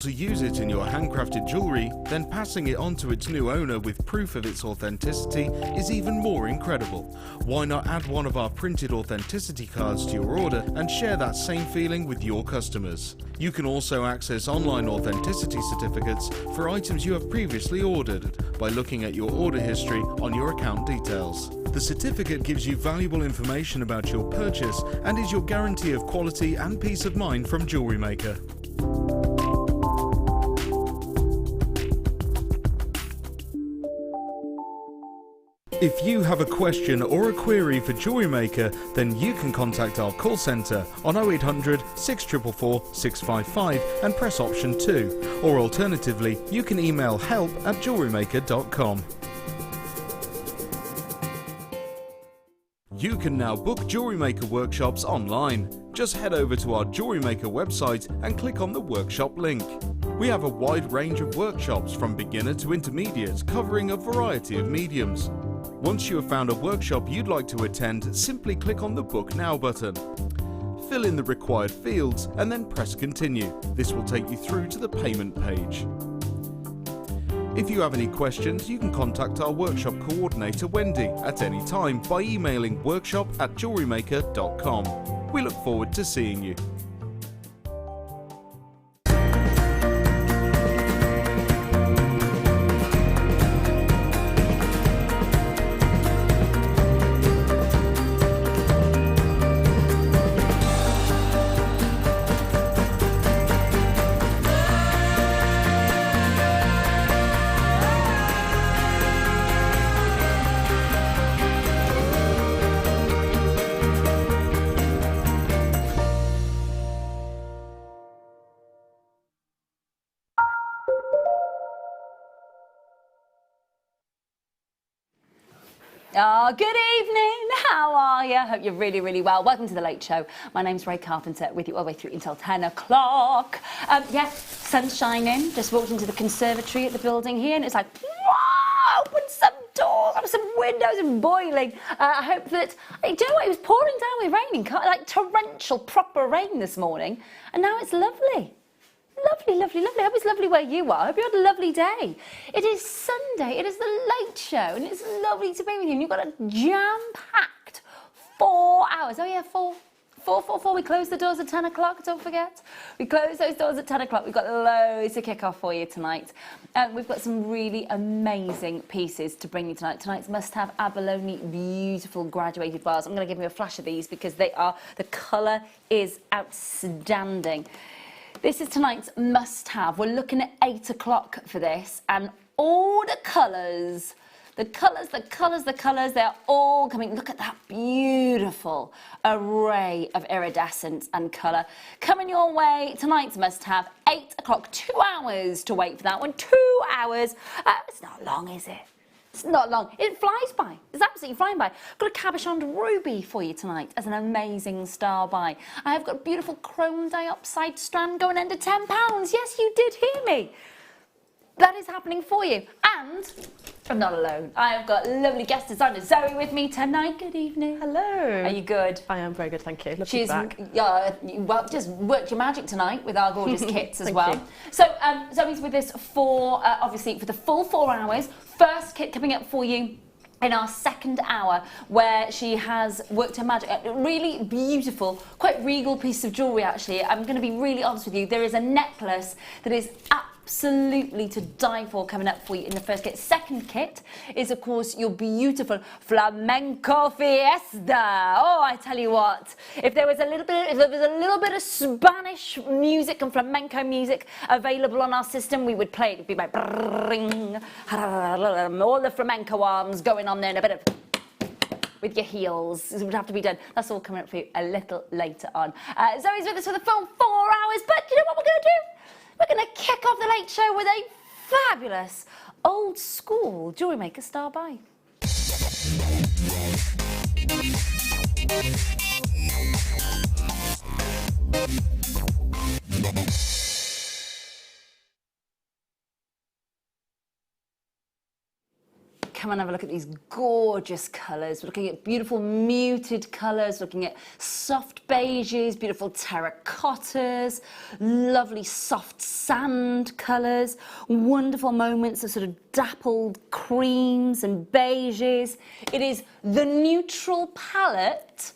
To use it in your handcrafted jewellery, then passing it on to its new owner with proof of its authenticity is even more incredible. Why not add one of our printed authenticity cards to your order and share that same feeling with your customers? You can also access online authenticity certificates for items you have previously ordered by looking at your order history on your account details. The certificate gives you valuable information about your purchase and is your guarantee of quality and peace of mind from Jewellery Maker. If you have a question or a query for Jewellery Maker, then you can contact our call centre on 0800 644 655 and press option 2, or alternatively you can email help@jewellerymaker.com. You can now book Jewellery Maker workshops online. Just head over to our Jewellery Maker website and click on the workshop link. We have a wide range of workshops from beginner to intermediate, covering a variety of mediums. Once you have found a workshop you'd like to attend, simply click on the Book Now button. Fill in the required fields and then press Continue. This will take you through to the payment page. If you have any questions, you can contact our workshop coordinator Wendy at any time by emailing workshop@jewellerymaker.com. We look forward to seeing you. Oh, good evening. How are you? Hope you're really, really well. Welcome to The Late Show. My name's Rae Carpenter, with you all the way through until 10 o'clock. Yeah, sun's shining. Just walked into the conservatory at the building here, and it's like, wow, open some doors, open some windows, and boiling. I hope that, do you know what? It was pouring down with raining, like torrential, proper rain this morning, and now it's lovely. Lovely, lovely, lovely. I hope it's lovely where you are. I hope you had a lovely day. It is Sunday. It is The Late Show, and it's lovely to be with you. And you've got a jam-packed 4 hours. Oh, yeah, four. We close the doors at 10 o'clock, don't forget. We close those doors at 10 o'clock. We've got loads to kick off for you tonight. We've got some really amazing pieces to bring you tonight. Tonight's must-have abalone, beautiful graduated bars. I'm going to give you a flash of these because the colour is outstanding. This is tonight's must-have. We're looking at 8 o'clock for this, and all the colours, they're all coming. Look at that beautiful array of iridescence and colour coming your way. Tonight's must-have, 8 o'clock, 2 hours to wait for that one. 2 hours. It's not long, is it? It's not long. It flies by. It's absolutely flying by. I've got a cabochon ruby for you tonight as an amazing star buy. I have got a beautiful chrome dioxide strand going under £10. Yes, you did hear me. That is happening for you. And I'm not alone. I have got lovely guest designer Zoe with me tonight. Good evening. Hello. Are you good? I am very good, thank you. She's back. Well, just worked your magic tonight with our gorgeous kits as well. You. So Zoe's with us for obviously for the full 4 hours. First kit coming up for you in our second hour, where she has worked her magic. A really beautiful, quite regal piece of jewellery, actually. I'm going to be really honest with you. There is a necklace that is absolutely to die for coming up for you in the first kit. Second kit is, of course, your beautiful flamenco fiesta. Oh, I tell you what, if there was a little bit of Spanish music and flamenco music available on our system, we would play it. It'd be like bring, all the flamenco arms going on there, and a bit of with your heels. It would have to be done. That's all coming up for you a little later on. Zoe's with us for the full 4 hours, but you know what we're going to do? We're going to kick off The Late Show with a fabulous old school Jewellery Maker star buy. come and have a look at these gorgeous colours. We're looking at beautiful muted colours, looking at soft beiges, beautiful terracottas, lovely soft sand colours, wonderful moments of sort of dappled creams and beiges. It is the neutral palette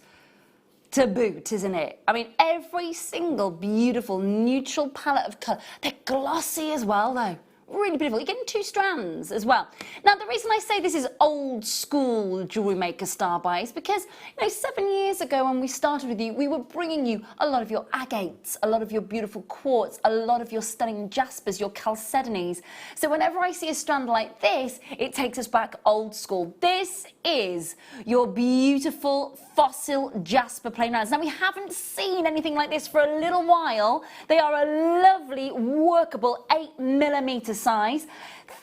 to boot, isn't it? I mean, every single beautiful neutral palette of colour. They're glossy as well, though. Really beautiful. You're getting 2 strands as well. Now, the reason I say this is old school Jewellery Maker star buy is because, 7 years ago when we started with you, we were bringing you a lot of your agates, a lot of your beautiful quartz, a lot of your stunning jaspers, your chalcedonies. So whenever I see a strand like this, it takes us back old school. This is your beautiful fossil jasper plain rounds. Now, we haven't seen anything like this for a little while. They are a lovely, workable 8mm size,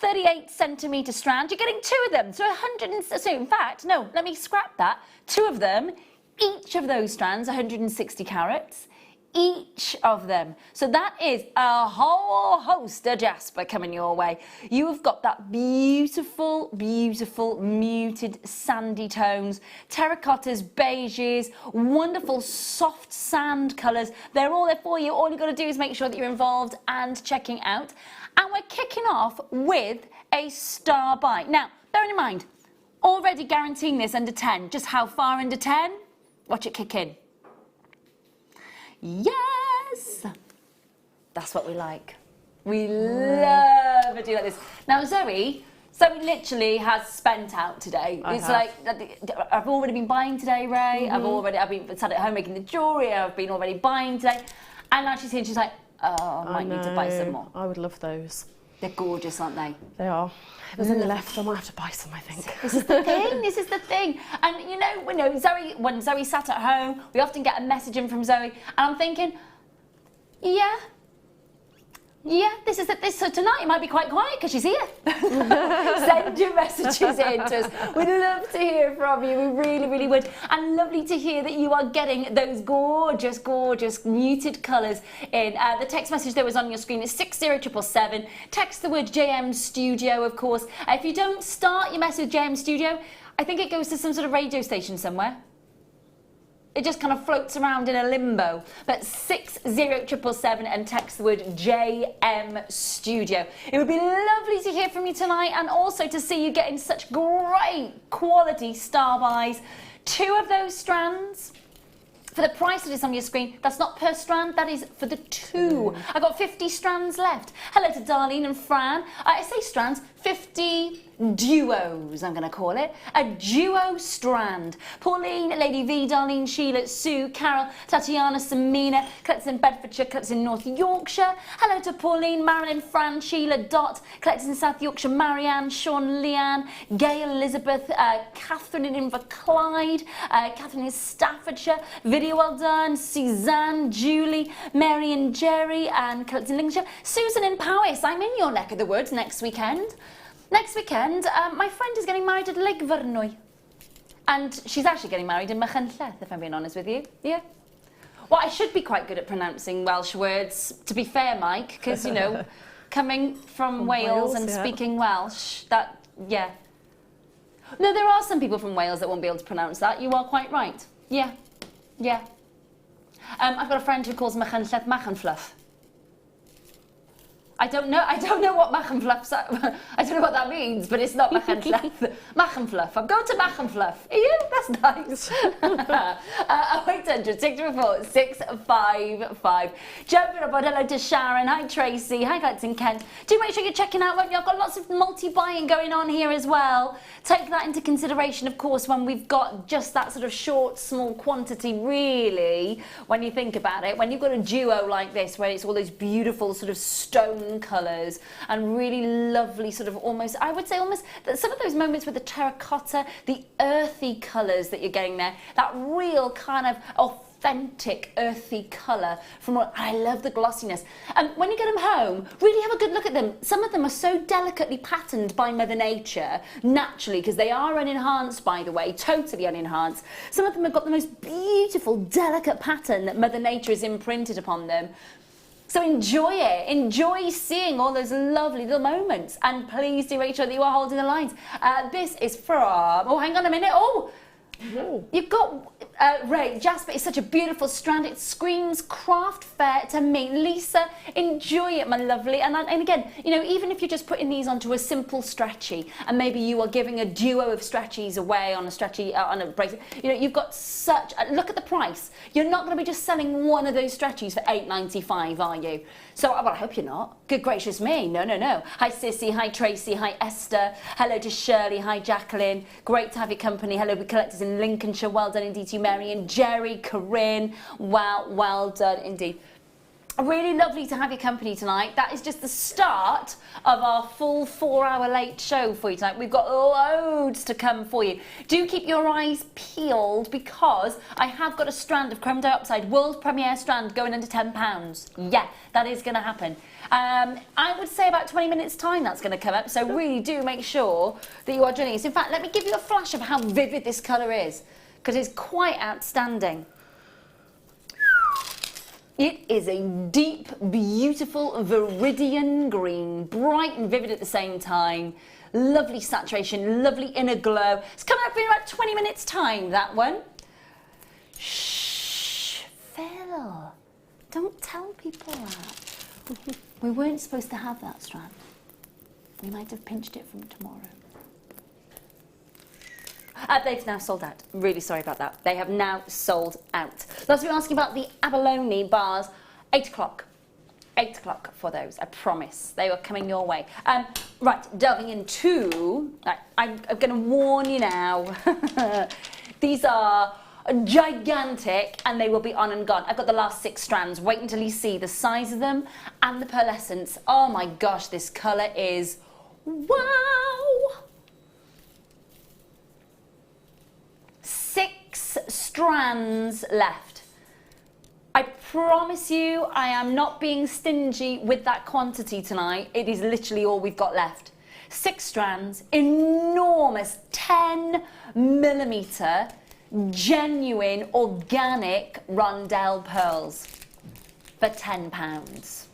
38cm strand. You're getting 2 of them, so 100. So in fact, no, let me scrap that. 2 of them, each of those strands, 160 carats. Each of them. So that is a whole host of jasper coming your way. You have got that beautiful, beautiful muted sandy tones, terracottas, beiges, wonderful soft sand colours. They're all there for you. All you've got to do is make sure that you're involved and checking out. And we're kicking off with a star buy. Now, bearing in mind, already guaranteeing this under 10. Just how far under 10? Watch it kick in. Yes! That's what we like. We love a deal like this. Now, Zoe literally has spent out today. Like, I've already been buying today, Rae. I've been sat at home making the jewellery. I've been already buying today. And now she's here and she's like, oh, I might need to buy some more. I would love those. They're gorgeous, aren't they? They are. If there's any left, I might have to buy some, I think. This is the thing, this is the thing. And when Zoe sat at home, we often get a message in from Zoe, and I'm thinking, yeah, this is this. So tonight it might be quite quiet because she's here. Send your messages in to us. We'd love to hear from you. We really, really would. And lovely to hear that you are getting those gorgeous, gorgeous muted colours in. The text message that was on your screen is 60777. Text the word JM Studio, of course. If you don't start your message with JM Studio, I think it goes to some sort of radio station somewhere. It just kind of floats around in a limbo. But 60777 and text the word JM Studio. It would be lovely to hear from you tonight and also to see you getting such great quality star buys. 2 of those strands. For the price that is on your screen, that's not per strand, that is for the 2. I've got 50 strands left. Hello to Darlene and Fran. I say strands, 50 duos, I'm going to call it. A duo strand. Pauline, Lady V, Darlene, Sheila, Sue, Carol, Tatiana, Samina, collects in Bedfordshire, collects in North Yorkshire. Hello to Pauline, Marilyn, Fran, Sheila, Dot, collects in South Yorkshire, Marianne, Sean, Leanne, Gail, Elizabeth, Catherine in Inverclyde, Catherine in Staffordshire, video well done, Suzanne, Julie, Mary and Jerry, and collects in Lincolnshire. Susan in Powys, I'm in your neck of the woods next weekend. Next weekend, my friend is getting married at Lake Vyrnwy. And she's actually getting married in Machynlleth, if I'm being honest with you. Yeah. Well, I should be quite good at pronouncing Welsh words, to be fair, Mike, because, coming from Wales and speaking Welsh, yeah. No, there are some people from Wales that won't be able to pronounce that. You are quite right. Yeah. I've got a friend who calls Machynlleth Machynfluff. I don't know what Machynfluff's. I don't know what that means, but it's not Machynlleth. Machynfluff. I'm going to Machynfluff. Are you? That's nice. 0800 644 655. Jumping up on hello to Sharon. Hi Tracy. Hi Collecting Kent. Do make sure you're checking out. I've got lots of multi-buying going on here as well. Take that into consideration, of course, when we've got just that sort of short, small quantity. Really, when you think about it, when you've got a duo like this, where it's all those beautiful sort of stone colours and really lovely sort of almost, I would say almost, some of those moments with the terracotta, the earthy colours that you're getting there, that real kind of authentic earthy colour from what I love the glossiness. And when you get them home, really have a good look at them. Some of them are so delicately patterned by Mother Nature, naturally, because they are unenhanced, by the way, totally unenhanced. Some of them have got the most beautiful, delicate pattern that Mother Nature has imprinted upon them. So enjoy it. Enjoy seeing all those lovely little moments. And please do make sure that you are holding the lines. This is from, oh, hang on a minute. Oh, you've got, Rae, Jasper is such a beautiful strand. It screams craft fair to me. Lisa, enjoy it, my lovely. And again, you know, even if you're just putting these onto a simple stretchy, and maybe you are giving a duo of stretchies away on a stretchy, on a bracelet, you know, you've got such, look at the price. You're not going to be just selling one of those stretchies for $8.95, are you? So, well, I hope you're not. Good gracious me. No, no, no. Hi, Sissy. Hi, Tracy. Hi, Esther. Hello to Shirley. Hi, Jacqueline. Great to have your company. Hello, we collectors in Lincolnshire. Well done indeed to you, Mary and Jerry, Corinne. Wow, well done indeed. Really lovely to have your company tonight. That is just the start of our full 4-hour late show for you tonight. We've got loads to come for you. Do keep your eyes peeled because I have got a strand of chrome dioxide, world premiere strand going under £10. Yeah, that is going to happen. I would say about 20 minutes time that's going to come up, so really do make sure that you are joining us. In fact, let me give you a flash of how vivid this colour is because it's quite outstanding. It is a deep, beautiful viridian green, bright and vivid at the same time. Lovely saturation, lovely inner glow. It's coming up in about 20 minutes time, that one. Shh, Phil, don't tell people that. We weren't supposed to have that strand. We might have pinched it from tomorrow. They've now sold out. Really sorry about that. They have now sold out. Lots of you asking about the abalone bars. 8 o'clock. 8 o'clock for those, I promise. They are coming your way. Right, delving into... I'm going to warn you now. These are gigantic and they will be on and gone. I've got the last 6 strands. Wait until you see the size of them and the pearlescence. Oh my gosh, this colour is... wow! 6 strands left. I promise you I am not being stingy with that quantity tonight. It is literally all we've got left. 6 strands, enormous 10mm genuine organic rondelle pearls for £10.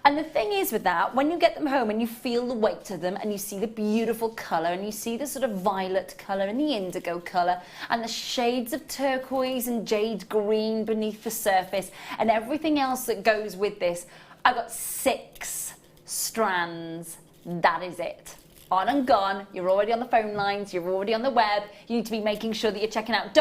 And the thing is with that, when you get them home and you feel the weight of them and you see the beautiful colour and you see the sort of violet colour and the indigo colour and the shades of turquoise and jade green beneath the surface and everything else that goes with this, I've got 6 strands. That is it. On and gone. You're already on the phone lines. You're already on the web. You need to be making sure that you're checking out.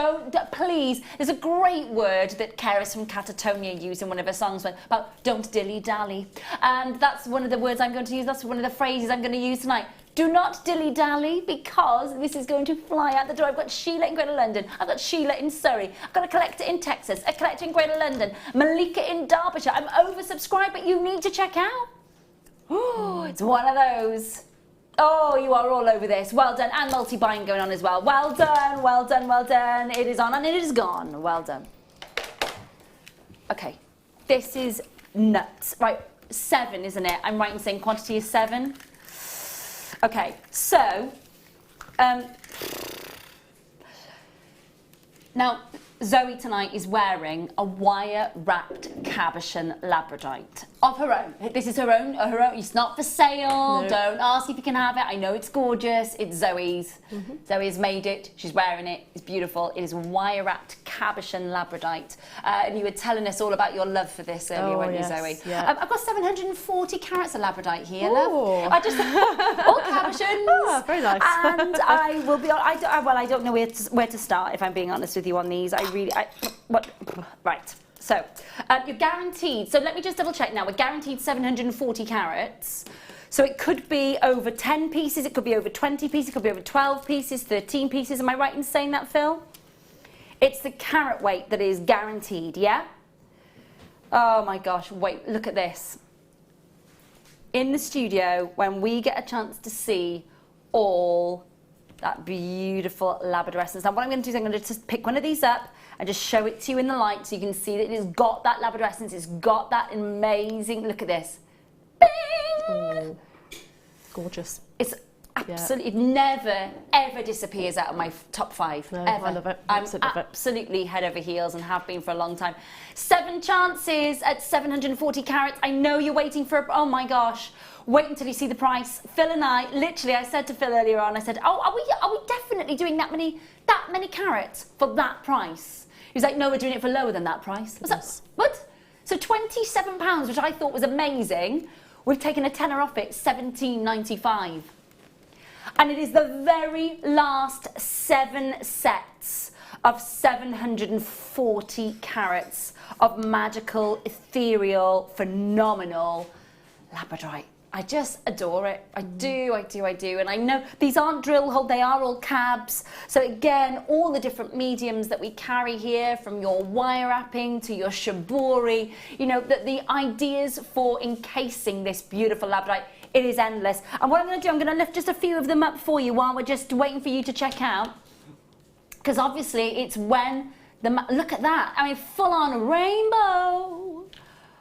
Please, there's a great word that Keris from Catatonia used in one of her songs about don't dilly-dally. And that's one of the words I'm going to use. That's one of the phrases I'm going to use tonight. Do not dilly-dally because this is going to fly out the door. I've got Sheila in Greater London. I've got Sheila in Surrey. I've got a collector in Texas, a collector in Greater London, Malika in Derbyshire. I'm oversubscribed, but you need to check out. Oh, it's one of those. Oh, you are all over this. Well done. And multi-buying going on as well. Well done, well done, well done. It is on and it is gone. Well done. Okay, this is nuts. Right, 7, isn't it? I'm right in saying quantity is 7. Okay, so, now, Zoe tonight is wearing a wire-wrapped cabochon labradorite of her own. This is her own. It's not for sale. No. Don't ask if you can have it. I know it's gorgeous. It's Zoe's. Zoe has made it. She's wearing it. It's beautiful. It is wire-wrapped cabochon labradorite. And you were telling us all about your love for this earlier, weren't you, Zoe? Yeah. I've got 740 carats of labradorite here, love. I just all cabochons. Oh, very nice. And I will be. I don't know where to start. If I'm being honest with you on these, right. So, you're guaranteed, so let me just double check now, we're guaranteed 740 carats. So it could be over 10 pieces, it could be over 20 pieces, it could be over 12 pieces, 13 pieces. Am I right in saying that, Phil? It's the carat weight that is guaranteed, yeah? Oh my gosh, wait, look at this. In the studio, when we get a chance to see all that beautiful labrador essence. Now what I'm going to do is I'm going to just pick one of these up and just show it to you in the light so you can see that it's got that labrador essence, it's got that amazing, look at this. Bing! Oh, gorgeous. It's absolutely, it never, ever disappears out of my top 5. No, ever. I love it. I'm Absolutely love it. absolutely head over heels and have been for a long time. 7 chances at 740 carats. I know you're waiting for, oh my gosh. Wait until you see the price. Phil and I, literally, I said to Phil earlier on, I said, oh, are we definitely doing that many carats for that price? He was like, no, we're doing it for lower than that price. Was that, what? So £27, which I thought was amazing. We've taken a tenner off it, £17.95. And it is the very last 7 sets of 740 carats of magical, ethereal, phenomenal labradorite. I just adore it. I do. And I know these aren't drill hole, they are all cabs. So again, all the different mediums that we carry here, from your wire wrapping to your shibori, you know, the ideas for encasing this beautiful labradorite, it is endless. And what I'm going to do, I'm going to lift just a few of them up for you while we're just waiting for you to check out. Because obviously it's when look at that. I mean, full on rainbow.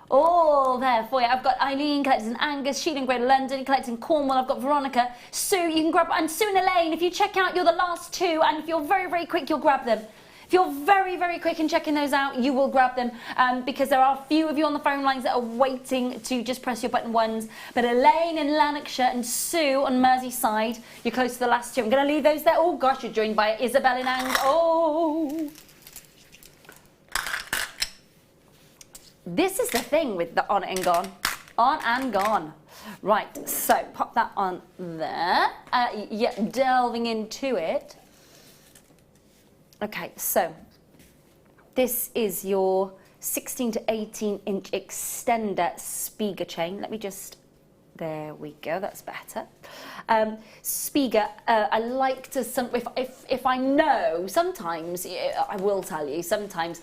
All there for you. I've got Eileen collected in Angus, Sheila in Greater London, collected in Cornwall. I've got Veronica, Sue, you can grab, and Sue and Elaine, if you check out, you're the last 2, and if you're very, very quick, you'll grab them. If you're very, very quick in checking those out, you will grab them, because there are a few of you on the phone lines that are waiting to just press your button ones. But Elaine in Lanarkshire and Sue on Merseyside, you're close to the last 2. I'm going to leave those there. Oh gosh, you're joined by Isabel in Ang. Oh. This is the thing with the on and gone. On and gone. Right, so pop that on there. Yeah, delving into it. Okay, so this is your 16 to 18 inch extender Spiga chain. Let me just, there we go, that's better. Spiga, I like to, if I know, sometimes, I will tell you, sometimes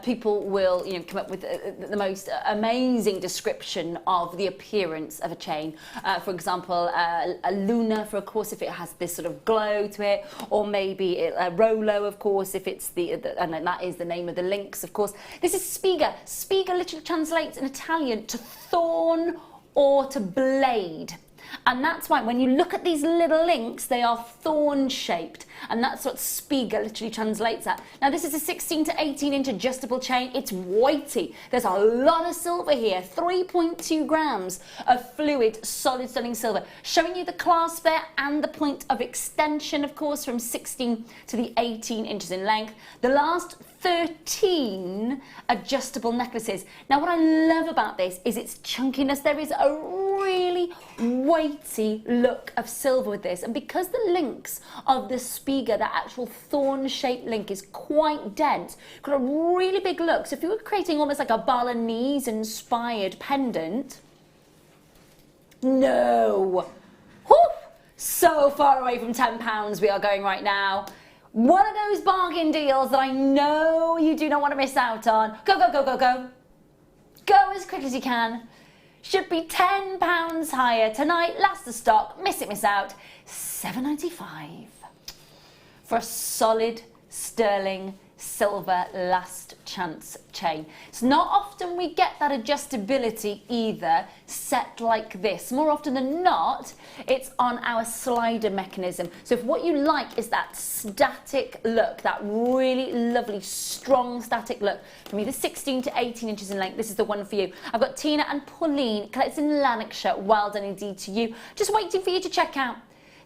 people will, you know, come up with the most amazing description of the appearance of a chain. For example, a Luna, for of course, if it has this sort of glow to it, or maybe a Rolo, of course, if it's and that is the name of the links, of course. This is Spiga. Spiga literally translates in Italian to thorn or to blade. And that's why when you look at these little links, they are thorn shaped, and that's what Spiga literally translates at. Now this is a 16 to 18 inch adjustable chain. It's weighty. There's a lot of silver here, 3.2 grams of fluid solid sterling silver, showing you the clasp there and the point of extension, of course, from 16 to the 18 inches in length. The last 13 adjustable necklaces. Now what I love about this is its chunkiness. There is a really weighty look of silver with this, and because the links of the Spiga, that actual thorn shaped link, is quite dense, got a really big look. So if you were creating almost like a Balinese inspired pendant, no, whew, so far away from £10 we are going right now. One of those bargain deals that I know you do not want to miss out on. Go, go, go, go, go. Go as quick as you can. Should be £10 higher tonight. Last of stock. Miss it, miss out. £7.95 for a solid sterling silver last chance chain. It's not often we get that adjustability either set like this. More often than not, it's on our slider mechanism. So if what you like is that static look, that really lovely strong static look, from either 16 to 18 inches in length, this is the one for you. I've got Tina and Pauline collected in Lanarkshire. Well done indeed to you. Just waiting for you to check out.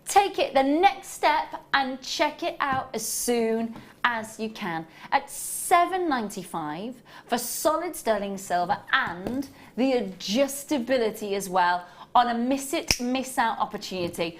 Take it the next step and check it out as soon as you can at £7.95 for solid sterling silver and the adjustability as well on a miss it, miss out opportunity.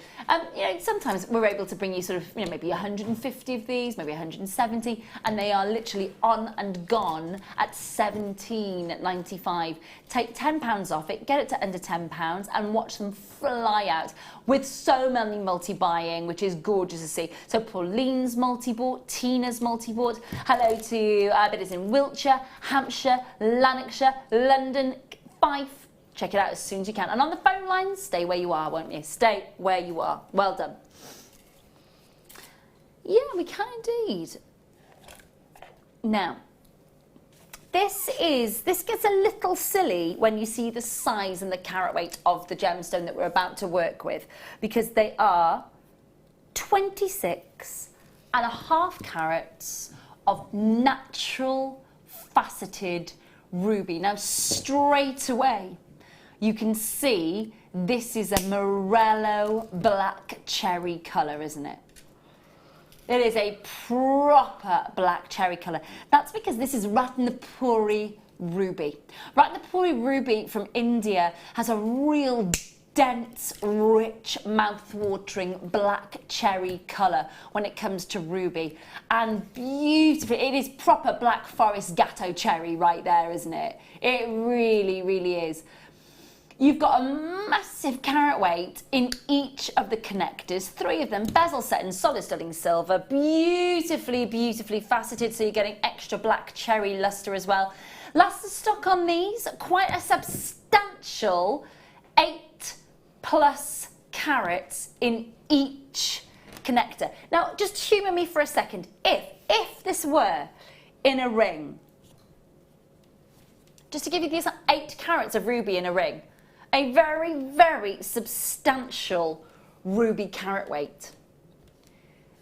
You know, sometimes we're able to bring you sort of, you know, maybe 150 of these, maybe 170, and they are literally on and gone at £17.95. Take £10 off it, get it to under £10 and watch them fly out with so many multi-buying, which is gorgeous to see. So Pauline's multi-bought, Tina's multi-bought. Hello to that is in Wiltshire, Hampshire, Lanarkshire, London, Fife. Check it out as soon as you can. And on the phone lines, stay where you are, won't you? Stay where you are. Well done. Yeah, we can indeed. Now, this gets a little silly when you see the size and the carat weight of the gemstone that we're about to work with, because they are 26.5 carats of natural faceted ruby. Now straight away you can see this is a morello black cherry colour, isn't it? It is a proper black cherry colour. That's because this is Ratnapuri ruby. Ratnapuri ruby from India has a real dense, rich, mouth-watering black cherry colour when it comes to ruby. And beautiful, it is proper Black Forest Gatto cherry right there, isn't it? It really, really is. You've got a massive carat weight in each of the connectors, 3 of them, bezel set in solid sterling silver, beautifully, beautifully faceted, so you're getting extra black cherry lustre as well. Lustre stock on these, quite a substantial 8+ carats in each connector. Now, just humour me for a second. If this were in a ring, just to give you these 8 carats of ruby in a ring, a very, very substantial ruby carat weight.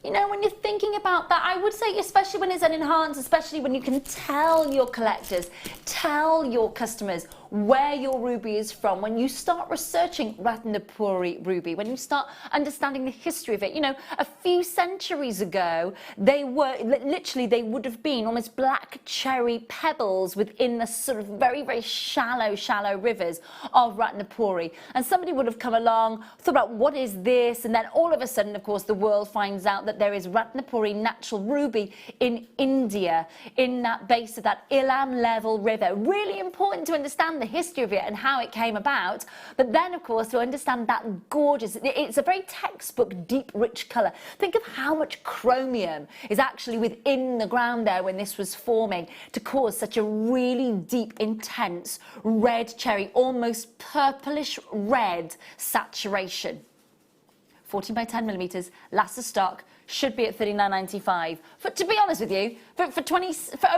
You know, when you're thinking about that, I would say, especially when it's an enhanced, especially when you can tell your collectors, tell your customers where your ruby is from, when you start researching Ratnapuri ruby, when you start understanding the history of it. You know, a few centuries ago, they were, literally, they would have been almost black cherry pebbles within the sort of very, very shallow rivers of Ratnapuri. And somebody would have come along, thought about what is this, and then all of a sudden, of course, the world finds out that there is Ratnapuri natural ruby in India, in that base of that Ilam level river. Really important to understand the history of it and how it came about, but then of course to understand that gorgeous, it's a very textbook deep rich colour. Think of how much chromium is actually within the ground there when this was forming to cause such a really deep, intense red cherry, almost purplish red saturation. 14 by 10 millimeters, lasted stock, should be at $39.95. But to be honest with you, for over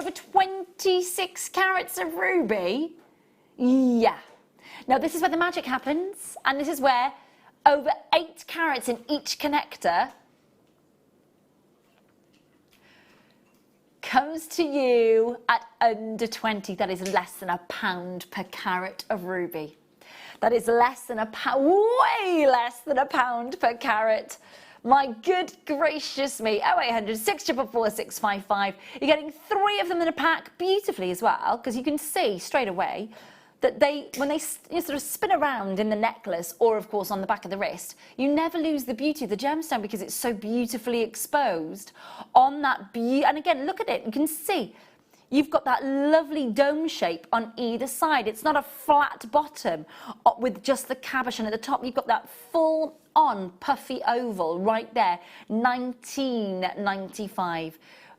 26 carats of ruby, yeah. Now this is where the magic happens, and this is where over 8 carats in each connector comes to you at under 20. That is less than £1 per carat of ruby. That is less than £1, way less than £1 per carat. My good gracious me. 0800 644 655. You're getting 3 of them in a pack, beautifully as well, because you can see straight away that when they sort of spin around in the necklace, or of course on the back of the wrist, you never lose the beauty of the gemstone because it's so beautifully exposed on that. And again, look at it. You can see you've got that lovely dome shape on either side. It's not a flat bottom with just the cabochon at the top. You've got that full on puffy oval right there. $19.95.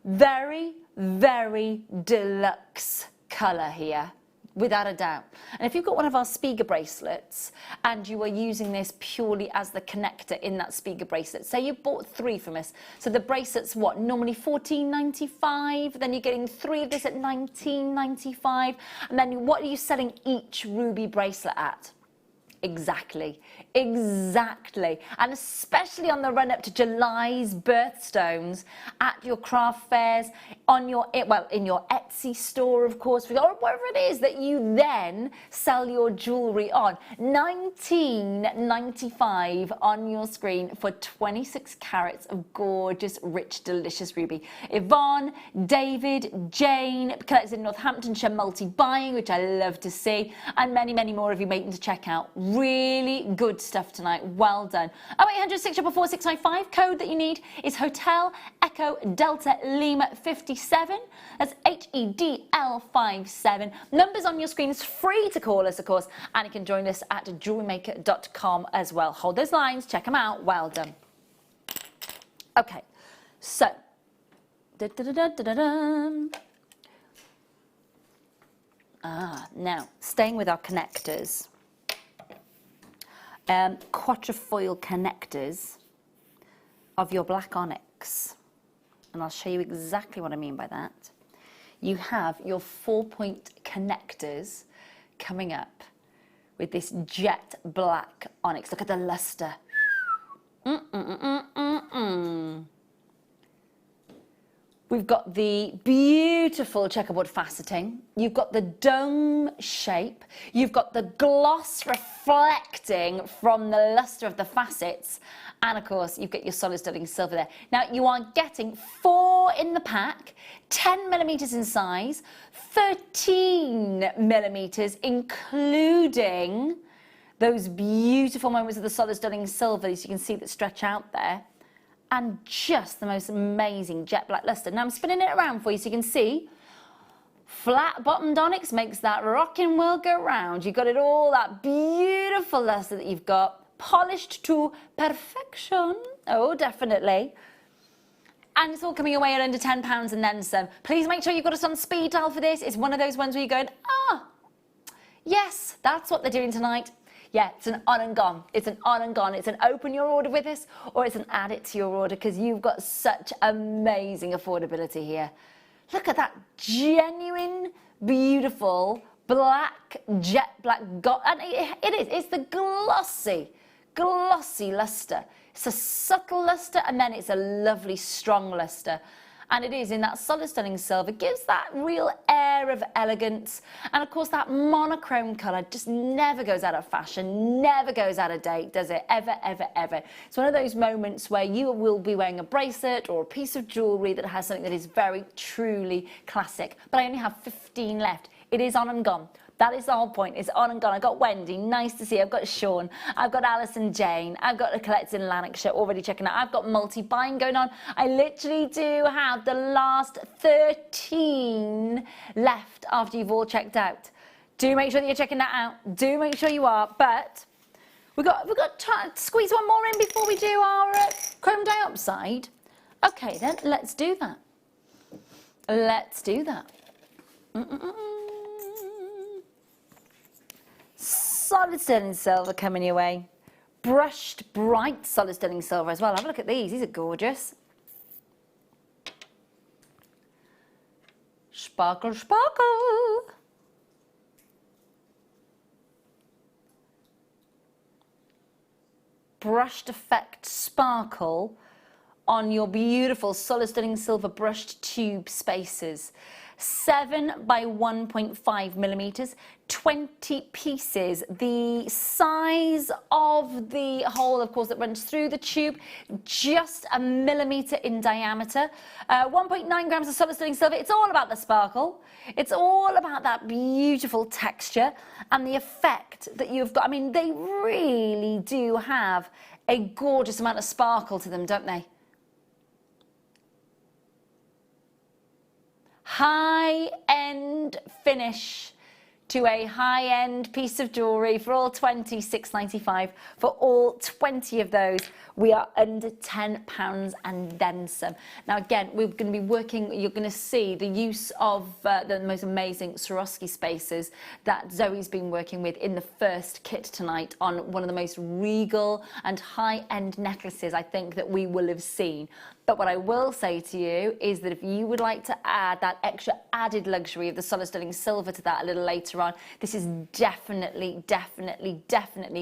Very, very deluxe colour here, without a doubt. And if you've got one of our Spiga bracelets and you are using this purely as the connector in that Spiga bracelet, say you bought 3 from us, so the bracelet's what, normally $14.95, then you're getting 3 of this at $19.95, and then what are you selling each ruby bracelet at? Exactly. And especially on the run up to July's birthstones, at your craft fairs, on your, well, in your Etsy store, of course, or wherever it is that you then sell your jewellery on. $19.95 on your screen for 26 carats of gorgeous, rich, delicious ruby. Yvonne, David, Jane, collected in Northamptonshire, multi-buying, which I love to see, and many, many more of you waiting to check out. Really good stuff tonight. Well done. 0800 644 655. Code that you need is Hotel Echo Delta Lima 57. That's HEDL57. Numbers on your screen. Is free to call us, of course, and you can join us at JewelleryMaker.com as well. Hold those lines. Check them out. Well done. Okay, so now staying with our connectors. Quatrefoil connectors of your black onyx, and I'll show you exactly what I mean by that. You have your 4-point connectors coming up with this jet black onyx. Look at the luster. We've got the beautiful checkerboard faceting. You've got the dome shape. You've got the gloss reflecting from the luster of the facets. And of course, you've got your solid sterling silver there. Now, you are getting 4 in the pack, 10 millimeters in size, 13 millimeters, including those beautiful moments of the solid sterling silver, as you can see that stretch out there. And just the most amazing jet black luster. Now I'm spinning it around for you so you can see. Flat bottomed onyx makes that rocking world go round. You've got it all, that beautiful luster that you've got, polished to perfection. Oh, definitely. And it's all coming away at under £10 and then some. Please make sure you've got us on speed dial for this. It's one of those ones where you're going, ah, yes, that's what they're doing tonight. Yeah, it's an on and gone. It's an on and gone. It's an open your order with us, or it's an add it to your order, because you've got such amazing affordability here. Look at that genuine, beautiful, black, jet black, and it is, it's the glossy luster. It's a subtle luster, and then it's a lovely, strong luster. And it is in that solid sterling silver, gives that real air of elegance. And of course, that monochrome colour just never goes out of fashion, never goes out of date, does it? Ever, ever, ever. It's one of those moments where you will be wearing a bracelet or a piece of jewellery that has something that is very, truly classic. But I only have 15 left. It is on and gone. That is the whole point. It's on and gone. I've got Wendy, nice to see you. I've got Sean. I've got Alison Jane. I've got the collectors in Lanarkshire already checking out. I've got multi-buying going on. I literally do have the last 13 left after you've all checked out. Do make sure that you're checking that out. Do make sure you are. But we've got to squeeze one more in before we do our chrome dioxide. Okay, then let's do that. Let's do that. Solid sterling silver coming your way. Brushed bright solid sterling silver as well. Have a look at these. These are gorgeous. Sparkle, sparkle. Brushed effect sparkle on your beautiful solid sterling silver brushed tube spaces. 7 by 1.5 millimeters, 20 pieces. The size of the hole, of course, that runs through the tube, just a millimeter in diameter. 1.9 grams of solid sterling silver. It's all about the sparkle. It's all about that beautiful texture and the effect that you've got. I mean, they really do have a gorgeous amount of sparkle to them, don't they? High-end finish to a high-end piece of jewellery for all 20, £6.95. For all 20 of those, we are under £10 and then some. Now again, we're going to be working, you're going to see the use of the most amazing Swarovski spaces that Zoe's been working with in the first kit tonight on one of the most regal and high-end necklaces I think that we will have seen. But what I will say to you is that if you would like to add that extra added luxury of the solid sterling silver to that a little later on, this is definitely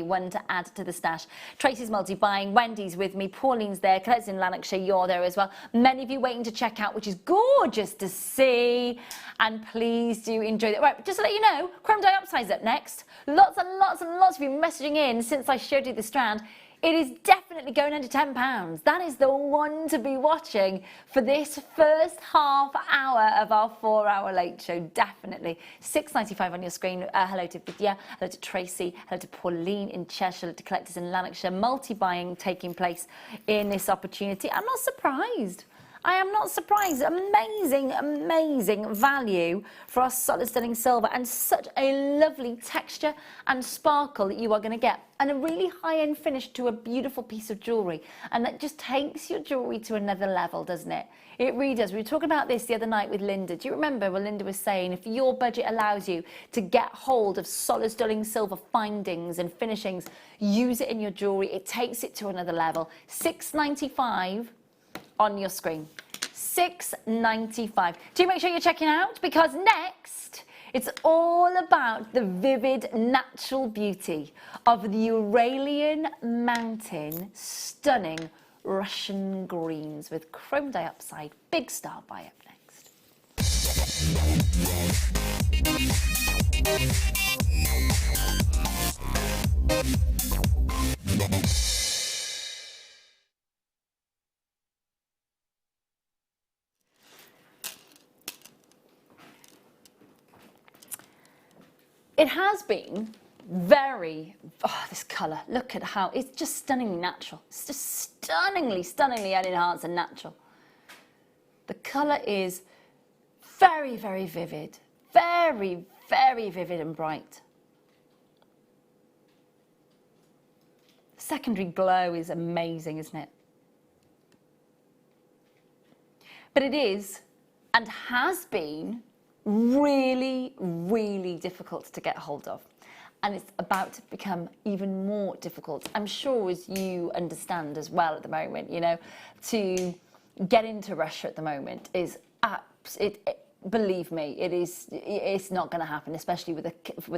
one to add to the stash. Tracy's multi-buying, Wendy's with me, Pauline's there, Colette's in Lanarkshire, you're there as well. Many of you waiting to check out, which is gorgeous to see. And please do enjoy that. Right, just to let you know, chrome dioxide's up next. Lots and lots and lots of you messaging in since I showed you the strand. It is definitely going under £10. That is the one to be watching for this first half hour of our 4-hour late show, definitely. £6.95 on your screen. Hello to Vidya, hello to Tracy, hello to Pauline in Cheshire, hello to collectors in Lanarkshire. Multi-buying taking place in this opportunity. I'm not surprised. I am not surprised. Amazing, amazing value for our solid sterling silver and such a lovely texture and sparkle that you are going to get. And a really high-end finish to a beautiful piece of jewellery. And that just takes your jewellery to another level, doesn't it? It really does. We were talking about this the other night with Linda. Do you remember what Linda was saying? If your budget allows you to get hold of solid sterling silver findings and finishings, use it in your jewellery. It takes it to another level. £6.95 on your screen. £6.95. Do make sure you're checking out, because next It's all about the vivid natural beauty of the Uralian Mountain stunning Russian greens with chrome diopside big star by up next. It has been very, this colour, look at how, it's just stunningly natural. It's just stunningly enhanced and natural. The colour is very, very vivid, very, very vivid and bright. The secondary glow is amazing, isn't it? But it is, and has been, really, really difficult to get hold of. And it's about to become even more difficult, I'm sure, as you understand as well at the moment, you know, to get into Russia at the moment is, believe me, it's not going to happen, especially with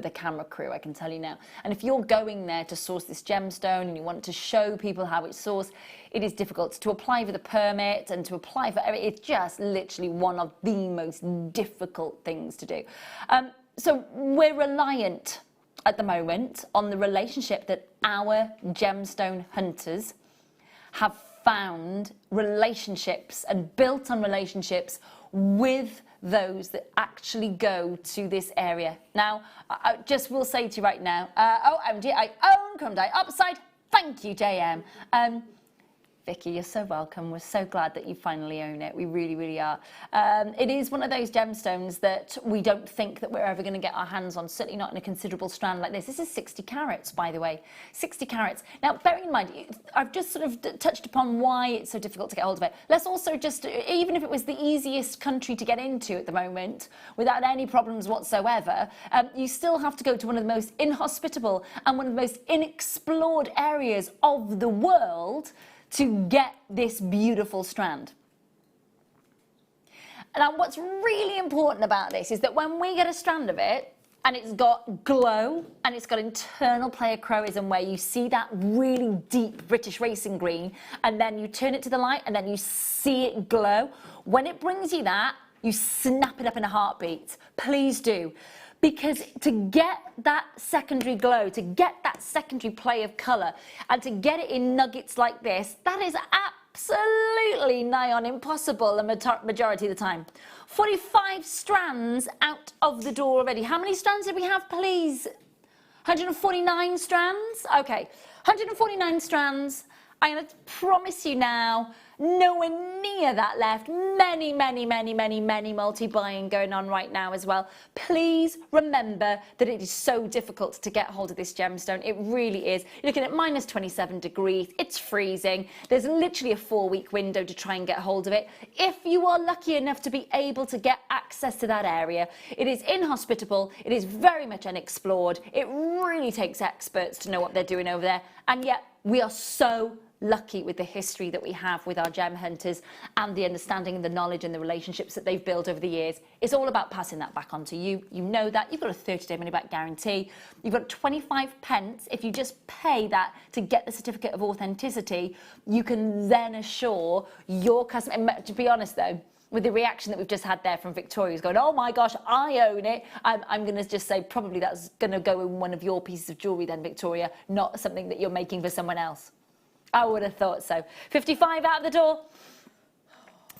a camera crew, I can tell you now. And if you're going there to source this gemstone and you want to show people how it's sourced, it is difficult to apply for the permit and to apply for, it's just literally one of the most difficult things to do. So we're reliant at the moment on the relationship that our gemstone hunters have found relationships and built on relationships with those that actually go to this area. Now, I just will say to you right now, OMG, I own chrome diopside. Thank you, JM. Vicky, you're so welcome. We're so glad that you finally own it. We really, really are. It is one of those gemstones that we don't think that we're ever going to get our hands on, certainly not in a considerable strand like this. This is 60 carats, by the way, 60 carats. Now, bearing in mind, I've just sort of touched upon why it's so difficult to get hold of it. Let's also just, even if it was the easiest country to get into at the moment, without any problems whatsoever, you still have to go to one of the most inhospitable and one of the most inexplored areas of the world to get this beautiful strand. Now, what's really important about this is that when we get a strand of it, and it's got glow, and it's got internal pleochroism where you see that really deep British racing green, and then you turn it to the light, and then you see it glow. When it brings you that, you snap it up in a heartbeat. Please do. Because to get that secondary glow, to get that secondary play of colour, and to get it in nuggets like this, that is absolutely nigh on impossible the majority of the time. 45 strands out of the door already. How many strands did we have, please? 149 strands? Okay, 149 strands. I'm going to promise you now, nowhere near that left. Many multi-buying going on right now as well. Please remember that it is so difficult to get hold of this gemstone. It really is. You're looking at minus 27 degrees. It's freezing. There's literally a 4-week window to try and get hold of it. If you are lucky enough to be able to get access to that area, it is inhospitable. It is very much unexplored. It really takes experts to know what they're doing over there. And yet we are so lucky with the history that we have with our gem hunters and the understanding and the knowledge and the relationships that they've built over the years. It's all about passing that back on to you. You know that. You've got a 30-day money-back guarantee. You've got 25 pence. If you just pay that to get the certificate of authenticity, you can then assure your customer. And to be honest, though, with the reaction that we've just had there from Victoria, who's going, oh my gosh, I own it. I'm going to just say probably that's going to go in one of your pieces of jewellery then, Victoria, not something that you're making for someone else. I would have thought so. 55 out the door.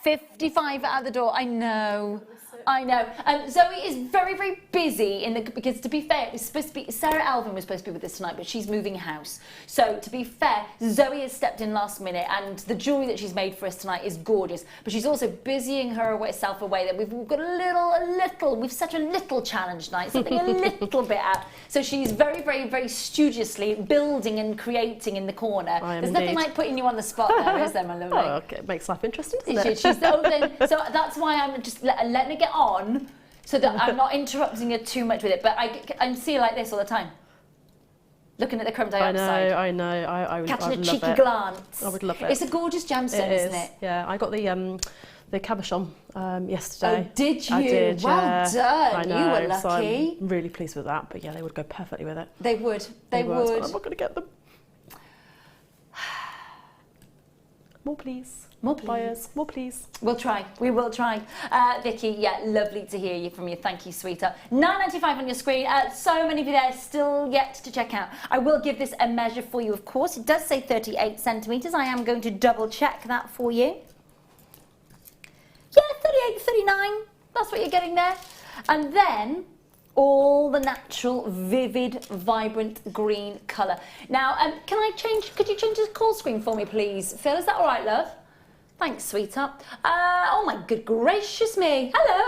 55 out the door. I know. I know. Zoe is very, very busy because to be fair, it was supposed to be Sarah Alvin was supposed to be with us tonight, but she's moving house. So to be fair, Zoe has stepped in last minute, and the jewellery that she's made for us tonight is gorgeous. But she's also busying herself away. That we've got we've such a little challenge tonight, something a little bit out. So she's very, very, very studiously building and creating in the corner. There's nothing like putting you on the spot there, is there, my lovely? Oh, okay. It makes life interesting, doesn't it? So that's why I'm just letting it get on, so that I'm not interrupting her too much with it. But I see her like this all the time, looking at the chrome dioxide. I know. I would catching love a cheeky it. glance. I would love it. It's a gorgeous gemstone, isn't it? Yeah, I got the the cabochon yesterday. Oh, did you? I did, well yeah. done. I know, You were lucky. So I'm really pleased with that. But yeah, they would go perfectly with it. They would. They would. So I'm not going to get them. More please. More please. Buyers, more please. We'll try. We will try. Vicky, yeah, lovely to hear from you. Thank you, sweetheart. $9.95 on your screen. So many of you there still yet to check out. I will give this a measure for you, of course. It does say 38 centimetres. I am going to double check that for you. Yeah, 38, 39. That's what you're getting there. And then all the natural, vivid, vibrant green colour. Now, could you change the call screen for me, please? Phil, is that all right, love? Thanks, sweetheart. Oh my good gracious me. Hello,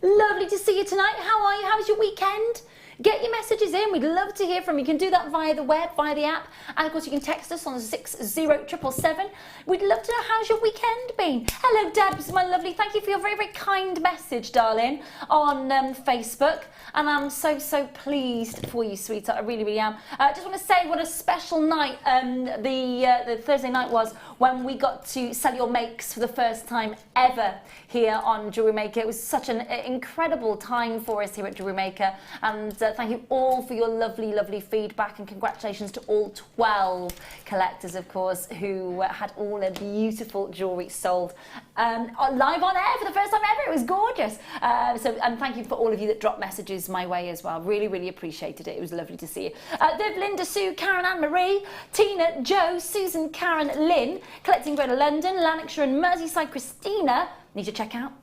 everyone. Lovely to see you tonight. How are you? How was your weekend? Get your messages in. We'd love to hear from you. You can do that via the web, via the app. And of course, you can text us on 60777. We'd love to know how's your weekend been. Hello, Debs, my lovely. Thank you for your very, very kind message, darling, on Facebook. And I'm so, so pleased for you, sweetheart. I really, really am. I just want to say what a special night the Thursday night was when we got to sell your makes for the first time ever here on Jewellery Maker. It was such an incredible time for us here at Jewellery Maker. And thank you all for your lovely, lovely feedback, and congratulations to all 12 collectors, of course, who had all their beautiful jewellery sold live on air for the first time ever. It was gorgeous. And thank you for all of you that dropped messages my way as well. Really, really appreciated it. It was lovely to see you. Viv, Linda, Sue, Karen, Anne-Marie, Tina, Joe, Susan, Karen, Lynn, Collecting Greater London, Lanarkshire and Merseyside, Christina. Need to check out.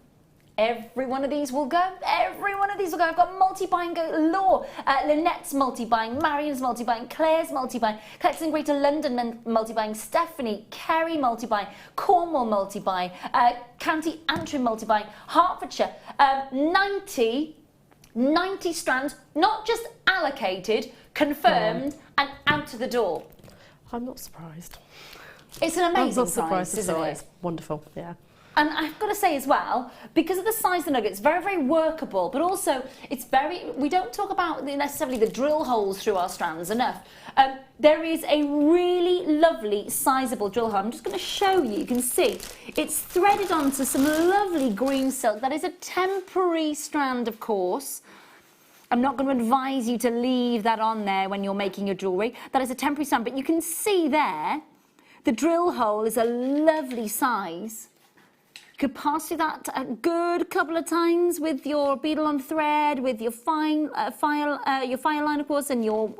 Every one of these will go. Every one of these will go. I've got multi-buying galore. Lynette's multi-buying, Marion's multi-buying, Claire's multi-buying, Collecting Greater London multi-buying, Stephanie, Kerry multi-buying, Cornwall multi-buying, County Antrim multi-buying, Hertfordshire, 90 strands, not just allocated, confirmed, and out of the door. I'm not surprised. It's an amazing I'm not surprised price, isn't it? It's wonderful, yeah. And I've got to say as well, because of the size of the nugget, it's very, very workable, but also we don't talk about necessarily the drill holes through our strands enough. There is a really lovely, sizable drill hole. I'm just going to show you. You can see it's threaded onto some lovely green silk. That is a temporary strand, of course. I'm not going to advise you to leave that on there when you're making your jewellery. That is a temporary strand, but you can see there, the drill hole is a lovely size. You could pass through that a good couple of times with your beadle on thread, with your file line, of course, and your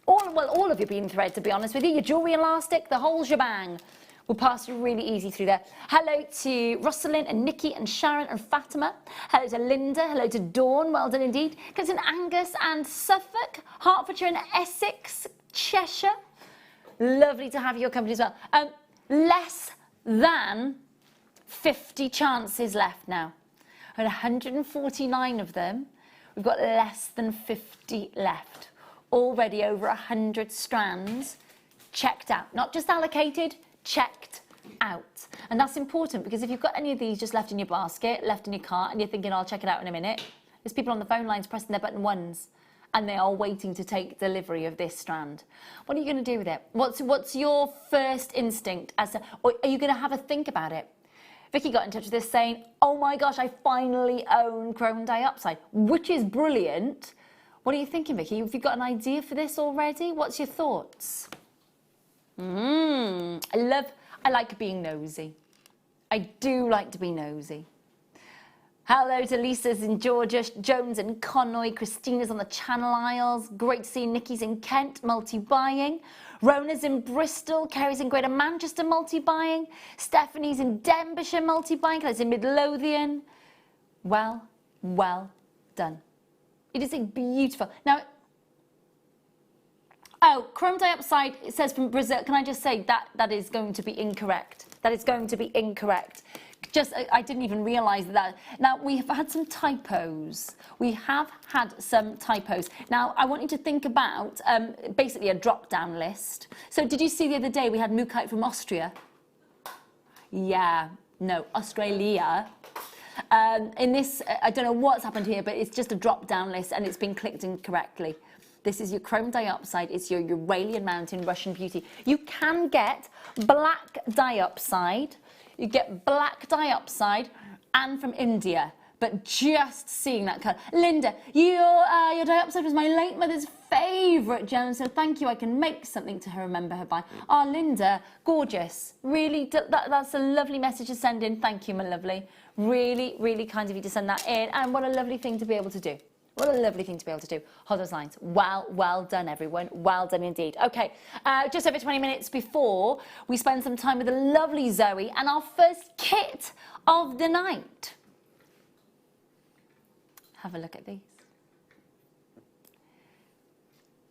all of your beading thread, to be honest with you. Your jewellery elastic, the whole shebang will pass you really easy through there. Hello to Rosalind and Nikki and Sharon and Fatima. Hello to Linda. Hello to Dawn. Well done indeed. Goes in Angus and Suffolk, Hertfordshire and Essex, Cheshire. Lovely to have your company as well. Less than 50 chances left now. And 149 of them, we've got less than 50 left. Already over 100 strands checked out. Not just allocated, checked out. And that's important, because if you've got any of these just left in your basket, left in your cart, and you're thinking, I'll check it out in a minute, there's people on the phone lines pressing their button ones, and they are waiting to take delivery of this strand. What are you going to do with it? What's your first instinct? Or are you going to have a think about it? Vicky got in touch with us saying, oh my gosh, I finally own chrome diopside, which is brilliant. What are you thinking, Vicky? Have you got an idea for this already? What's your thoughts? I like being nosy. I do like to be nosy. Hello to Lisa's in Georgia, Jones in Connoy, Christina's on the Channel Isles. Great to see Nikki's in Kent, multi-buying. Rona's in Bristol, Kerry's in Greater Manchester, multi-buying. Stephanie's in Denbighshire, multi-buying. Claire's in Midlothian. Well done. It is beautiful. Now, chrome diopside, it says from Brazil. Can I just say that is going to be incorrect. That is going to be incorrect. I didn't even realise that. Now, we have had some typos. We have had some typos. Now, I want you to think about basically a drop-down list. So did you see the other day we had Mukite from Austria? Yeah, no, Australia. In this, I don't know what's happened here, but it's just a drop-down list and it's been clicked incorrectly. This is your chrome diopside. It's your Uralian Mountain Russian Beauty. You can get black diopside. You get black dioxide and from India. But just seeing that colour. Linda, your dioxide was my late mother's favourite gem, so thank you. I can make something to her, remember her by. Oh, Linda, gorgeous. Really, that's a lovely message to send in. Thank you, my lovely. Really, really kind of you to send that in. And what a lovely thing to be able to do. What a lovely thing to be able to do. Hold those lines. Well done, everyone. Well done indeed. Okay, just over 20 minutes before we spend some time with the lovely Zoe and our first kit of the night. Have a look at these.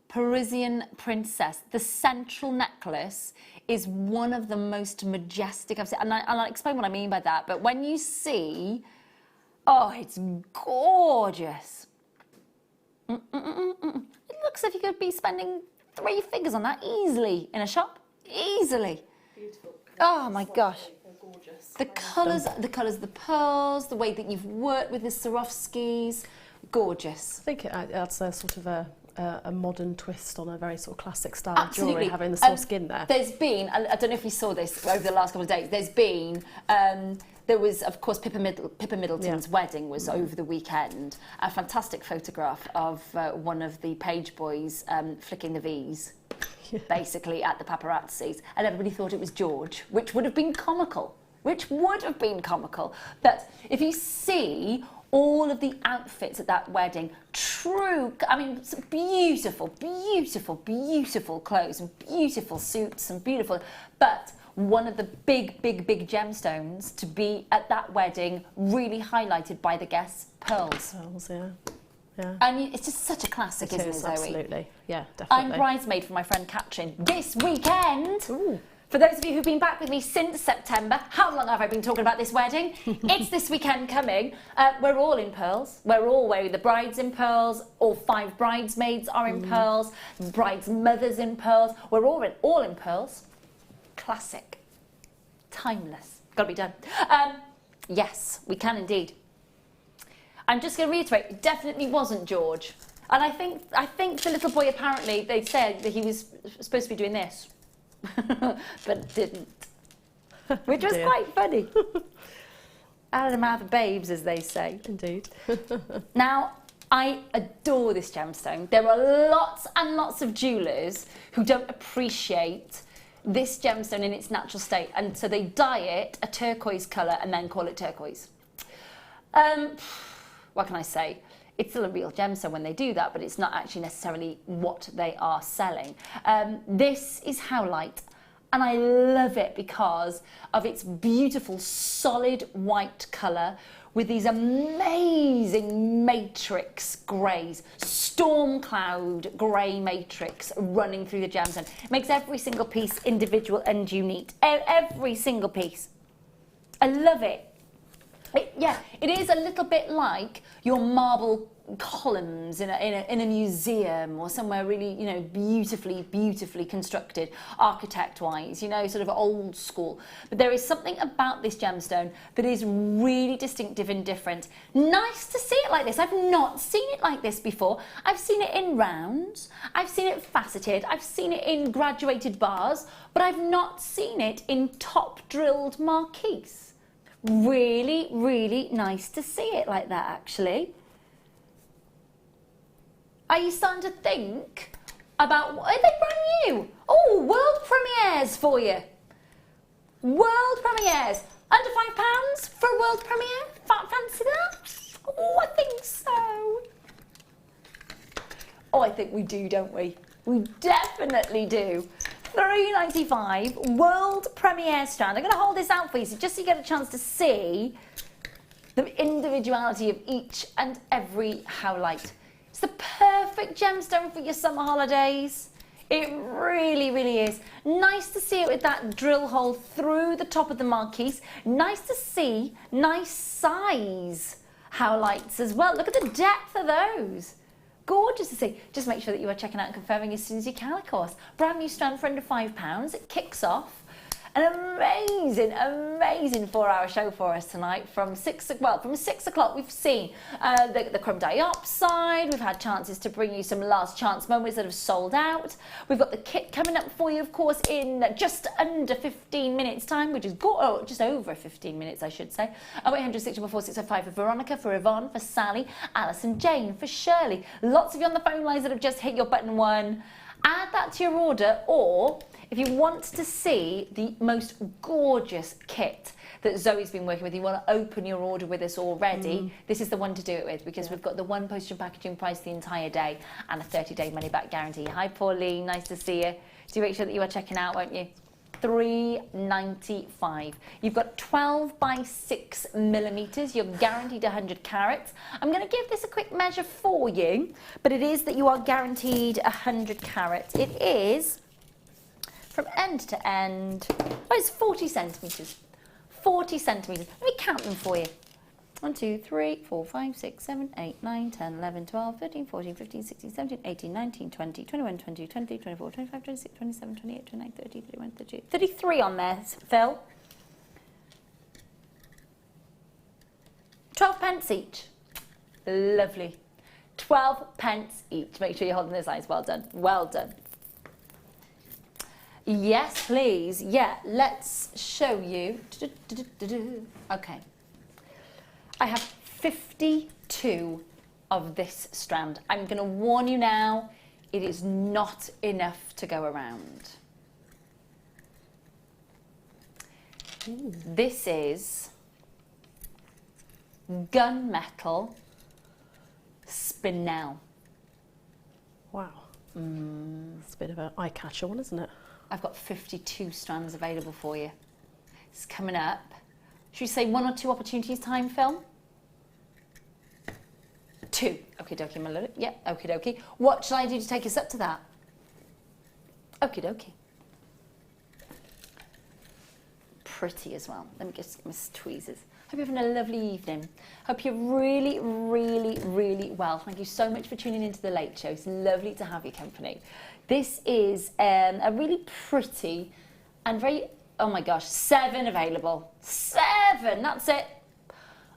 Parisian Princess. The central necklace is one of the most majestic I've seen. And I'll explain what I mean by that. But when you see, oh, it's gorgeous. It looks like you could be spending 3 figures on that easily in a shop. Easily. Beautiful. Oh my gosh. Gorgeous. The colours, the pearls, the way that you've worked with the Swarovskis, gorgeous. I think it adds a sort of a modern twist on a very sort of classic style Absolutely. jewellery, having the Swarovski in there. There's been, I don't know if you saw this over the last couple of days, there's been, there was, of course, Pippa Middleton's wedding was over the weekend. A fantastic photograph of one of the page boys flicking the V's. Basically at the paparazzis, and everybody thought it was George, which would have been comical. But if you see all of the outfits at that wedding, I mean, some beautiful clothes and beautiful suits and beautiful, but one of the big gemstones to be at that wedding, really highlighted by the guests, pearls. Pearls, yeah. Yeah. And it's just such a classic, isn't it, Zoe? Absolutely, yeah, definitely. I'm bridesmaid for my friend Katrin this weekend. Ooh. For those of you who've been back with me since September, how long have I been talking about this wedding? It's this weekend coming. We're all in pearls. We're all wearing the brides in pearls. All 5 bridesmaids are in pearls. Brides' mothers in pearls. We're all in pearls. Classic. Timeless. Got to be done. Yes, we can indeed. I'm just going to reiterate, it definitely wasn't George. And I think the little boy, apparently, they said that he was supposed to be doing this, but didn't. Which was quite funny. Out of the mouth of babes, as they say. Indeed. Now, I adore this gemstone. There are lots and lots of jewellers who don't appreciate this gemstone in its natural state, and so they dye it a turquoise colour and then call it turquoise. What can I say? It's still a real gemstone when they do that, but it's not actually necessarily what they are selling. This is Howlite, and I love it because of its beautiful solid white colour with these amazing matrix greys, storm cloud grey matrix running through the gemstone. It makes every single piece individual and unique. Every single piece. I love it. It is a little bit like your marble columns in a museum or somewhere really, you know, beautifully constructed, architect-wise, you know, sort of old school. But there is something about this gemstone that is really distinctive and different. Nice to see it like this. I've not seen it like this before. I've seen it in rounds, I've seen it faceted, I've seen it in graduated bars, but I've not seen it in top-drilled marquise. Really nice to see it like that, actually. Are you starting to think about, are they brand new? Oh, world premieres for you. World premieres. Under £5 for a world premiere? Fancy that? Oh, I think so. Oh, I think we do, don't we? We definitely do. £3.95 world premiere strand. I'm going to hold this out for you, just so you get a chance to see the individuality of each and every Howlite. It's the perfect gemstone for your summer holidays. It really is. Nice to see it with that drill hole through the top of the marquise. Nice to see nice size Howlites as well. Look at the depth of those. Gorgeous to see. Just make sure that you are checking out and confirming as soon as you can, of course. Brand new strand for under £5. It kicks off an amazing, amazing 4-hour show for us tonight. From 6 o'clock, we've seen the chrome dioxide. We've had chances to bring you some last chance moments that have sold out. We've got the kit coming up for you, of course, in just under 15 minutes time, which is just over 15 minutes, I should say. 0800-644-605 for Veronica, for Yvonne, for Sally, Alison, Jane, for Shirley. Lots of you on the phone lines that have just hit your button one. Add that to your order, or if you want to see the most gorgeous kit that Zoe's been working with, you want to open your order with us already, this is the one to do it with, because we've got the one postage and packaging price the entire day and a 30-day money-back guarantee. Hi, Pauline, nice to see you. Do make sure that you are checking out, won't you? $3.95. You've got 12 by 6 millimeters. You're guaranteed 100 carats. I'm going to give this a quick measure for you, but it is that you are guaranteed 100 carats. It is from end to end. Oh, it's 40 centimeters. 40 centimeters. Let me count them for you. 1, 2, 3, 4, 5, 6, 7, 8, 9, 10, 11, 12, 13, 14, 15, 16, 17, 18, 19, 20, 21, 22, 23, 24, 25, 26, 27, 28, 29, 30, 31, 32, 33 on there, Phil. 12 pence each. Lovely. 12 pence each. Make sure you're holding those lines. Well done. Well done. Yes, please. Yeah, let's show you. Okay. I have 52 of this strand. I'm going to warn you now, it is not enough to go around. Ooh. This is gunmetal spinel. Wow. It's a bit of an eye-catcher one, isn't it? I've got 52 strands available for you. It's coming up. Should we say 1 or 2 opportunities time, Phil? 2. Okie dokie, my lord. Yeah, okie dokie. What shall I do to take us up to that? Okie dokie. Pretty as well. Let me get my tweezers. Hope you're having a lovely evening. Hope you're really, really, really well. Thank you so much for tuning into the Late Show. It's lovely to have your company. This is a really pretty and very, oh my gosh, 7 available. 7, that's it.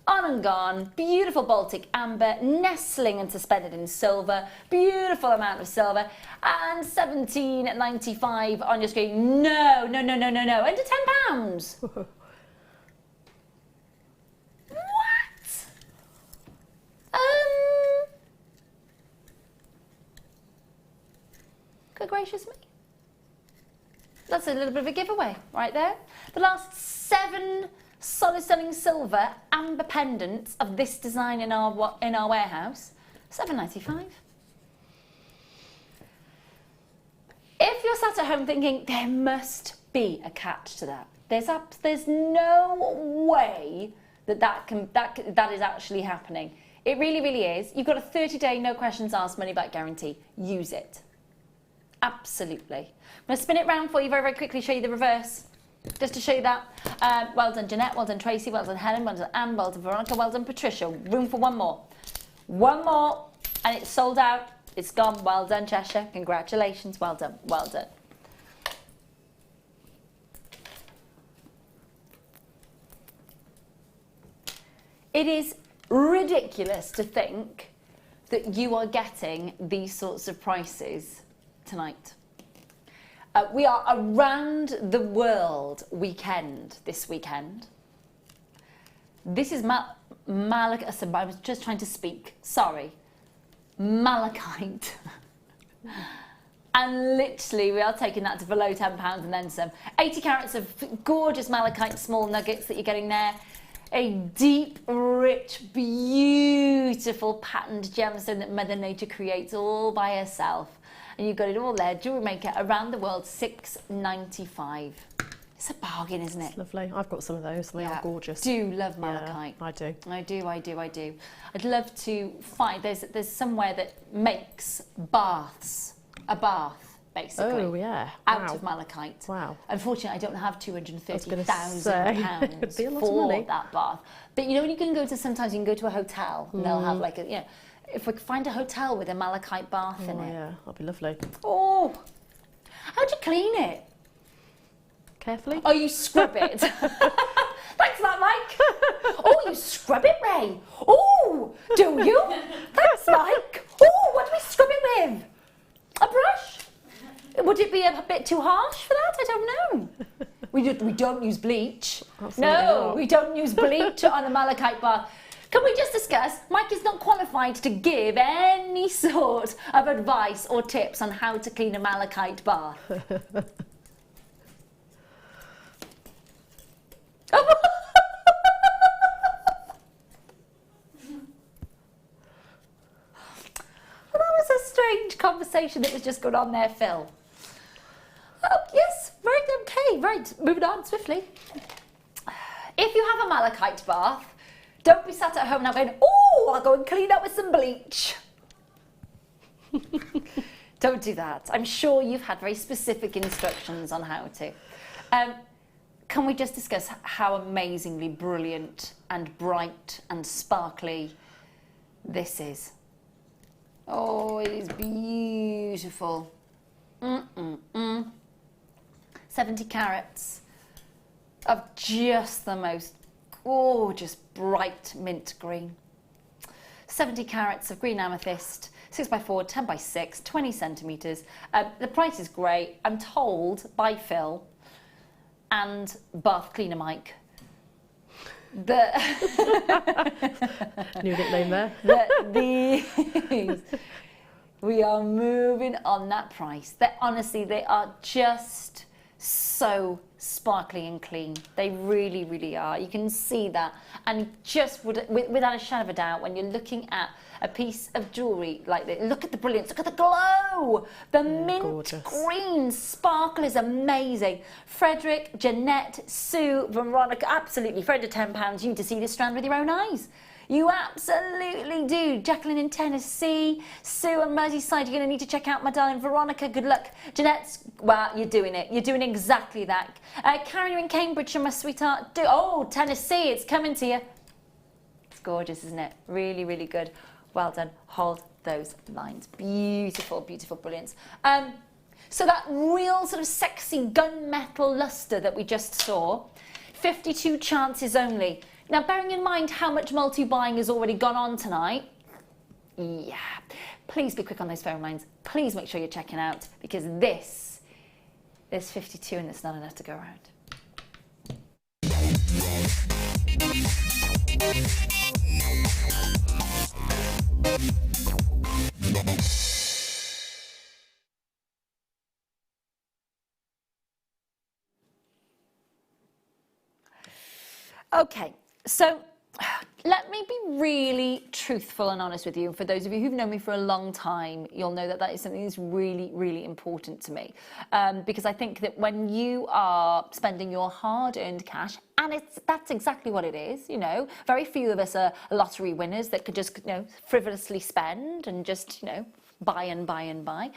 On and gone. Beautiful Baltic amber, nestling and suspended in silver. Beautiful amount of silver. And $17.95 on your screen. No, no, no, no, no, no. Under £10. What? Good gracious me. That's a little bit of a giveaway right there. The last 7 solid stunning silver amber pendants of this design in our warehouse, $7.95. If you're sat at home thinking there must be a catch to that, there's no way that is actually happening. It really, really is. You've got a 30-day no questions asked money back guarantee. Use it. Absolutely. I'm going to spin it round for you very, very quickly, show you the reverse. Just to show you that. Well done, Jeanette. Well done, Tracy. Well done, Helen. Well done, Anne. Well done, Veronica. Well done, Patricia. Room for 1 more. 1 more, and it's sold out. It's gone. Well done, Cheshire. Congratulations. Well done. Well done. It is ridiculous to think that you are getting these sorts of prices tonight. We are around the world weekend this weekend. This is malachite. I was just trying to speak. Sorry. Malachite. And literally we are taking that to below £10 and then some. 80 carats of gorgeous malachite small nuggets that you're getting there. A deep, rich, beautiful patterned gemstone that Mother Nature creates all by herself. And you've got it all there. Jewellery Maker around the world, $6.95. It's a bargain, isn't it? It's lovely. I've got some of those. They are gorgeous. Do love malachite. Yeah, I do. I do, I do, I do. I'd love to find, there's somewhere that makes baths, a bath, basically. Oh, yeah. Out of malachite. Wow. Unfortunately, I don't have £230,000 for that bath. But you know, when you can go to, sometimes you can go to a hotel and they'll have like a, you know, if we find a hotel with a malachite bath in it. Yeah, that'd be lovely. Oh, how'd you clean it? carefully. Oh, you scrub it. Thanks for that, Mike. Oh, you scrub it, Ray. Oh, do you? Thanks, Mike. Oh, what do we scrub it with? A brush? Would it be a bit too harsh for that? I don't know. We don't use bleach. Absolutely No, not. we don't use bleach on a malachite bath. Can we just discuss, Mike is not qualified to give any sort of advice or tips on how to clean a malachite bath. Well, that was a strange conversation that was just going on there, Phil. Oh, yes, right, okay, right, moving on swiftly. If you have a malachite bath, don't be sat at home now going, oh, I'll go and clean up with some bleach. Don't do that. I'm sure you've had very specific instructions on how to. Can we just discuss how amazingly brilliant and bright and sparkly this is? Oh, it is beautiful. 70 carats of just the most gorgeous bright mint green. 70 carats of green amethyst, 6x4, 10x6, 20 centimetres. The price is great. I'm told by Phil and Bath Cleaner Mike that New nickname there. that we are moving on that price. That honestly, they are just so sparkly and clean. They really, really are. You can see that, and just without a shadow of a doubt, when you're looking at a piece of jewellery like this, look at the brilliance, look at the glow. The mint gorgeous. green sparkle is amazing. Frederick, Jeanette, Sue, Veronica, absolutely. For under £10, you need to see this strand with your own eyes. You absolutely do. Jacqueline in Tennessee, Sue and Merseyside, you're going to need to check out my darling Veronica. Good luck. Jeanette's, well, you're doing it. You're doing exactly that. Karen, you're in Cambridgeshire, my sweetheart. Oh, Tennessee, it's coming to you. It's gorgeous, isn't it? Really, really good. Well done. Hold those lines. Beautiful, beautiful, brilliance. So that real sort of sexy gunmetal luster that we just saw, 52 chances only. Now, bearing in mind how much multi-buying has already gone on tonight, yeah, please be quick on those phone lines. Please make sure you're checking out, because there's 52 and it's not enough to go around. Okay, so let me be really truthful and honest with you. And for those of you who've known me for a long time, you'll know that that is something that's really, really important to me. Because I think that when you are spending your hard-earned cash, and that's exactly what it is, you know, very few of us are lottery winners that could just, you know, frivolously spend and just, you know, buy and buy and buy.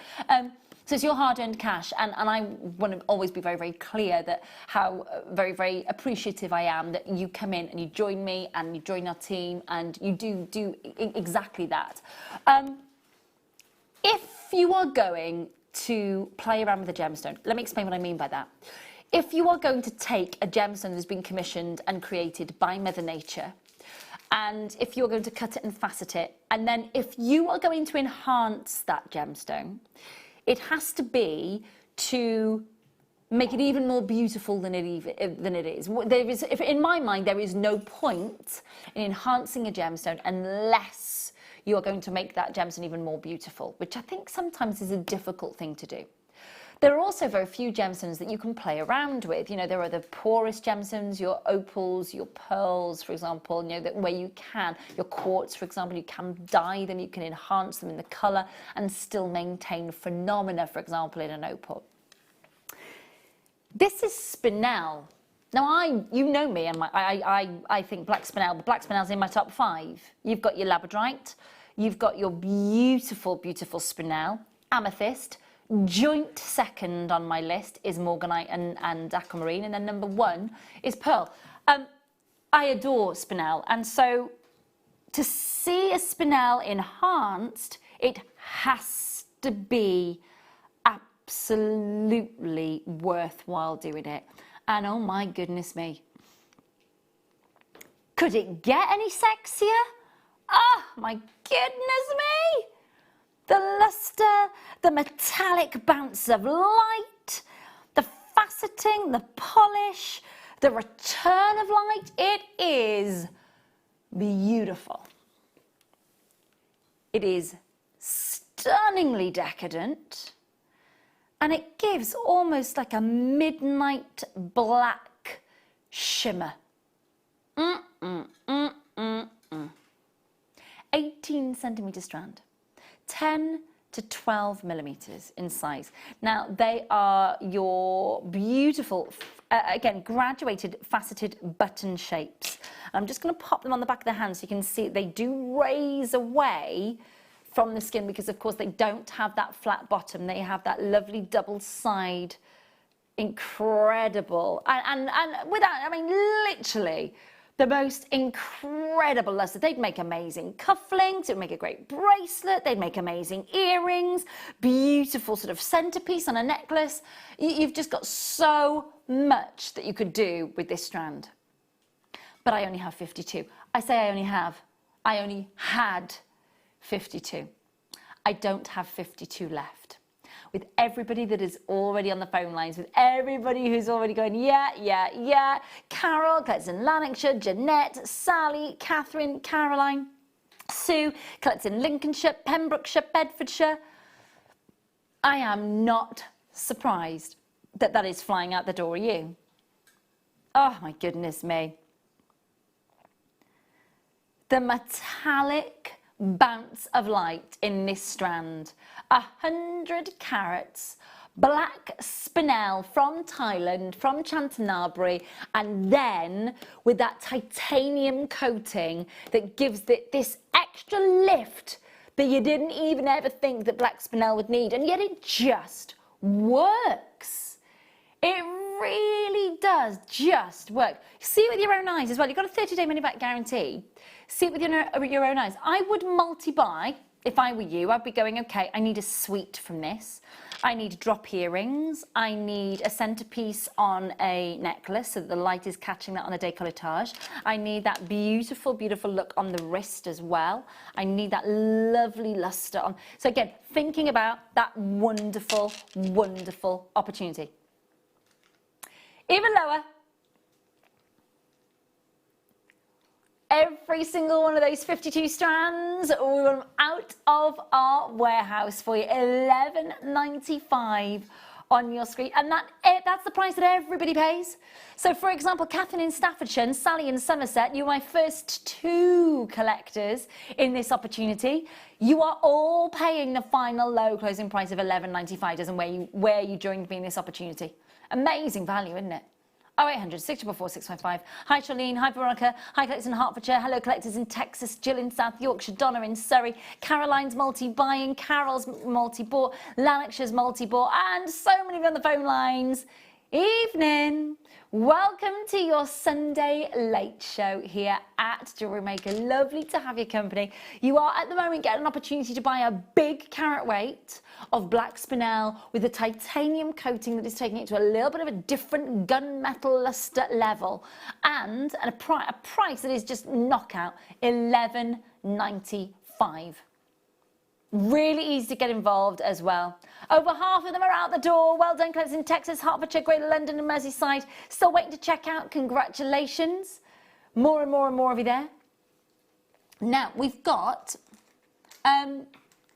So it's your hard-earned cash, and I want to always be very, very clear that how very, very appreciative I am that you come in and you join me and you join our team and you do exactly that. If you are going to play around with a gemstone, let me explain what I mean by that. If you are going to take a gemstone that's been commissioned and created by Mother Nature, and if you're going to cut it and facet it, and then if you are going to enhance that gemstone, it has to be to make it even more beautiful than it is. In my mind, there is no point in enhancing a gemstone unless you are going to make that gemstone even more beautiful, which I think sometimes is a difficult thing to do. There are also very few gemstones that you can play around with. You know, there are the porous gemstones, your opals, your pearls, for example, you know, that where you can, your quartz, for example, you can dye them, you can enhance them in the colour and still maintain phenomena, for example, in an opal. This is spinel. Now, you know me, and I think black spinel, but black spinel's in my top 5. You've got your labradorite, you've got your beautiful, beautiful spinel, amethyst. Joint second on my list is morganite and aquamarine, and then number 1 is pearl. I adore spinel, and so to see a spinel enhanced, it has to be absolutely worthwhile doing it. And oh my goodness me, could it get any sexier? Oh my goodness me! The luster, the metallic bounce of light, the faceting, the polish, the return of light. It is beautiful. It is stunningly decadent, and it gives almost like a midnight black shimmer. 18 centimetre strand, 10 to 12 millimetres in size. Now they are your beautiful, again, graduated faceted button shapes. I'm just going to pop them on the back of the hand so you can see they do raise away from the skin, because of course they don't have that flat bottom. They have that lovely double side, incredible, and without, I mean, literally the most incredible luster. They'd make amazing cufflinks, it would make a great bracelet, they'd make amazing earrings, beautiful sort of centerpiece on a necklace. You've just got so much that you could do with this strand. But I only have 52. I say I only had 52. I don't have 52 left. With everybody that is already on the phone lines, with everybody who's already going, yeah, Carol, collects in Lanarkshire, Jeanette, Sally, Catherine, Caroline, Sue, collects in Lincolnshire, Pembrokeshire, Bedfordshire. I am not surprised that that is flying out the door, are you? Oh my goodness me. The metallic bounce of light in this strand, 100 carats, black spinel from Thailand, from Chantanaburi, and then with that titanium coating that gives it this extra lift that you didn't even ever think that black spinel would need, and yet it just works. It really does just work. See it with your own eyes as well. You've got a 30-day money-back guarantee. See it with your own eyes. I would multi-buy. If I were you, I'd be going, okay, I need a suite from this. I need drop earrings. I need a centerpiece on a necklace so that the light is catching that on a décolletage. I need that beautiful, beautiful look on the wrist as well. I need that lovely luster on. So again, thinking about that wonderful, wonderful opportunity. Even lower. Every single one of those 52 strands, we want them out of our warehouse for you. $11.95 on your screen, and that's the price that everybody pays. So, for example, Catherine in Staffordshire and Sally in Somerset, you're my first two collectors in this opportunity. You are all paying the final low closing price of $11.95. Doesn't where you joined me in this opportunity. Amazing value, isn't it? 0800 644 655. Hi Charlene, hi Veronica, hi collectors in Hertfordshire, hello collectors in Texas, Jill in South Yorkshire, Donna in Surrey, Caroline's multi-buying, Carol's multi-bought, Lanarkshire's multi-bought, and so many of you on the phone lines. Evening. Welcome to your Sunday late show here at Jewellery Maker. Lovely to have your company. You are at the moment getting an opportunity to buy a big carat weight of black spinel with a titanium coating that is taking it to a little bit of a different gunmetal luster level, and a price that is just knockout, $11.95. Really easy to get involved as well. Over half of them are out the door. Well done, collectors in Texas, Hertfordshire, Greater London and Merseyside. Still waiting to check out. Congratulations. More and more and more of you there. Now, we've got a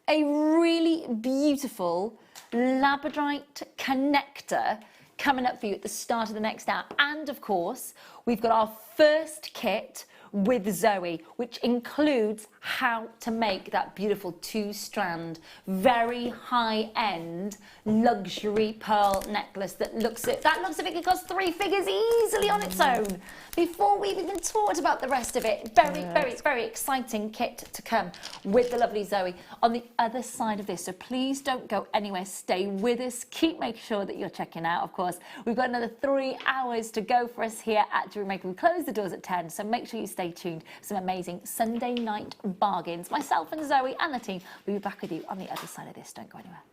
really beautiful labradorite connector coming up for you at the start of the next hour. And, of course, we've got our first kit with Zoe, which includes how to make that beautiful two-strand, very high-end luxury pearl necklace that looks if it could cost 3 figures easily on its own. Before we've even talked about the rest of it, very exciting kit to come with the lovely Zoe on the other side of this. So please don't go anywhere. Stay with us. Keep making sure that you're checking out. Of course, we've got another 3 hours to go for us here at Jewellery Maker. We close the doors at 10, so make sure you stay tuned. Some amazing Sunday night bargains. Myself and Zoe and the team will be back with you on the other side of this. Don't go anywhere.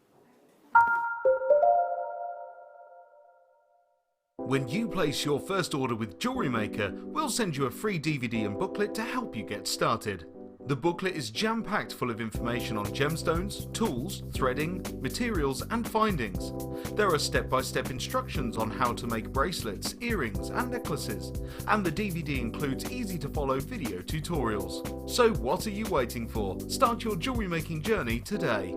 When you place your first order with Jewellery Maker, we'll send you a free DVD and booklet to help you get started. The booklet is jam-packed full of information on gemstones, tools, threading, materials and findings. There are step-by-step instructions on how to make bracelets, earrings and necklaces, and the DVD includes easy-to-follow video tutorials. So what are you waiting for? Start your jewellery making journey today.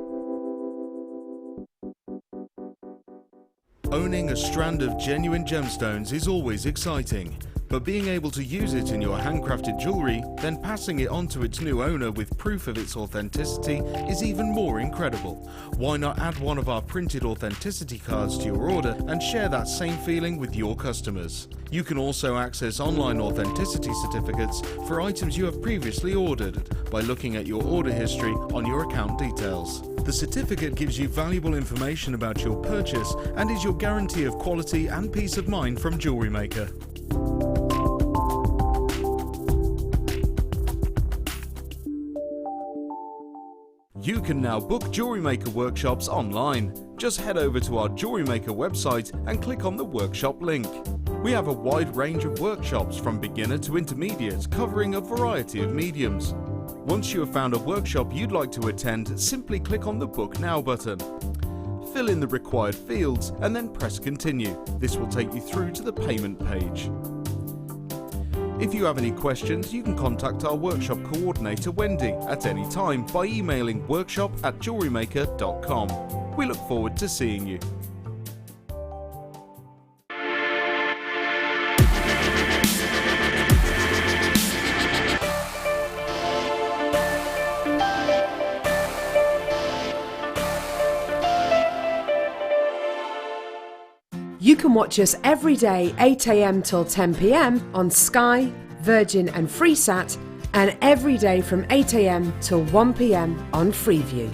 Owning a strand of genuine gemstones is always exciting, but being able to use it in your handcrafted jewellery, then passing it on to its new owner with proof of its authenticity is even more incredible. Why not add one of our printed authenticity cards to your order and share that same feeling with your customers? You can also access online authenticity certificates for items you have previously ordered by looking at your order history on your account details. The certificate gives you valuable information about your purchase and is your guarantee of quality and peace of mind from Jewellery Maker. You can now book Jewellery Maker workshops online. Just head over to our Jewellery Maker website and click on the workshop link. We have a wide range of workshops from beginner to intermediate, covering a variety of mediums. Once you have found a workshop you'd like to attend, simply click on the Book Now button. Fill in the required fields and then press Continue. This will take you through to the payment page. If you have any questions, you can contact our workshop coordinator Wendy at any time by emailing workshop@jewellerymaker.com. We look forward to seeing you. You can watch us every day 8 AM till 10 PM on Sky, Virgin and Freesat, and every day from 8 AM till 1 PM on Freeview.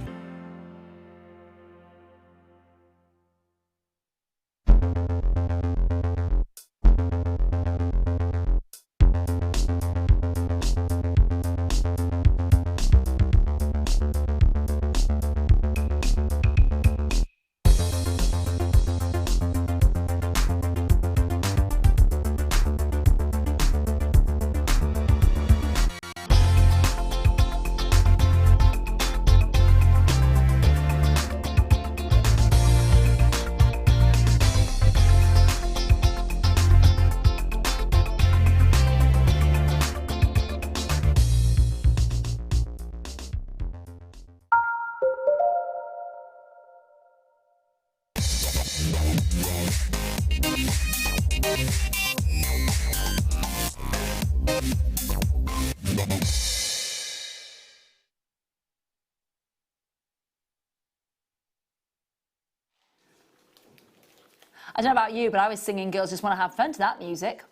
I don't know about you, but I was singing Girls Just Want to Have Fun to that music.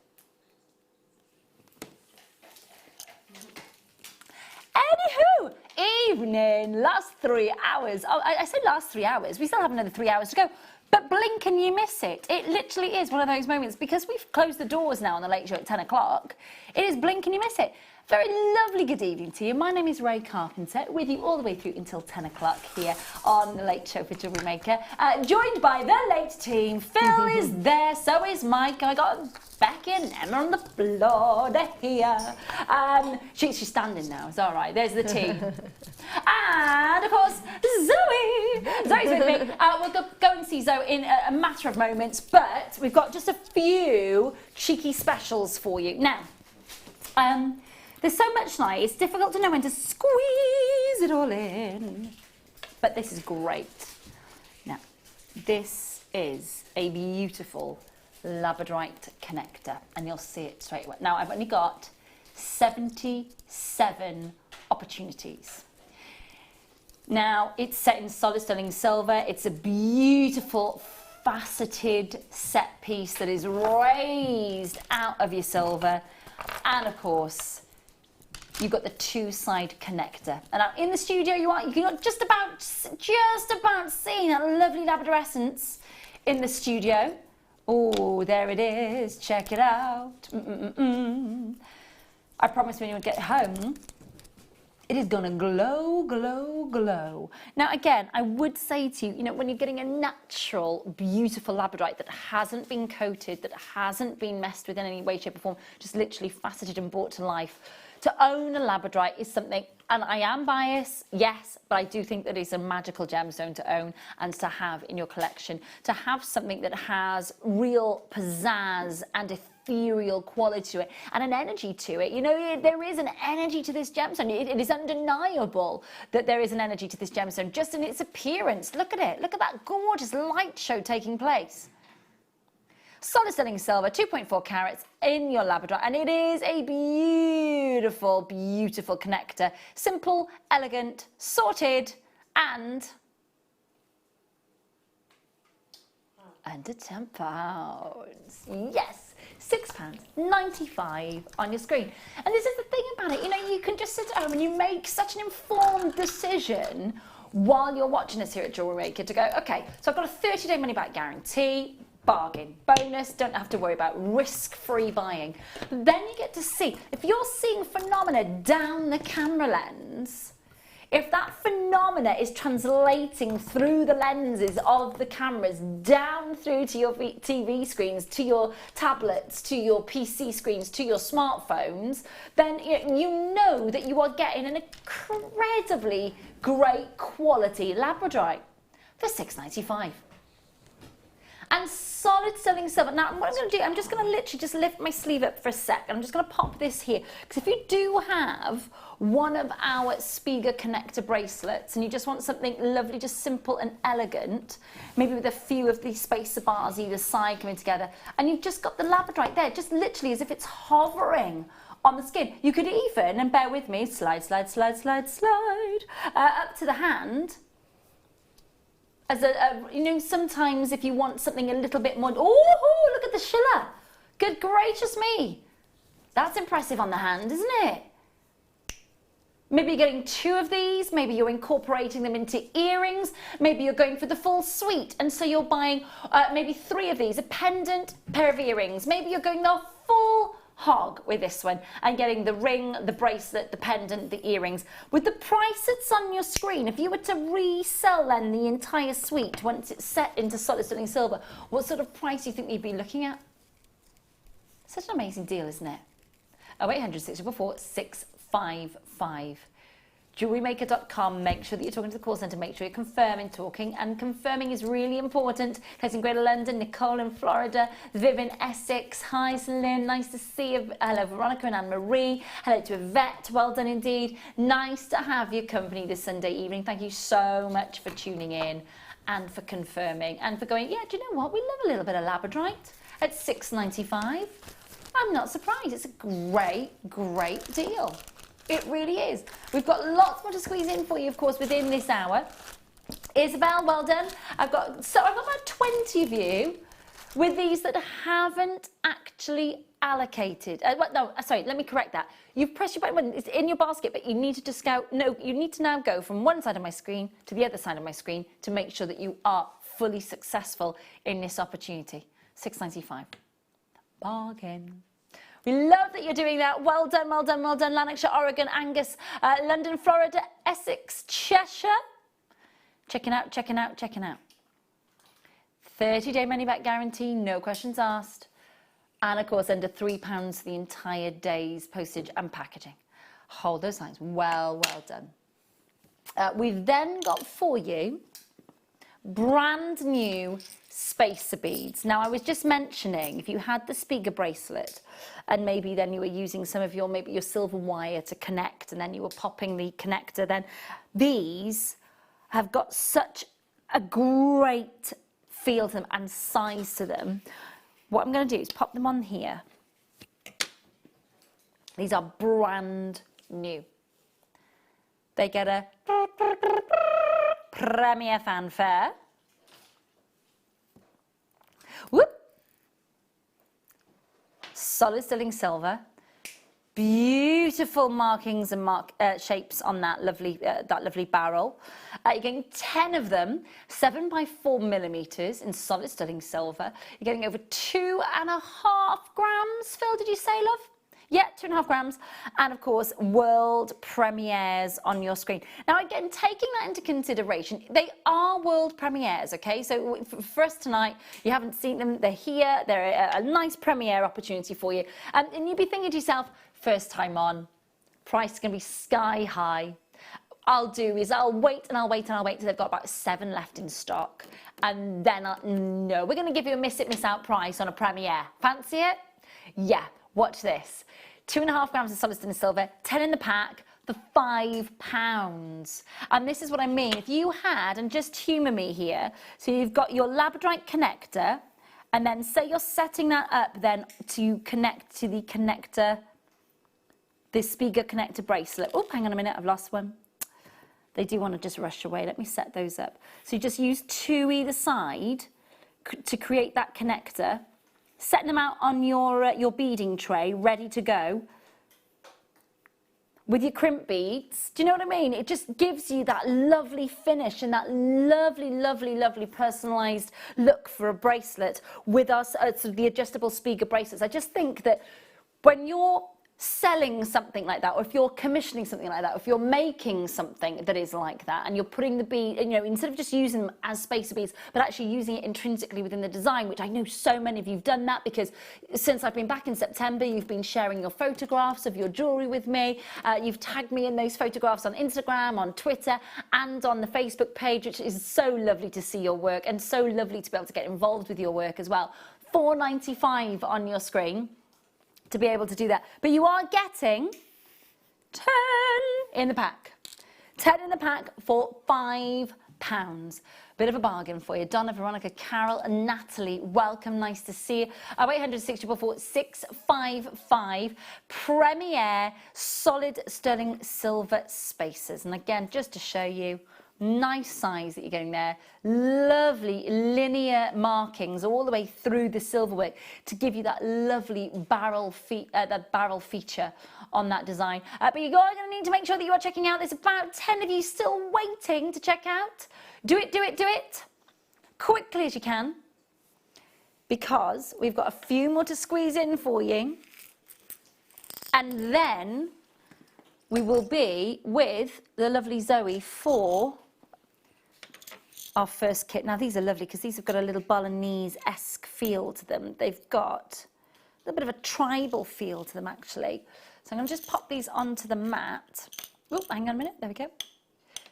Anywho, evening, last 3 hours. Oh, I said last 3 hours. We still have another 3 hours to go. But blink and you miss it. It literally is one of those moments, because we've closed the doors now on the late show at 10 o'clock. It is blink and you miss it. Very lovely good evening to you. My name is Rae Carpenter, with you all the way through until 10 o'clock here on the Late Show for Jewellery Maker. Joined by the late team. Phil is there, so is Mike. I got Becky and Emma on the floor. They're here. She's standing now. It's all right. There's the team. And, of course, Zoe. Zoe's with me. We'll go and see Zoe in a matter of moments, but we've got just a few cheeky specials for you. Now, there's so much tonight, it's difficult to know when to squeeze it all in. But this is great. Now, this is a beautiful labradorite connector, and you'll see it straight away. Now, I've only got 77 opportunities. Now, it's set in solid sterling silver. It's a beautiful faceted set piece that is raised out of your silver. And of course, you've got the two-side connector. And now in the studio, you can just about see that lovely labradorescence in the studio. Oh, there it is. Check it out. I promise when you get home, It is gonna glow, glow, glow. Now again, I would say to you, when you're getting a natural, beautiful labradorite that hasn't been coated, that hasn't been messed with in any way, shape or form, just literally faceted and brought to life, to own a labradorite is something, and I am biased, yes, but I do think that it's a magical gemstone to own and to have in your collection. To have something that has real pizzazz and ethereal quality to it and an energy to it. There is an energy to this gemstone. It is undeniable that there is an energy to this gemstone just in its appearance. Look at it. Look at that gorgeous light show taking place. Solid sterling silver, 2.4 carats in your labradorite, and it is a beautiful, beautiful connector. Simple, elegant, sorted, and under £10. Yes, £6.95 on your screen. And this is the thing about it, you can just sit at home and you make such an informed decision while you're watching us here at Jewellery Maker to go, okay, so I've got a 30-day money-back guarantee, bargain, bonus, don't have to worry about risk-free buying. Then you get to see, if you're seeing phenomena down the camera lens, if that phenomena is translating through the lenses of the cameras down through to your TV screens, to your tablets, to your PC screens, to your smartphones, then you know that you are getting an incredibly great quality labradorite for £6.95. And solid sterling silver. Now, what I'm going to do, I'm just going to literally just lift my sleeve up for a sec. And I'm just going to pop this here. Because if you do have one of our Spiga connector bracelets and you just want something lovely, just simple and elegant, maybe with a few of these spacer bars either side coming together, and you've just got the labradorite there, just literally as if it's hovering on the skin. You could even, and bear with me, slide, slide, slide, slide, slide, up to the hand. As sometimes if you want something a little bit more, oh, look at the schiller. Good gracious me. That's impressive on the hand, isn't it? Maybe you're getting 2 of these, maybe you're incorporating them into earrings, maybe you're going for the full suite, and so you're buying maybe 3 of these, a pendant, pair of earrings. Maybe you're going the full hog with this one and getting the ring, the bracelet, the pendant, the earrings. With the price that's on your screen, if you were to resell then the entire suite once it's set into solid sterling silver, what sort of price do you think you'd be looking at? Such an amazing deal, isn't it? 0800 644 655. JewelleryMaker.com. Make sure that you're talking to the call centre. Make sure you're confirming, talking, and confirming is really important. Guys in Greater London, Nicole in Florida, Viv in Essex. Hi, Lynn. Nice to see you. Hello, Veronica and Anne-Marie. Hello to Yvette. Well done indeed. Nice to have your company this Sunday evening. Thank you so much for tuning in and for confirming and for going, yeah, do you know what? We love a little bit of labradorite at £6.95. I'm not surprised. It's a great, great deal. It really is. We've got lots more to squeeze in for you, of course, within this hour. Isabel, well done. I've got about 20 of you with these that haven't actually allocated. Sorry, let me correct that. You've pressed your button, it's in your basket, but you need to just go, no, you need to now go from one side of my screen to the other side of my screen to make sure that you are fully successful in this opportunity. £6.95. Bargain. We love that you're doing that. Well done, well done, well done. Lanarkshire, Oregon, Angus, London, Florida, Essex, Cheshire. Checking out, checking out, checking out. 30-day money-back guarantee, no questions asked. And, of course, under £3 the entire day's postage and packaging. Hold those lines. Well, well done. We've then got for you brand new spacer beads. Now, I was just mentioning, if you had the Spiga bracelet and maybe then you were using some of your, maybe your silver wire to connect and then you were popping the connector, then these have got such a great feel to them and size to them. What I'm going to do is pop them on here. These are brand new. They get a premier fanfare. Whoop. Solid sterling silver. Beautiful markings and shapes on that lovely barrel. You're getting 10 of them, 7 by 4 millimeters in solid sterling silver. You're getting over 2.5 grams, Phil, did you say, love? Yeah, 2.5 grams. And of course, world premieres on your screen. Now, again, taking that into consideration, they are world premieres, okay? So for us tonight, you haven't seen them. They're here. They're a nice premiere opportunity for you. And you'd be thinking to yourself, first time on, price is going to be sky high. I'll wait till they've got about 7 left in stock. And then, no, we're going to give you a miss out price on a premiere. Fancy it? Yeah, watch this. 2.5 grams of solid sterling silver, 10 in the pack for £5. And this is what I mean. If you had, and just humour me here, so you've got your labradorite connector, and then say you're setting that up then to connect to the connector, this Spiga connector bracelet. Oh, hang on a minute, I've lost one. They do want to just rush away. Let me set those up. So you just use 2 either side to create that connector. Setting them out on your beading tray, ready to go. With your crimp beads, do you know what I mean? It just gives you that lovely finish and that lovely, lovely, lovely personalised look for a bracelet with us, sort of the adjustable Spiga bracelets. I just think that when you're selling something like that, or if you're commissioning something like that, or if you're making something that is like that, and you're putting the bead, you know, instead of just using them as spacer beads, but actually using it intrinsically within the design, which I know so many of you've done that, because since I've been back in September, you've been sharing your photographs of your jewellery with me. You've tagged me in those photographs on Instagram, on Twitter, and on the Facebook page, which is so lovely to see your work, and so lovely to be able to get involved with your work as well. £4.95 on your screen to be able to do that. But you are getting 10 in the pack. 10 in the pack for £5. Bit of a bargain for you. Donna, Veronica, Carol and Natalie, welcome. Nice to see you. 0800 655 Premier solid sterling silver spacers. And again, just to show you, nice size that you're getting there, lovely linear markings all the way through the silverwork to give you that lovely barrel feature on that design. But you're going to need to make sure that you are checking out. There's about 10 of you still waiting to check out. Do it quickly as you can, because we've got a few more to squeeze in for you, and then we will be with the lovely Zoe for our first kit. Now these are lovely because these have got a little Balinese-esque feel to them. They've got a little bit of a tribal feel to them actually. So I'm going to just pop these onto the mat. Oh, hang on a minute, there we go.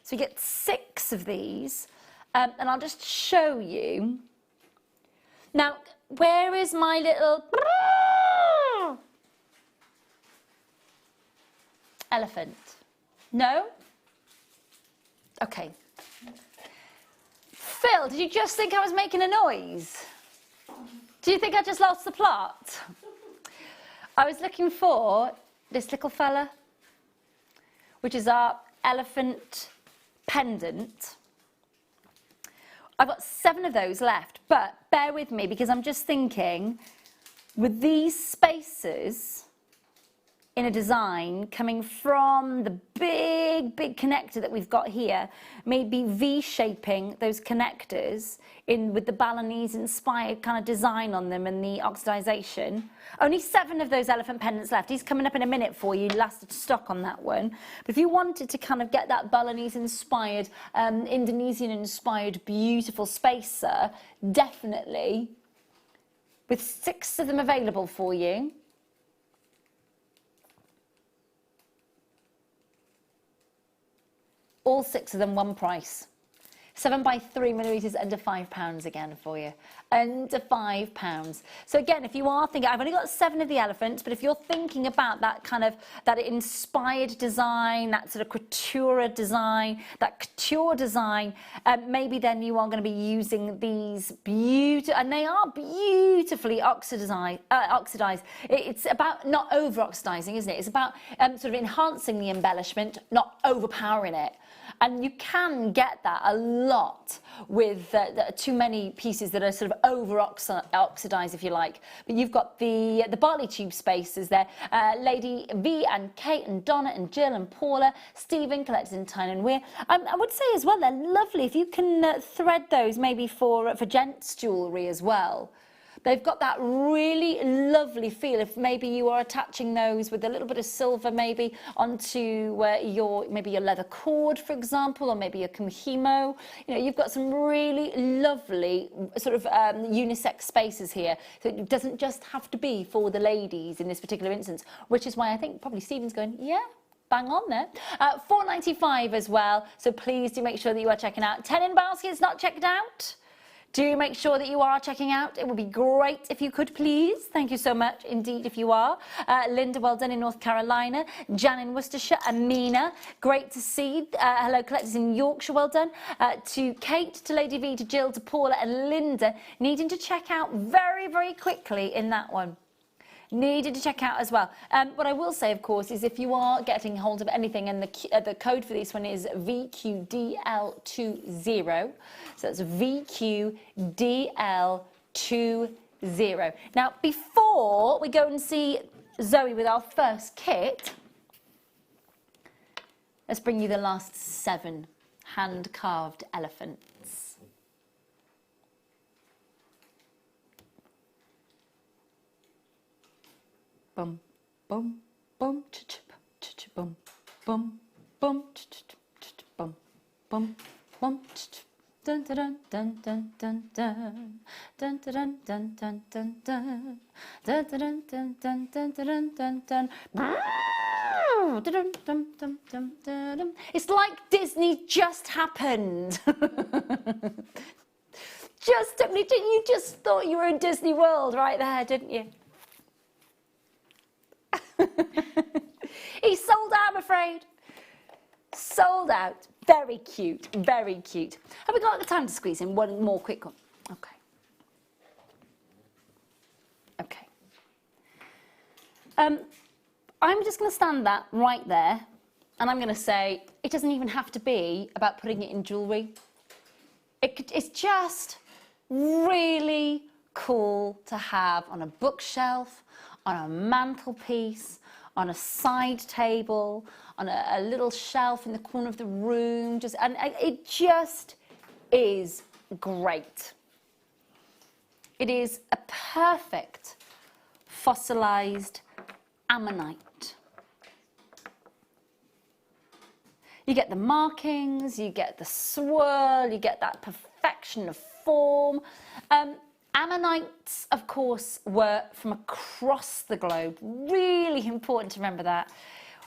So we get 6 of these, and I'll just show you. Now, where is my little elephant? No? Okay. Phil, did you just think I was making a noise? Do you think I just lost the plot? I was looking for this little fella, which is our elephant pendant. I've got 7 of those left, but bear with me because I'm just thinking with these spacers in a design coming from the big connector that we've got here, maybe V-shaping those connectors in with the Balinese inspired kind of design on them and the oxidization. Only 7 of those elephant pendants left. He's coming up in a minute for you, last stock on that one. But if you wanted to kind of get that Balinese inspired, Indonesian inspired beautiful spacer, definitely with 6 of them available for you. All 6 of them, one price. 7 by 3 millimeters, under £5 again for you. Under £5. So again, if you are thinking, I've only got 7 of the elephants, but if you're thinking about that kind of, that inspired design, that sort of couture design, maybe then you are going to be using these beautiful, and they are beautifully oxidized. It's about not over-oxidizing, isn't it? It's about sort of enhancing the embellishment, not overpowering it. And you can get that a lot with too many pieces that are sort of over-oxidized, if you like. But you've got the barley tube spacers there. Lady V and Kate and Donna and Jill and Paula, Stephen, collected in Tyne and Weir. I would say as well, they're lovely. If you can thread those maybe for gents' jewellery as well. They've got that really lovely feel. If maybe you are attaching those with a little bit of silver maybe onto maybe your leather cord, for example, or maybe your kumihimo. You know, you've got some really lovely sort of unisex spaces here. So it doesn't just have to be for the ladies in this particular instance, which is why I think probably Stephen's going, yeah, bang on there. $4.95 as well. So please do make sure that you are checking out. 10 in baskets not checked out. Do make sure that you are checking out. It would be great if you could, please. Thank you so much indeed if you are. Linda, well done in North Carolina. Jan in Worcestershire. Amina, great to see. Hello, collectors in Yorkshire, well done. To Kate, to Lady V, to Jill, to Paula and Linda, needing to check out very, very quickly in that one. Needed to check out as well. What I will say, of course, is if you are getting hold of anything, and the code for this one is VQDL20. So that's VQDL20. Now, before we go and see Zoe with our first kit, let's bring you the last 7 hand-carved elephants. Bum, bum, bum, bum, bum, bum, bum, bum, bum, dun dun dun dun dun dun dun dun dun dun dun dun dun dun dun dun dun dun dun. It's like Disney just happened. You just thought you were in Disney World right there, didn't you? He's sold out, I'm afraid. Sold out. Very cute, very cute. Have we got the time to squeeze in one more quick one? Okay. Okay. I'm just going to stand that right there, and I'm going to say it doesn't even have to be about putting it in jewellery. It's just really cool to have on a bookshelf, on a mantelpiece, on a side table, on a little shelf in the corner of the room, and it just is great. It is a perfect fossilized ammonite. You get the markings, you get the swirl, you get that perfection of form. Ammonites, of course, were from across the globe. Really important to remember that.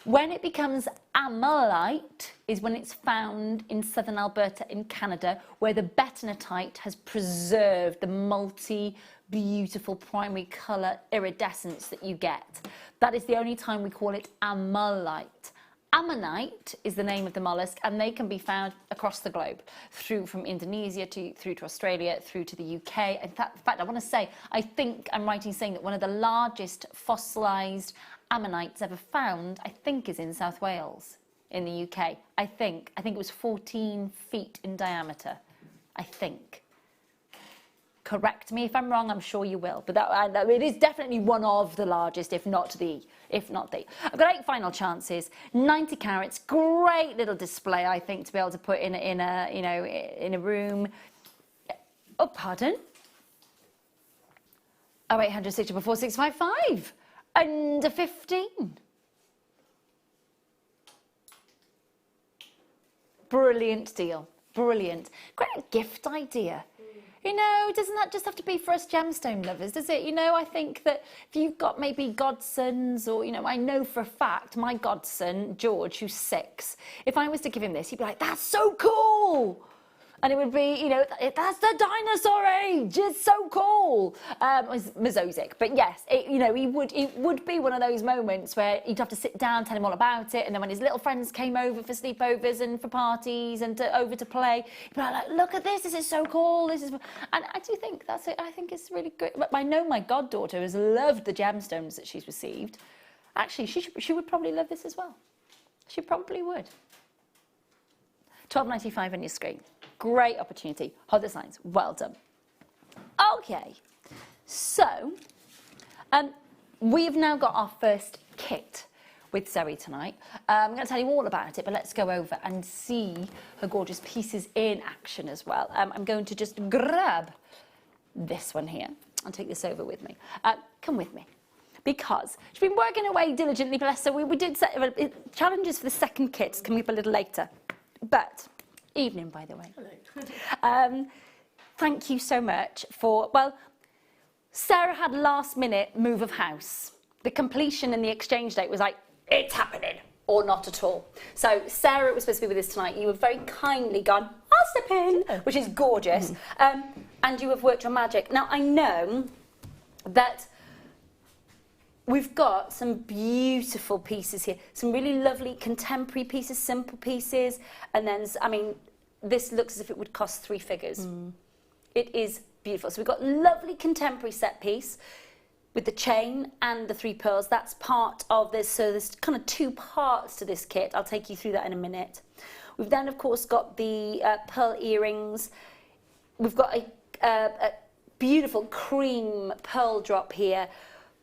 When it becomes ammonite is when it's found in southern Alberta in Canada, where the betonite has preserved the beautiful primary colour iridescence that you get. That is the only time we call it ammonite. Ammonite is the name of the mollusk, and they can be found across the globe, from Indonesia through to Australia, through to the UK. In fact, I want to say, I think I'm right in saying that one of the largest fossilised ammonites ever found, I think, is in South Wales, in the UK. I think it was 14 feet in diameter, I think. Correct me if I'm wrong, I'm sure you will. But it is definitely one of the largest, if not the. I've got 8 final chances, 90 carats, great little display, I think, to be able to put in a room. Oh, pardon? 0800 644 655. Under 15. Brilliant deal. Brilliant. Great gift idea. You know, doesn't that just have to be for us gemstone lovers, does it? You know, I think that if you've got maybe godsons, or, you know, I know for a fact my godson, George, who's 6, if I was to give him this, he'd be like, that's so cool. And it would be, you know, that's the dinosaur age. It's so cool. It was Mesozoic, but yes, it would be one of those moments where you'd have to sit down, tell him all about it, and then when his little friends came over for sleepovers and for parties and over to play, he'd be like, look at this. This is so cool. And I do think that's it. I think it's really good. But I know my goddaughter has loved the gemstones that she's received. Actually, she would probably love this as well. She probably would. $12.95 on your screen. Great opportunity. Hold the signs. Well done. Okay, so we've now got our first kit with Zoe tonight. I'm going to tell you all about it, but let's go over and see her gorgeous pieces in action as well. I'm going to just grab this one here. I'll take this over with me. Come with me. Because she's been working away diligently, bless her. We did set challenges for the second kit coming up a little later. But, evening, by the way. Hello. Thank you so much for, well, Sarah had last minute move of house. The completion and the exchange date was like, it's happening, or not at all. So Sarah was supposed to be with us tonight. You have very kindly gone, I'll step in, which is gorgeous. And you have worked your magic. Now, I know that we've got some beautiful pieces here, some really lovely contemporary pieces, simple pieces, and then, I mean, this looks as if it would cost 3 figures. It is beautiful. So we've got lovely contemporary set piece with the chain and the 3 pearls. That's part of this, so there's kind of 2 parts to this kit. I'll take you through that in a minute. We've then, of course, got the pearl earrings. We've got a beautiful cream pearl drop here.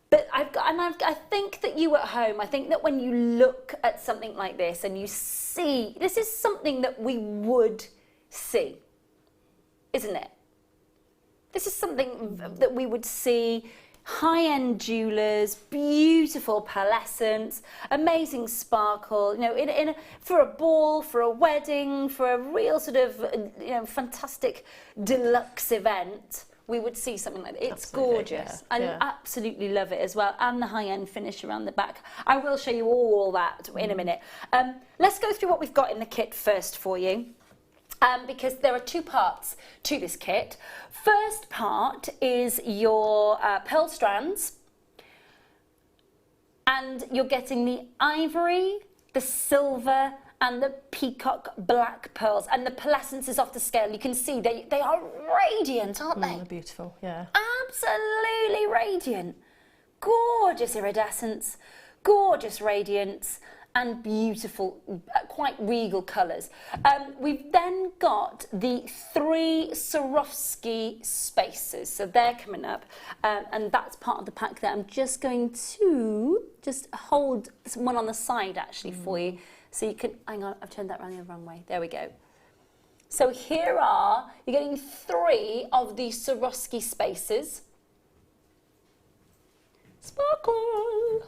But I think that you at home, I think that when you look at something like this and you see, this is something that we would see, isn't it? This is something that we would see, high-end jewellers, beautiful pearlescence, amazing sparkle, you know, for a ball, for a wedding, for a real sort of, you know, fantastic deluxe event. We would see something like that. It's absolutely gorgeous. I absolutely love it as well. And the high-end finish around the back. I will show you all that in a minute. Let's go through what we've got in the kit first for you. Because there are 2 parts to this kit. First part is your pearl strands. And you're getting the ivory, the silver, and the peacock black pearls, and the pearlescence is off the scale. You can see they are radiant, aren't they? They're beautiful, yeah. Absolutely radiant. Gorgeous iridescence, gorgeous radiance, and beautiful, quite regal colours. We've then got the 3 Swarovski spaces, so they're coming up, and that's part of the pack there. I'm just going to hold one on the side actually for you. So you can, hang on, I've turned that around the wrong way. There we go. So here you're getting 3 of the Swarovski spaces. Sparkle!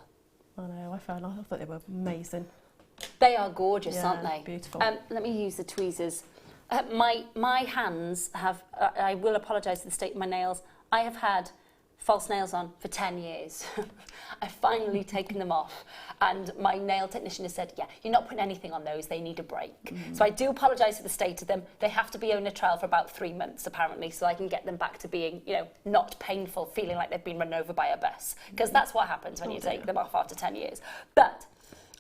I know, I thought they were amazing. They are gorgeous, aren't they? Beautiful. Let me use the tweezers. My hands have, I will apologise for the state of my nails. I have had false nails on for 10 years. I've finally taken them off, and my nail technician has said, yeah, you're not putting anything on those, they need a break. So I do apologise for the state of them. They have to be on a trial for about 3 months apparently, so I can get them back to being, you know, not painful, feeling like they've been run over by a bus, because that's what happens when you take them off after 10 years. But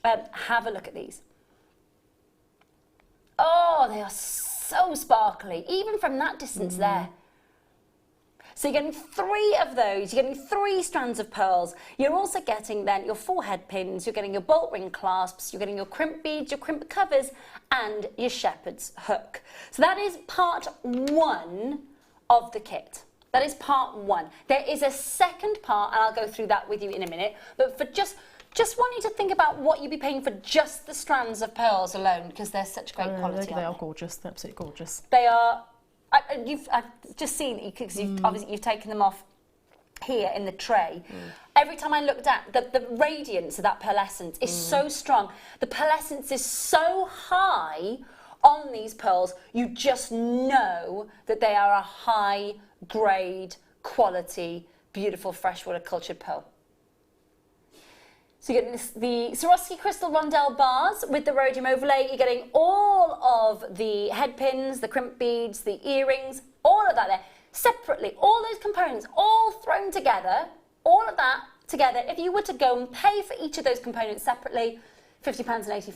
have a look at these. Oh, they are so sparkly, even from that distance there. So you're getting 3 of those, you're getting 3 strands of pearls. You're also getting then your 4 head pins, you're getting your bolt ring clasps, you're getting your crimp beads, your crimp covers, and your shepherd's hook. So that is part 1 of the kit. That is part 1. There is a second part, and I'll go through that with you in a minute, but for just want you to think about what you'd be paying for just the strands of pearls alone, because they're such great quality. They are gorgeous, they're absolutely gorgeous. They are. I've just seen it because obviously you've taken them off here in the tray. Every time I looked at the radiance of that pearlescence is so strong. The pearlescence is so high on these pearls. You just know that they are a high grade, quality, beautiful freshwater cultured pearl. So you're getting the Swarovski crystal rondelle bars with the rhodium overlay. You're getting all of the head pins, the crimp beads, the earrings, all of that there. Separately, all those components, all thrown together, all of that together. If you were to go and pay for each of those components separately, £50.85.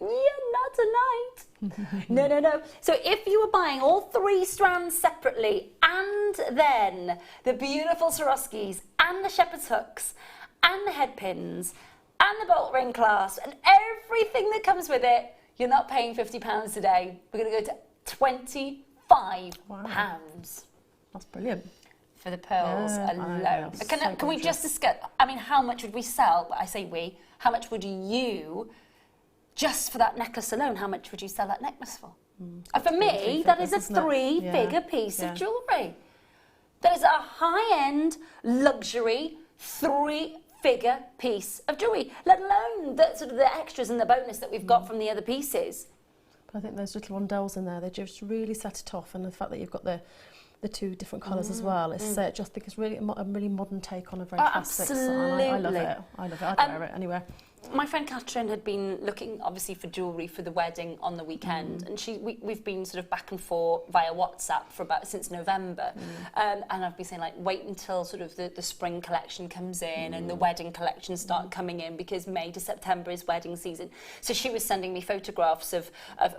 Yeah, not tonight. No. So if you were buying all 3 strands separately, and then the beautiful Swarovskis, and the shepherd's hooks, and the head pins, and the bolt ring clasp, and everything that comes with it, you're not paying £50 today. We're going to go to £25. Wow. That's brilliant. For the pearls alone. Can we just discuss, I mean, how much would we sell? I say we, how much would you, just for that necklace alone, how much would you sell that necklace for? For me, that is a 3-figure piece of jewellery. That is a high-end, luxury, 3-figure piece of jewellery, let alone the sort of the extras and the bonus that we've got from the other pieces. But I think those little rondelles in there, they just really set it off, and the fact that you've got the two different colours as well, it's just think it's really a really modern take on a very classic absolutely. style. I love it. I love it. I'd wear it anywhere. My friend Catherine had been looking, obviously, for jewellery for the wedding on the weekend, and we've been sort of back and forth via WhatsApp for since November, and I've been saying, like, wait until sort of the spring collection comes in and the wedding collections start coming in, because May to September is wedding season. So she was sending me photographs of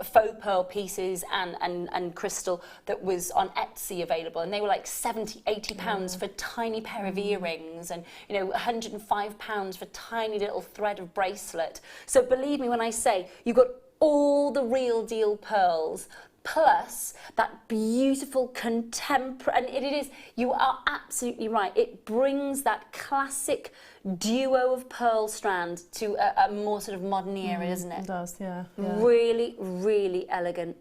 faux pearl pieces and crystal that was on Etsy available, and they were like £70–80 for a tiny pair of earrings, and £105 for tiny little thread of bracelet. So believe me when I say you've got all the real deal pearls, plus that beautiful contemporary, and it is, you are absolutely right, it brings that classic duo of pearl strand to a more sort of modern era, doesn't it? It does, yeah. Really, really elegant.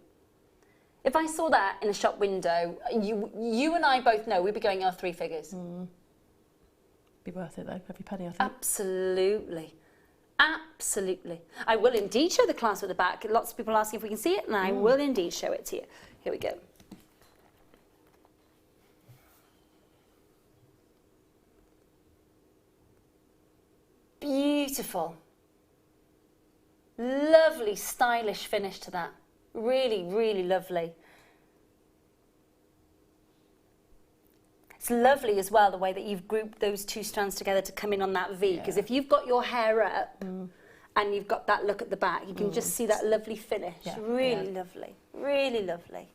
If I saw that in a shop window, you and I both know we'd be going our 3 figures. Be worth it though, every penny, I think. Absolutely. Absolutely. I will indeed show the clasp at the back. Lots of people are asking if we can see it, and I will indeed show it to you. Here we go. Beautiful. Lovely, stylish finish to that. Really, really lovely. It's lovely as well the way that you've grouped those two strands together to come in on that V, because if you've got your hair up and you've got that look at the back, you can just see that lovely finish. Really lovely, really lovely.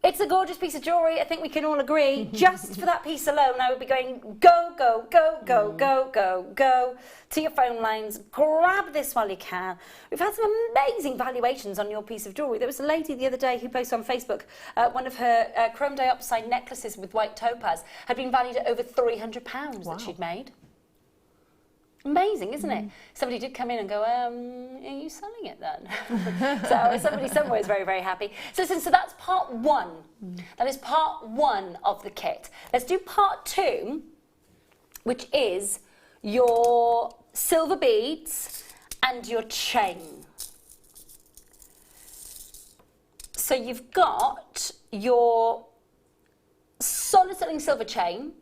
It's a gorgeous piece of jewellery, I think we can all agree. Just for that piece alone, I would be going go, go, go, go, go, go, go to your phone lines. Grab this while you can. We've had some amazing valuations on your piece of jewellery. There was a lady the other day who posted on Facebook, one of her chrome dioxide necklaces with white topaz had been valued at over £300 that she'd made. Amazing, isn't it? Somebody did come in and go, are you selling it then? So somebody somewhere is very, very happy. So that's part one. That is part one of the kit. Let's do part two, which is your silver beads and your chain. So you've got your solid sterling silver chain,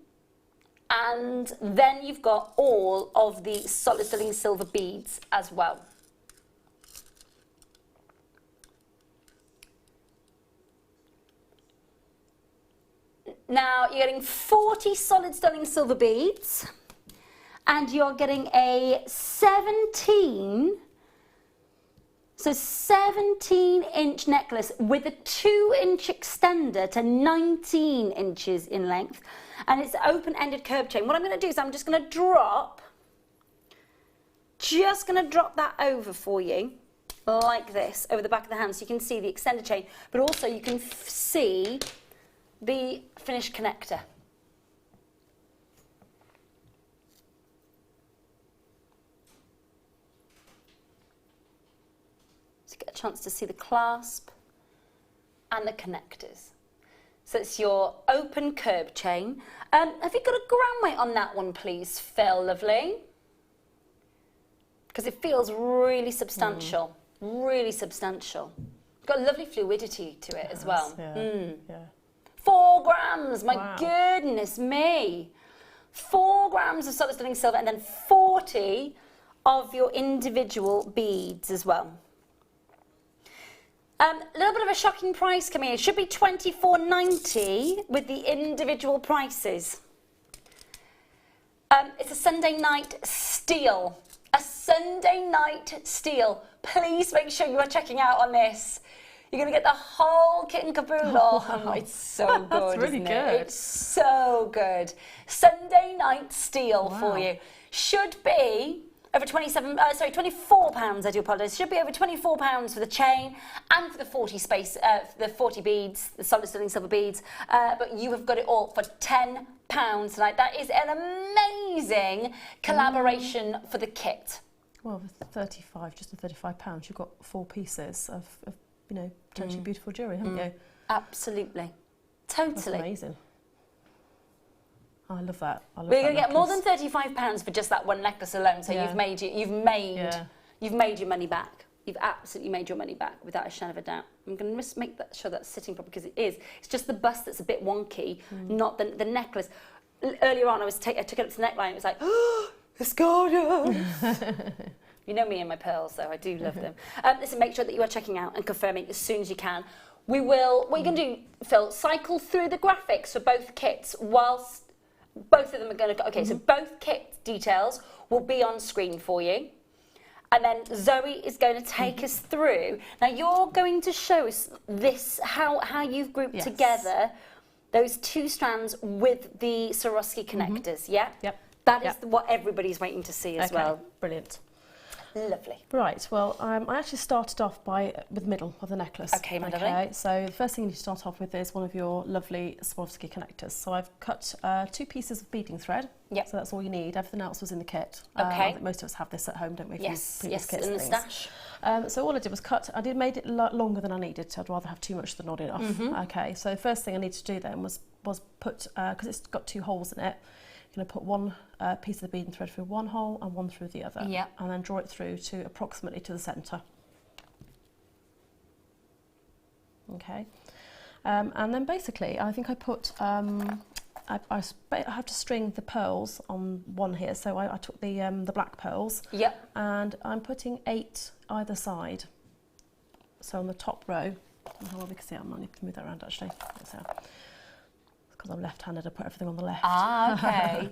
and then you've got all of the solid sterling silver beads as well. Now you're getting 40 solid sterling silver beads, and you're getting a 17-inch necklace with a 2-inch extender to 19 inches in length, and it's open-ended curb chain. What I'm going to do is I'm just going to drop that over for you like this over the back of the hand, so you can see the extended chain, but also you can see the finished connector. So you get a chance to see the clasp and the connectors. So it's your open curb chain. Have you got a gram weight on that one, please, Phil, lovely? Because it feels really substantial, really substantial. Got a lovely fluidity to it as well. Yeah. 4 grams, my goodness me. 4 grams of solid sterling silver, and then 40 of your individual beads as well. A little bit of a shocking price coming in. It should be $24.90 with the individual prices. It's a Sunday night steal. A Sunday night steal. Please make sure you are checking out on this. You're going to get the whole kit and caboodle. Oh, it's so good, That's really isn't good. it? It's so good. Sunday night steal for you. Should be over £24, I do apologise. Should be over £24 for the chain and for the 40 beads, the solid sterling silver beads. But you have got it all for £10 tonight. That is an amazing collaboration for the kit. Well, with just the £35, you've got 4 pieces of potentially beautiful jewellery, haven't you? Absolutely. Totally. That's amazing. I love that. I love We're that going to get more than necklace. £35 for just that one necklace alone. So Yeah. you've made your money back. You've absolutely made your money back without a shadow of a doubt. I'm going to just make sure that's sitting properly because it is. It's just the bust that's a bit wonky, not the necklace. Earlier on, I took it up to the neckline. It was like, oh, it's gorgeous. You know me and my pearls, though. I do love them. Listen, make sure that you are checking out and confirming as soon as you can. We will. What you can do, Phil? Cycle through the graphics for both kits whilst both of them are going to go. Okay, so both kit details will be on screen for you. And then Zoe is going to take us through. Now you're going to show us this, how you've grouped together those two strands with the Swarovski connectors, yeah? Yep. That is what everybody's waiting to see as well. Brilliant. Lovely. Right, well, I actually started off with the middle of the necklace. Okay, my lovely. Okay, so the first thing you need to start off with is one of your lovely Swarovski connectors. So I've cut 2 pieces of beading thread. Yep. So that's all you need. Everything else was in the kit. Okay. I think most of us have this at home, don't we? Yes, Previous yes, kits in the and things. stash. So all I did was cut. I made it longer than I needed to. I'd rather have too much than not enough. Okay, so the first thing I needed to do then was put, because it's got 2 holes in it, I'm going to put one piece of the beading thread through one hole and one through the other. Yep. And then draw it through to approximately to the centre. Okay. And then basically, I think I put, I have to string the pearls on one here. So I took the black pearls. Yep. And I'm putting 8 either side. So on the top row, I don't know where we can see it. I might need to move that around actually. So, because I'm left-handed, I put everything on the left. Ah, okay.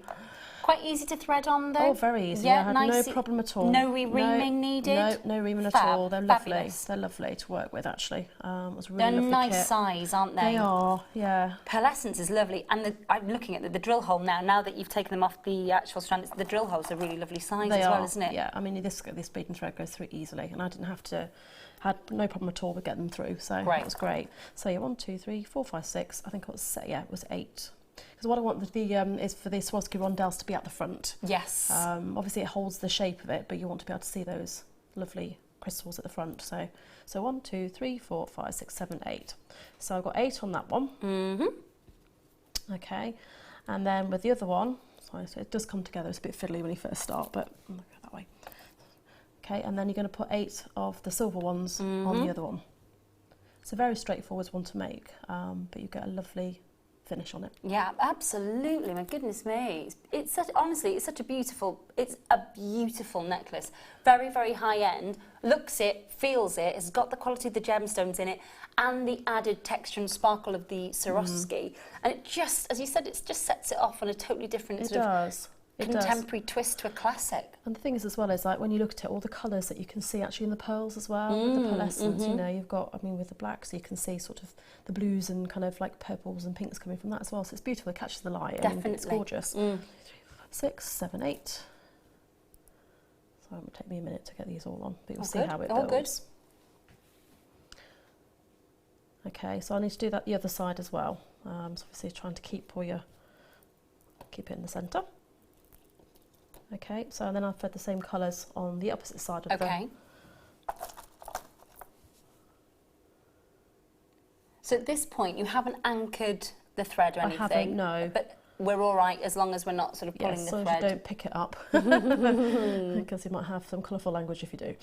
Quite easy to thread on though? Oh, very easy. Yeah, I had nice. no problem at all. No re-reaming needed? No reaming at Fab. all. They're lovely. Fabulous. They're lovely to work with actually. It was a really They're lovely nice kit. size, aren't they? They are, yeah. Pearlescence is lovely, and I'm looking at the drill hole now that you've taken them off the actual strand, the drill hole's a really lovely size They as well, are, isn't it? yeah. I mean, this beading thread goes through easily, and I didn't have to, had no problem at all with getting them through, so Great. that was great. So yeah, 1, 2, 3, 4, 5, 6. I think it was, yeah, it was 8. Because what I want is for the Swarovski rondelles to be at the front. Yes. Obviously it holds the shape of it, but you want to be able to see those lovely crystals at the front. So 1, 2, 3, 4, 5, 6, 7, 8. So I've got 8 on that one. Okay, and then with the other one, so it does come together. It's a bit fiddly when you first start, but I'm gonna go that way. Okay, and then you're going to put 8 of the silver ones on the other one. It's a very straightforward one to make, but you get a lovely finish on it. Yeah, absolutely. My goodness me, honestly, it's a beautiful necklace. Very, very high end. Looks it, feels it. It's got the quality of the gemstones in it, and the added texture and sparkle of the Swarovski. And it just, as you said, it just sets it off on a totally different It sort of does. It contemporary twist to a classic. And the thing is as well is like when you look at it, all the colours that you can see actually in the pearls as well, with the pearlescence, you know, you've got, I mean with the black, so you can see sort of the blues and kind of like purples and pinks coming from that as well, so it's beautiful, it catches the light. Definitely. And it's gorgeous. 2, 3, 4, 5, 6, 7, 8. So it will take me a minute to get these all on, but you'll see how it builds. Okay, so I need to do that the other side as well. So obviously trying to keep it in the centre. Okay, so then I've fed the same colours on the opposite side of the... So at this point, you haven't anchored the thread or anything? I haven't, no. But we're all right as long as we're not sort of pulling the as long thread? as you don't pick it up, because you might have some colourful language if you do.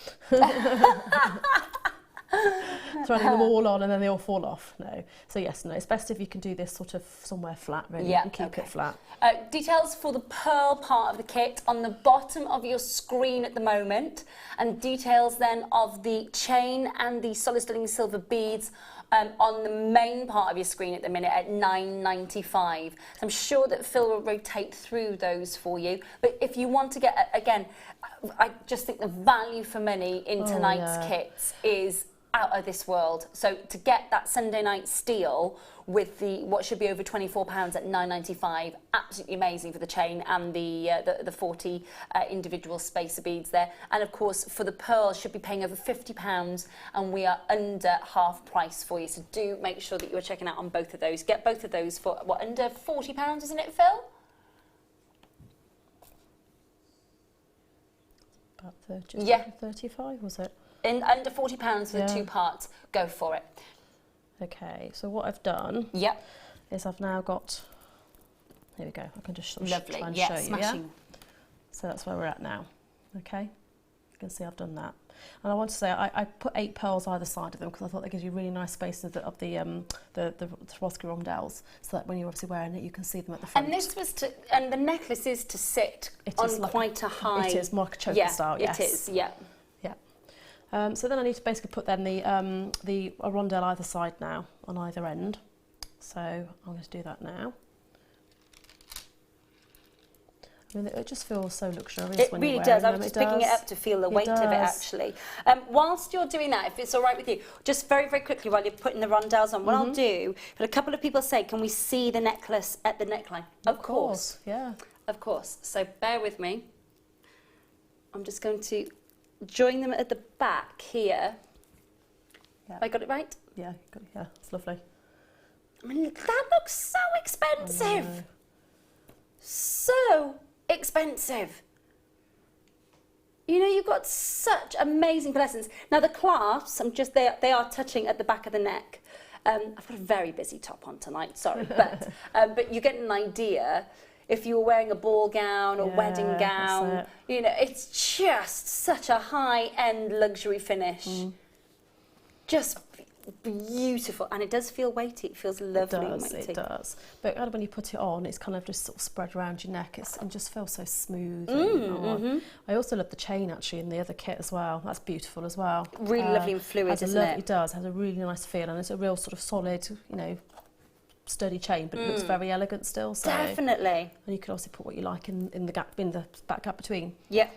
Threading them all on and then they all fall off. No. So yes, no, it's best if you can do this sort of somewhere flat, really, and keep it flat. Details for the pearl part of the kit on the bottom of your screen at the moment, and details then of the chain and the solid sterling silver beads on the main part of your screen at the minute at $9.95. So I'm sure that Phil will rotate through those for you. But if you want to get, again, I just think the value for money in tonight's kits is out of this world. So to get that Sunday night steal with the what should be over £24 at $9.95, absolutely amazing for the chain and the 40 individual spacer beads there. And of course for the pearls should be paying over £50, and we are under half price for you. So do make sure that you are checking out on both of those. Get both of those for what, under £40, isn't it, Phil? About 30, 35 was it? In under £40 for the 2 parts. Go for it. Okay, so what I've done is I've now got, here we go, I can just sort of Lovely. try and Yeah, show you. smashing. Yeah? So that's where we're at now. Okay, you can see I've done that. And I want to say I put 8 pearls either side of them because I thought that gives you really nice space of the Swarovski rondelles, so that when you're obviously wearing it, you can see them at the front. And this was and the necklace is to sit on like quite a high. It is more like a choker style. Yes, it is. Yeah. Yeah. So then I need to basically put then the a rondelle either side now on either end. So I'm going to do that now. I mean, it just feels so luxurious It when really you're does. wearing I them. was just picking it up to feel the weight of it, actually. Whilst you're doing that, if it's all right with you, just very, very quickly while you're putting the rondelles on, what I'll do, but a couple of people say, can we see the necklace at the neckline? Of course. Yeah. Of course. So bear with me. I'm just going to join them at the back here. Yeah. Have I got it right? Yeah, yeah, it's lovely. I mean, that looks so expensive. So expensive. You know, you've got such amazing pearlescence. Now the clasps, they are touching at the back of the neck. I've got a very busy top on tonight, sorry, but you get an idea. If you were wearing a ball gown or wedding gown, you know, it's just such a high-end luxury finish. Just beautiful, and it does feel weighty. It feels lovely and weighty. It does. But when you put it on, it's kind of just sort of spread around your neck. It just feels so smooth. I also love the chain actually in the other kit as well. That's beautiful as well. Really lovely and fluid, isn't it? It does. Has a really nice feel, and it's a real sort of solid, you know, sturdy chain, but it looks very elegant still. So. Definitely. And you can also put what you like in the gap, in the back gap between. Yeah.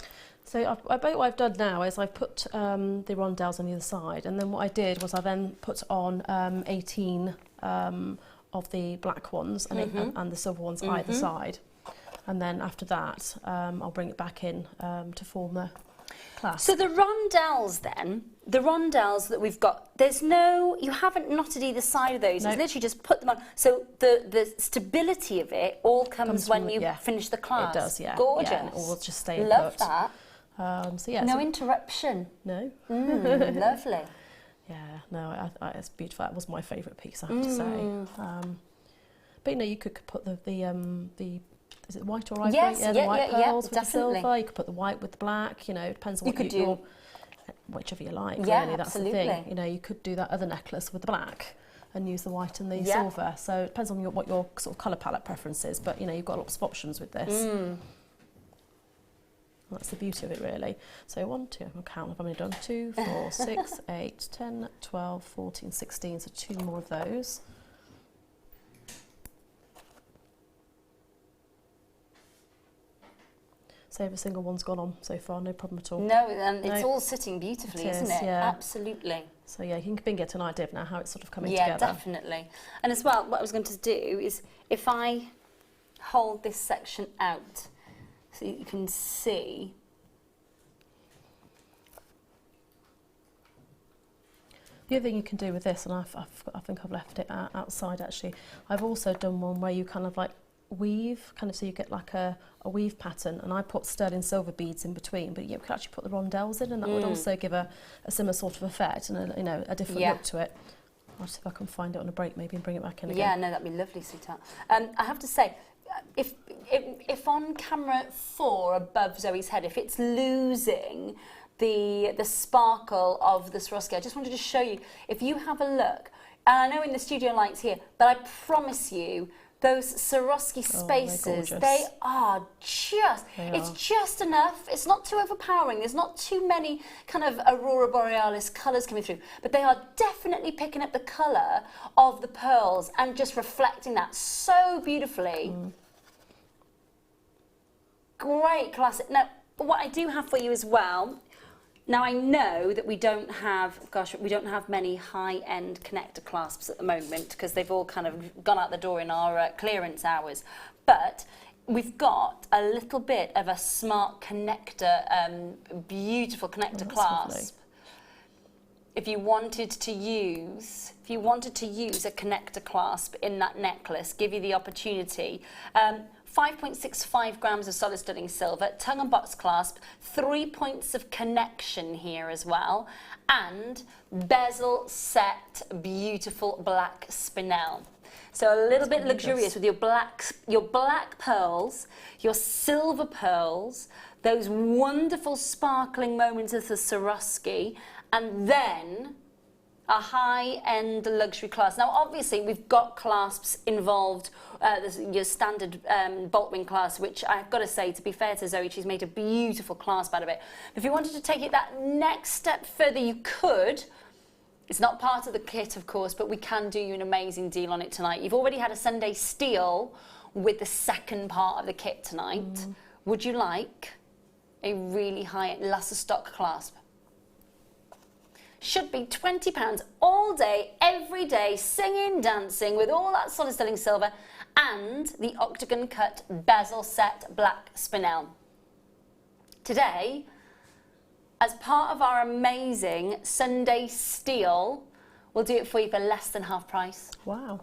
So what I've done now is I've put the rondelles on the other side, and then what I did was I then put on 18 of the black ones and the silver ones either side, and then after that I'll bring it back in to form the clasp. So the rondelles then, the rondelles that we've got, you haven't knotted either side of those. No. It's literally just put them on. So the stability of it all comes when you finish the clasp. It does, yeah. Gorgeous. Yeah, and it will just stay in Love put. that. So yeah. No interruption. No. Lovely. Yeah, no, it's beautiful. That was my favourite piece, I have to say. But you know, you could put the is it white or ivory? Yes, the white pearls with definitely. the silver. You could put the white with the black. You know, it depends on what you whichever you like. Yeah, really, that's absolutely. the thing. You know, you could do that other necklace with the black and use the white and the silver. So it depends on what your sort of colour palette preference is. But you know, you've got lots of options with this. That's the beauty of it, really. So 1, 2, I'll count. I've only done 2, 4, 6, 8, 10, 12, 14, 16. So 2 more of those. So every single one's gone on so far, no problem at all. No, and it's all sitting beautifully, isn't it? Yeah. Absolutely. So yeah, you can get an idea of now how it's sort of coming Yeah, together. definitely. And as well, what I was going to do is if I hold this section out so you can see. The other thing you can do with this, and I think I've left it outside actually, I've also done one where you kind of like weave, kind of so you get like a weave pattern, and I put sterling silver beads in between, but you could actually put the rondelles in, and that would also give a similar sort of effect and a different look to it. I'll see if I can find it on a break maybe and bring it back in again. Yeah, no, that'd be lovely, sweetheart. I have to say, if on camera 4 above Zoe's head, if it's losing the sparkle of the Swarovski, I just wanted to show you, if you have a look, and I know in the studio lights here, but I promise you, those Swarovski spaces, they are just, it's just enough. It's not too overpowering. There's not too many kind of Aurora Borealis colours coming through, but they are definitely picking up the colour of the pearls and just reflecting that so beautifully. Great classic. Now, what I do have for you as well, now I know that we don't have many high-end connector clasps at the moment because they've all kind of gone out the door in our clearance hours, but we've got a little bit of a smart connector, beautiful connector clasp. Lovely. If you wanted to use a connector clasp in that necklace, give you the opportunity. 5.65 grams of solid sterling silver, tongue and box clasp, 3 points of connection here as well, and bezel set beautiful black spinel. So a little bit gorgeous. luxurious with your black pearls, your silver pearls, those wonderful sparkling moments of the Swarovski, and then a high-end luxury clasp. Now, obviously, we've got clasps involved, your standard bolt ring clasp, which I've got to say, to be fair to Zoe, she's made a beautiful clasp out of it. If you wanted to take it that next step further, you could. It's not part of the kit, of course, but we can do you an amazing deal on it tonight. You've already had a Sunday steal with the second part of the kit tonight. Would you like a really high Lasser stock clasp? Should be £20 all day, every day, singing, dancing with all that solid sterling silver and the octagon cut bezel set black spinel. Today, as part of our amazing Sunday steal, we'll do it for you for less than half price. Wow.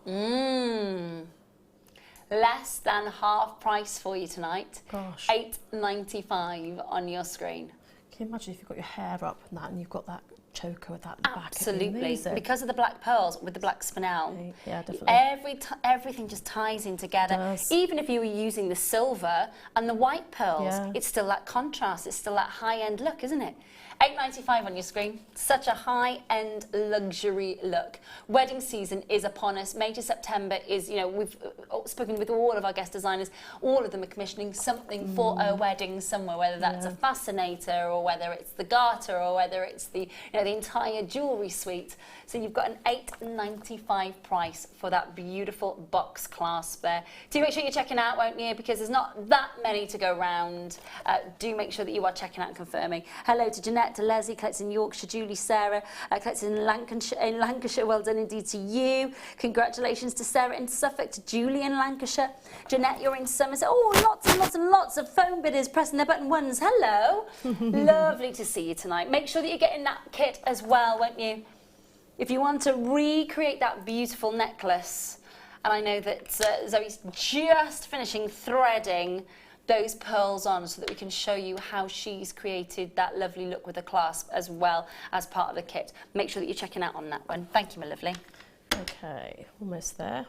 Less than half price for you tonight. Gosh. £8.95 on your screen. Can you imagine if you've got your hair up and that, and you've got that choker with that at the back? Absolutely, because of the black pearls with the black spinel. Yeah, definitely. Everything just ties in together. It does. Even if you were using the silver and the white pearls, Yeah. it's still that contrast. It's still that high-end look, isn't it? £8.95 on your screen. Such a high-end luxury look. Wedding season is upon us. May to September is, you know, we've spoken with all of our guest designers. All of them are commissioning something for a wedding somewhere, whether that's a fascinator or whether it's the garter or whether it's the, you know, the entire jewellery suite. So you've got an £8.95 price for that beautiful box clasp there. Do make sure you're checking out, won't you? Because there's not that many to go round. Do make sure that you are checking out and confirming. Hello to Jeanette, to Leslie, collects in Yorkshire, Julie, Sarah, collects in Lancashire. Well done indeed to you. Congratulations to Sarah in Suffolk, to Julie in Lancashire. Jeanette, you're in Somerset. Oh, lots and lots and lots of phone bidders pressing their button ones. Hello. Lovely to see you tonight. Make sure that you're getting that kit as well, won't you? If you want to recreate that beautiful necklace, and I know that Zoe's just finishing threading those pearls on so that we can show you how she's created that lovely look with the clasp as well as part of the kit. Make sure that you're checking out on that one. Thank you, my lovely. Okay, almost there.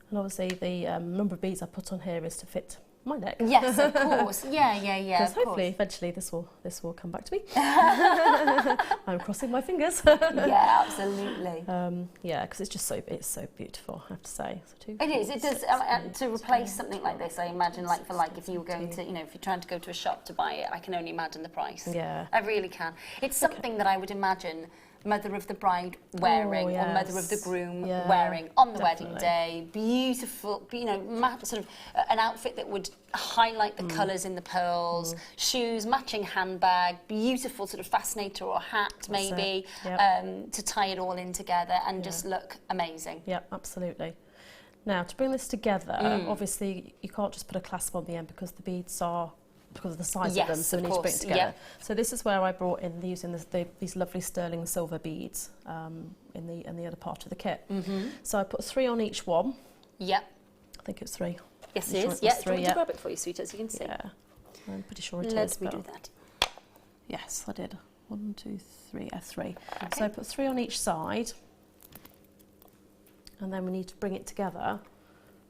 And obviously the number of beads I put on here is to fit my neck. Yes, of course. Yeah. Because hopefully, eventually, this will come back to me. I'm crossing my fingers. Yeah, absolutely. Yeah, because it's so beautiful, I have to say. So It is. It does. To replace something like this, I imagine, like for like, if you were going to, you know, if you're trying to go to a shop to buy it, I can only imagine the price. Yeah. I really can. It's something that I would imagine mother of the bride wearing or mother of the groom wearing on the wedding day. Beautiful, you know, sort of an outfit that would highlight the colours in the pearls, shoes, matching handbag, beautiful sort of fascinator or hat maybe, to tie it all in together and just look amazing. Yeah, absolutely. Now, to bring this together, obviously you can't just put a clasp on the end because the beads are, because of the size of them, so we need to bring it together. So this is where I brought in using these lovely sterling silver beads in the other part of the kit. So I put 3 on each one. Yep. I think it's 3. Yes, it is. Yeah, do you want to grab it for you, sweet, as you can see? Yeah, I'm pretty sure it is. Let me do that. Yes, I did. 1, 2, 3, 3. Okay. So I put 3 on each side, and then we need to bring it together.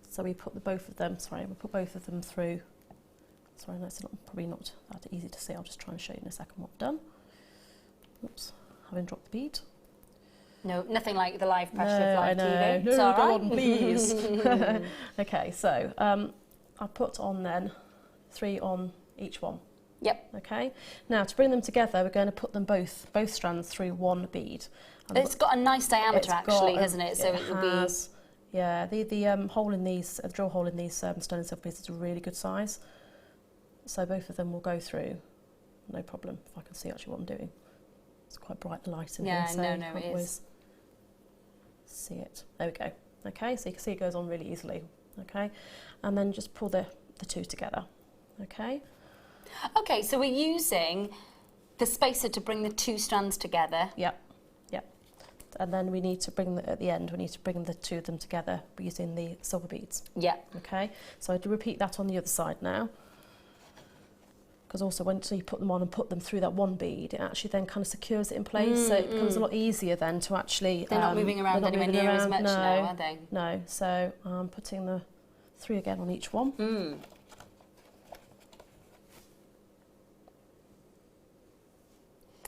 So we put both of them through. Sorry, no, it's probably not that easy to see. I'll just try and show you in a second what I've done. Oops, having dropped the bead. No, nothing like the live pressure of live TV. No, it's all go right. on, please. Okay, so I put on then 3 on each one. Yep. Okay. Now to bring them together, we're going to put them both strands through 1 bead. It's got a nice diameter actually, hasn't it? So it will be. Yeah, the hole in these, drill hole in these stone and silver beads is a really good size. So both of them will go through, no problem. If I can see actually what I'm doing, it's quite bright the light in here, so no, you can't always see it. There we go. Okay, so you can see it goes on really easily. Okay, and then just pull the 2 together. Okay. Okay, so we're using the spacer to bring the 2 strands together. Yep. And then we need to bring at the end. We need to bring the 2 of them together using the silver beads. Yeah. Okay. So I do repeat that on the other side now. because also when you put them on and put them through that one bead, it actually then kind of secures it in place, so it becomes a lot easier then to actually... They're not moving around anywhere near as much now, are they? No, so I'm putting the 3 again on each one.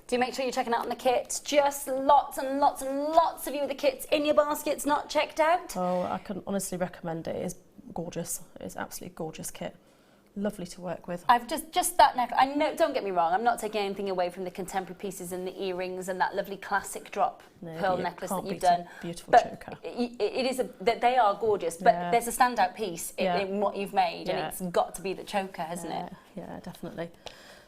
Do make sure you're checking out on the kits. Just lots and lots and lots of you with the kits in your baskets not checked out. Oh, I can honestly recommend it. It's gorgeous. It's absolutely gorgeous kit. Lovely to work with. I've just that neck. I know. Don't get me wrong. I'm not taking anything away from the contemporary pieces and the earrings and that lovely classic drop pearl necklace that you've done. Beautiful but choker. It is that they are gorgeous. But there's a standout piece in what you've made, and it's got to be the choker, hasn't it? Yeah, definitely.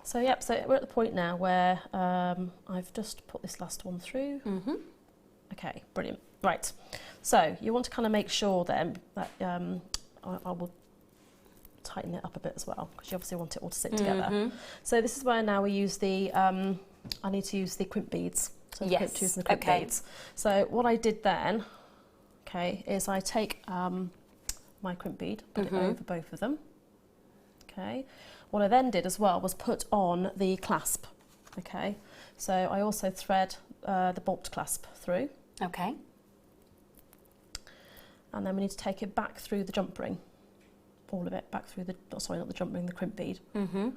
So yep. So we're at the point now where I've just put this last one through. Okay, brilliant. Right. So you want to kind of make sure then that I will tighten it up a bit as well, because you obviously want it all to sit together. So this is where now we use the, I need to use the crimp beads. So choosing the crimp beads. So what I did then, is I take my crimp bead, put it over both of them. What I then did as well was put on the clasp. So I also thread the bolt clasp through. And then we need to take it back through the jump ring. All of it back through the, sorry, not the jump ring, the crimp bead. And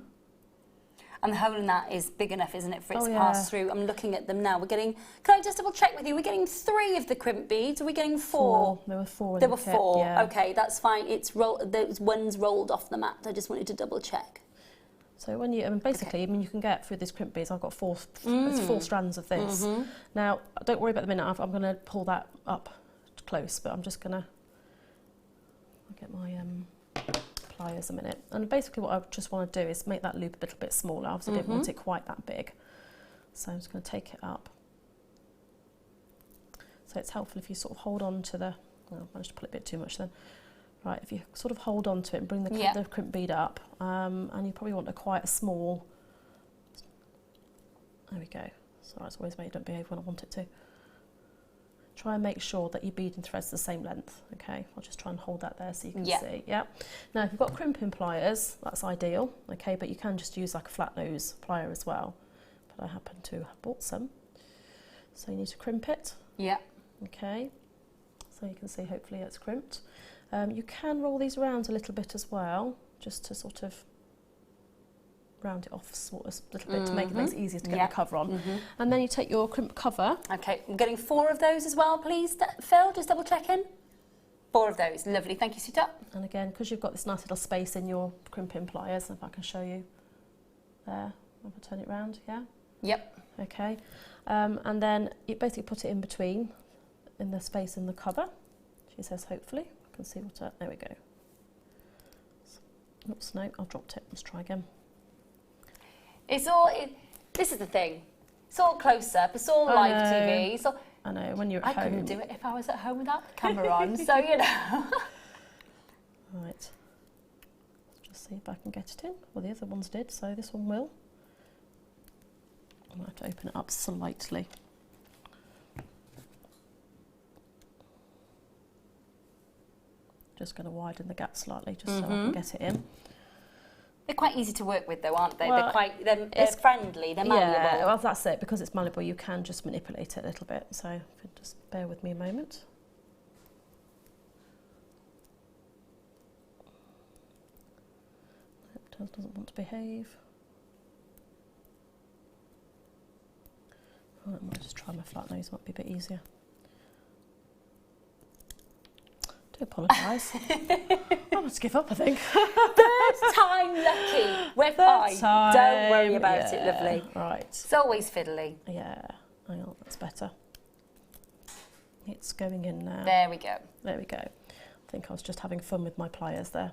the hole in that is big enough, isn't it, for it to pass through? I'm looking at them now. We're getting, can I just double check with you? We're getting 3 of the crimp beads. Are we getting 4? There were 4. There were 4. Yeah. Okay, that's fine. It's those ones rolled off the mat. I just wanted to double check. So when you, I mean, basically, I mean, you can get through these crimp beads. I've got 4 strands of this. Now, don't worry about the minute. I'm going to pull that up close, but I'm just going to get my pliers a minute. And basically what I just want to do is make that loop a little bit smaller. Obviously I didn't want it quite that big. So I'm just going to take it up. So it's helpful if you sort of hold on to the, oh, I managed to pull it a bit too much then. Right, if you sort of hold on to it and bring the crimp bead up, and you probably want quite a small, there we go. So that's always where you don't behave when I want it to. Try and make sure that your beading thread's the same length, I'll just try and hold that there so you can see, Now, if you've got crimping pliers, that's ideal, but you can just use like a flat nose plier as well. But I happen to have bought some. So you need to crimp it. So you can see, hopefully it's crimped. You can roll these around a little bit as well, just to sort of round it off a little bit to make it easier to get the cover on. And then you take your crimp cover. Okay, I'm getting 4 of those as well, please, Phil, just double checking. 4 of those, lovely, thank you, Sita. And again, because you've got this nice little space in your crimping pliers, if I can show you there, if I turn it round, Okay, and then you basically put it in between, in the space in the cover. She says, hopefully, I can see what, there we go. Oops, no, I've dropped it, let's try again. It's all, this is the thing, it's all close up, it's all live TV. So I know, when you're at home. I couldn't do it if I was at home without the camera on, so you know. Right, let's just see if I can get it in. Well, the other ones did, so this one will. I might have to open it up slightly. Just going to widen the gap slightly, just so I can get it in. They're quite easy to work with though, aren't they? Well, they're friendly, they're malleable. Yeah, well that's it, because it's malleable you can just manipulate it a little bit, so if you just bear with me a moment. It doesn't want to behave. Right, I might just try my flat nose, might be a bit easier. I do apologise. I must give up, I think. Third time lucky. We're fine. Don't worry about it, lovely. Right. It's always fiddly. Yeah, hang on, that's better. It's going in now. There we go. There we go. I think I was just having fun with my pliers there.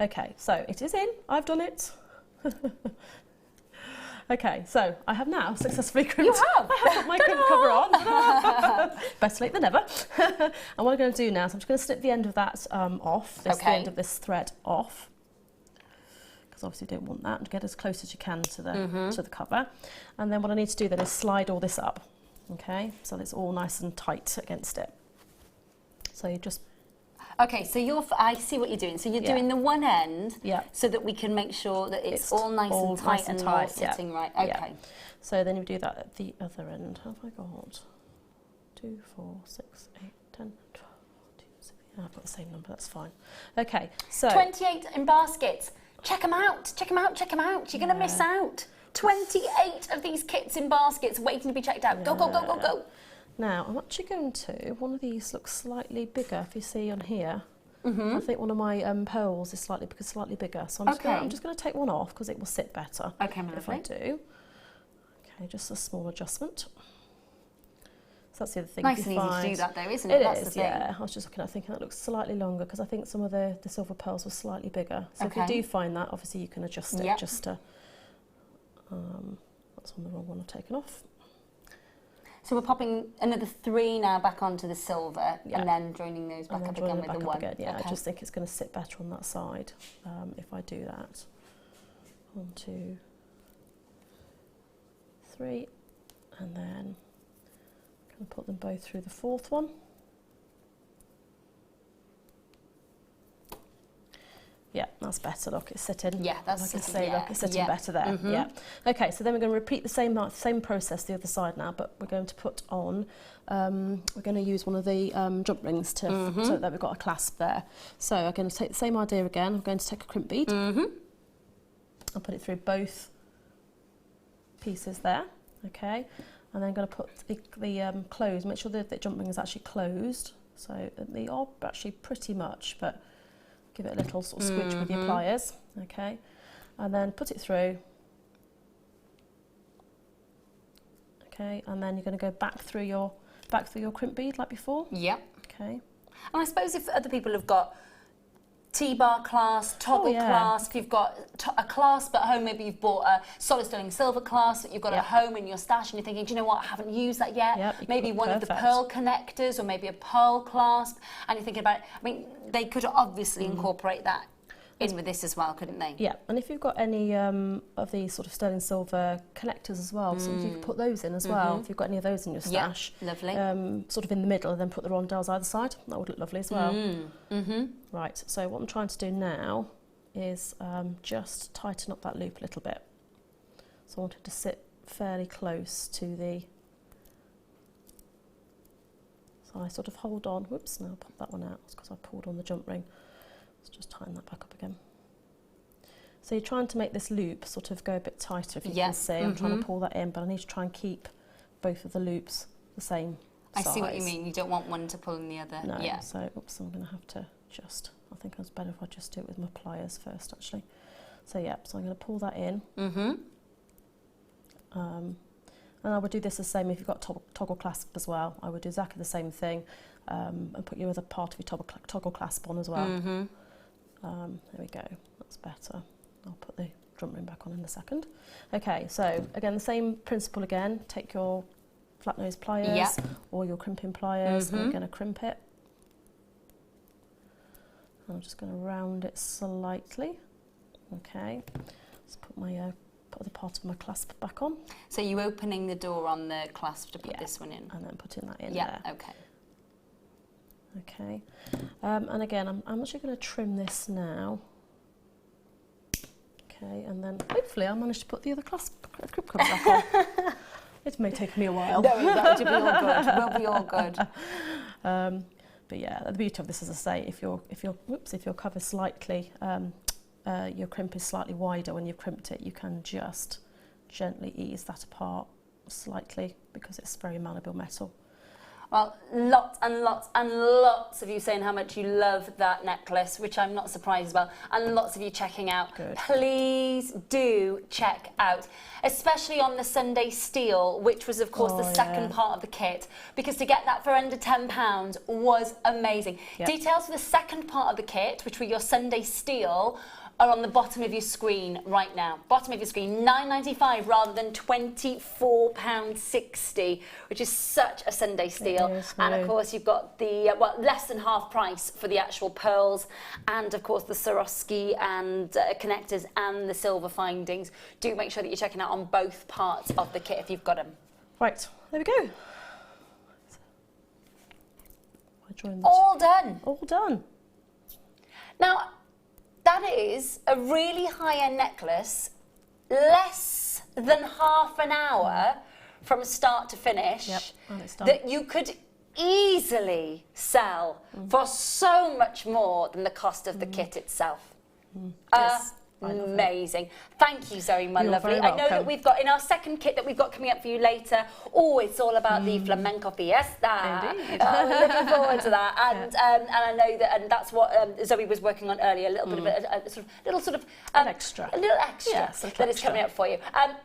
Okay, so it is in. I've done it. Okay, so I have now successfully crimped. You have? I have got my crimp cover on. Better late than never. And what I'm going to do now is I'm just going to snip the end of that off, the end of this thread off, because obviously you don't want that, and get as close as you can to the cover. And then what I need to do then is slide all this up, so that it's all nice and tight against it. So you just... Okay, so I see what you're doing. So you're doing the one end, so that we can make sure that it's all nice and tight and all sitting right. Okay. Yeah. So then you do that at the other end. Have I got 2, 4, 6, 8, 10, 12, 14, 16? I've got the same number. That's fine. Okay. So 28 in baskets. Check them out. Check them out. Check them out. You're going to miss out. 28 of these kits in baskets waiting to be checked out. Go, go, go, go, go. Now, I'm actually going to, one of these looks slightly bigger, if you see on here. I think one of my pearls is slightly bigger, so I'm just going to take one off because it will sit better if I do. Okay, just a small adjustment. So that's the other thing. Nice and easy to do that though, isn't it? It is, yeah. I was just looking at thinking that looks slightly longer because I think some of the silver pearls were slightly bigger. So if you do find that, obviously you can adjust it just to... that's on the wrong one I've taken off. So we're popping another 3 now back onto the silver and then joining those back up again with the 1. Yeah, I just think it's going to sit better on that side if I do that. 1, 2, 3, and then I'm going to put them both through the 4th one. Yeah, that's better. Look, it's sitting. Yeah, that's like sitting. Look, it's sitting better there. Yeah. Okay, so then we're going to repeat the same process the other side now, but we're going to put on. We're going to use one of the jump rings to so that we've got a clasp there. So I'm going to take the same idea again. I'm going to take a crimp bead. I'll put it through both pieces there. Okay, and then I'm going to put the close. Make sure that the jump ring is actually closed. So they are actually pretty much, but. Give it a little sort of squidge with your pliers, okay, and then put it through, okay, and then you're going to go back through your crimp bead like before. Yep. Okay. And I suppose if other people have got T-bar clasp, toggle clasp, you've got a clasp at home, maybe you've bought a solid sterling silver clasp that you've got at home in your stash and you're thinking, do you know what, I haven't used that yet. Maybe one of the pearl connectors or maybe a pearl clasp, and you're thinking about it. I mean, they could obviously incorporate that in with this as well, couldn't they? Yeah, and if you've got any of these sort of sterling silver connectors as well, so you can put those in as well, if you've got any of those in your stash. Lovely. Sort of in the middle, and then put the rondelles either side. That would look lovely as well. Right, so what I'm trying to do now is just tighten up that loop a little bit. So I want it to sit fairly close to the... So I sort of hold on, whoops, now I'll pop that one out, it's because I pulled on the jump ring. Let's just tighten that back up again. So you're trying to make this loop sort of go a bit tighter, if you can see. I'm trying to pull that in, but I need to try and keep both of the loops the same size. I see what you mean. You don't want one to pull in the other. No, yeah. So, oops, I'm going to have to just... I think it's better if I just do it with my pliers first, actually. So, yeah, so I'm going to pull that in. And I would do this the same if you've got toggle clasp as well. I would do exactly the same thing and put your other part of your toggle clasp on as well. There we go, that's better. I'll put the drum ring back on in a second. Okay, so again, the same principle again. Take your flat nose pliers or your crimping pliers and we're going to crimp it. I'm just going to round it slightly. Okay, let's put my put the part of my clasp back on. So you opening the door on the clasp to put this one in? And then putting that in there. Okay. Okay, and again, I'm actually going to trim this now. Okay, and then hopefully I'll manage to put the other clasp crimp cover back on. It may take me a while. No, that will be all good. We'll be all good. But yeah, the beauty of this, as I say, if your cover slightly, your crimp is slightly wider when you've crimped it, you can just gently ease that apart slightly because it's very malleable metal. Well, lots and lots and lots of you saying how much you love that necklace, which I'm not surprised about, and lots of you checking out. Good. Please do check out, especially on the Sunday Steal, which was, of course, the second part of the kit, because to get that for under £10 was amazing. Details for the second part of the kit, which were your Sunday Steal, are on the bottom of your screen right now. Bottom of your screen, £9.95 rather than £24.60, which is such a Sunday steal. And of course, you've got the less than half price for the actual pearls, and of course the Swarovski and connectors and the silver findings. Do make sure that you're checking out on both parts of the kit if you've got them. Right, there we go. All done. All done. Now, that is a really high-end necklace, less than half an hour from start to finish, and it's done. that you could easily sell for so much more than the cost of the kit itself. Amazing. Thank you, Zoe, my You're lovely. very I know that welcome. we've got, in our second kit that we've got coming up for you later, it's all about the flamenco fiesta. Indeed. Looking forward to that. And I know that, and that's what Zoe was working on earlier, a little bit of a sort of An extra. A little extra Yes, a little that is extra. coming up for you.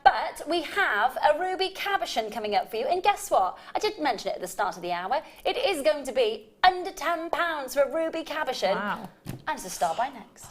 But we have a ruby cabochon coming up for you. And guess what? I did mention it at the start of the hour. It is going to be under £10 for a ruby cabochon. Wow. And it's a star by next.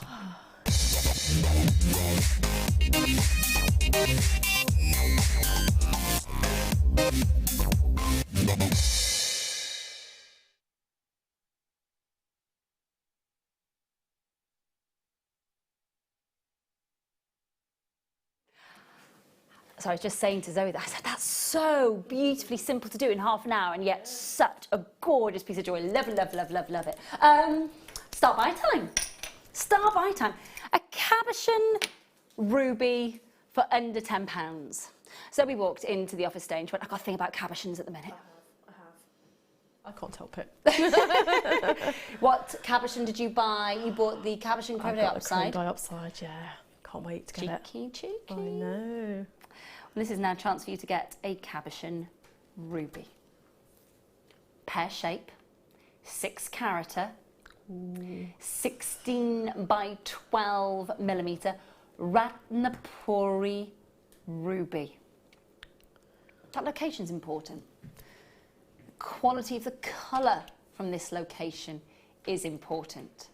So I was just saying to Zoe that I said, that's so beautifully simple to do in half an hour, and yet such a gorgeous piece of jewellery. Love, love, love, love, love it. Start by time. Start by time. A cabochon ruby for under £10. Zoe walked into the office today and she went, I've got to think about cabochons at the minute. I can't help it. What cabochon did you buy? You bought the cabochon creme dioxide. Dioxide, yeah. Can't wait to get Cheeky, cheeky. it. I know. Well, this is now a chance for you to get a cabochon ruby. Pear shape, 6 carata, 16 by 12 millimetre, Ratnapuri ruby. That location's important. The quality of the colour from this location is important.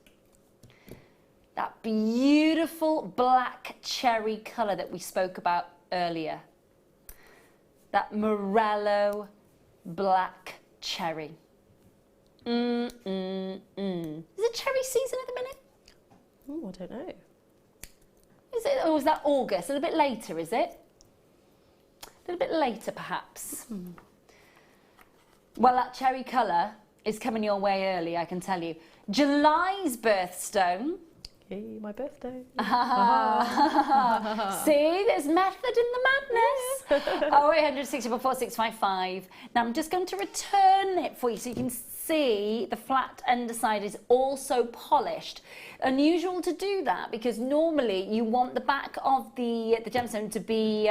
That beautiful black cherry colour that we spoke about earlier. That Morello black cherry. Is it cherry season at the minute? Oh, I don't know. Is it, or is that August? A little bit later, is it? A little bit later, perhaps. Well, that cherry colour is coming your way early, I can tell you. July's birthstone. Yay, my birthday. See, there's method in the madness. 0800 Now, I'm just going to return it for you so you can see the flat underside is also polished. Unusual to do that because normally you want the back of the gemstone to be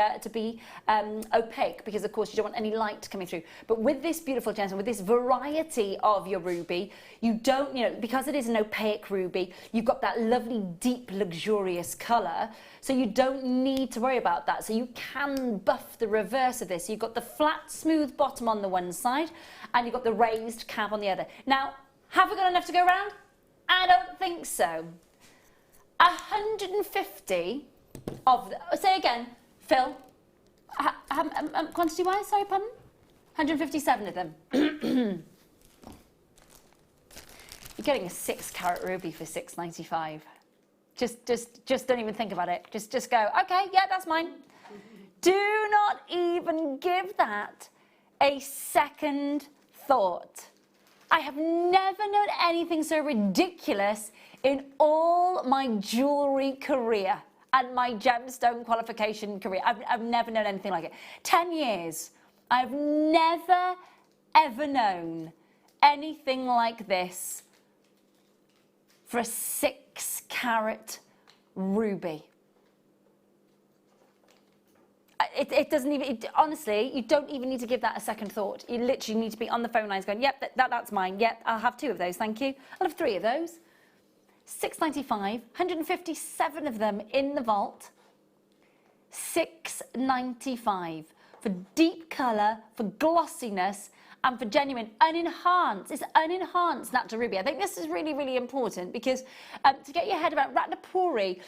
opaque because of course you don't want any light coming through. But with this beautiful gemstone, with this variety of your ruby, you don't, because it is an opaque ruby, you've got that lovely deep luxurious colour. So you don't need to worry about that. So you can buff the reverse of this. So you've got the flat, smooth bottom on the one side, and you've got the raised cap on the other. Now, have we got enough to go around? I don't think so. 150 of the, say again, Phil, quantity-wise, sorry, pardon? 157 of them. You're getting a 6-carat ruby for £6.95. Just don't even think about it. Just go, okay, yeah, that's mine. Do not even give that a second thought. I have never known anything so ridiculous in all my jewellery career and my gemstone qualification career. I've never known anything like it. 10 years, I've never, ever known anything like this for a 6-carat ruby. It doesn't even, honestly, you don't even need to give that a second thought. You literally need to be on the phone lines going, yep, that's mine. Yep, I'll have 2 of those, thank you. I'll have 3 of those. £6.95, 157 of them in the vault. £6.95 for deep colour, for glossiness, and for genuine unenhanced. It's unenhanced natural ruby. I think this is really, really important because to get your head around, Ratnapuri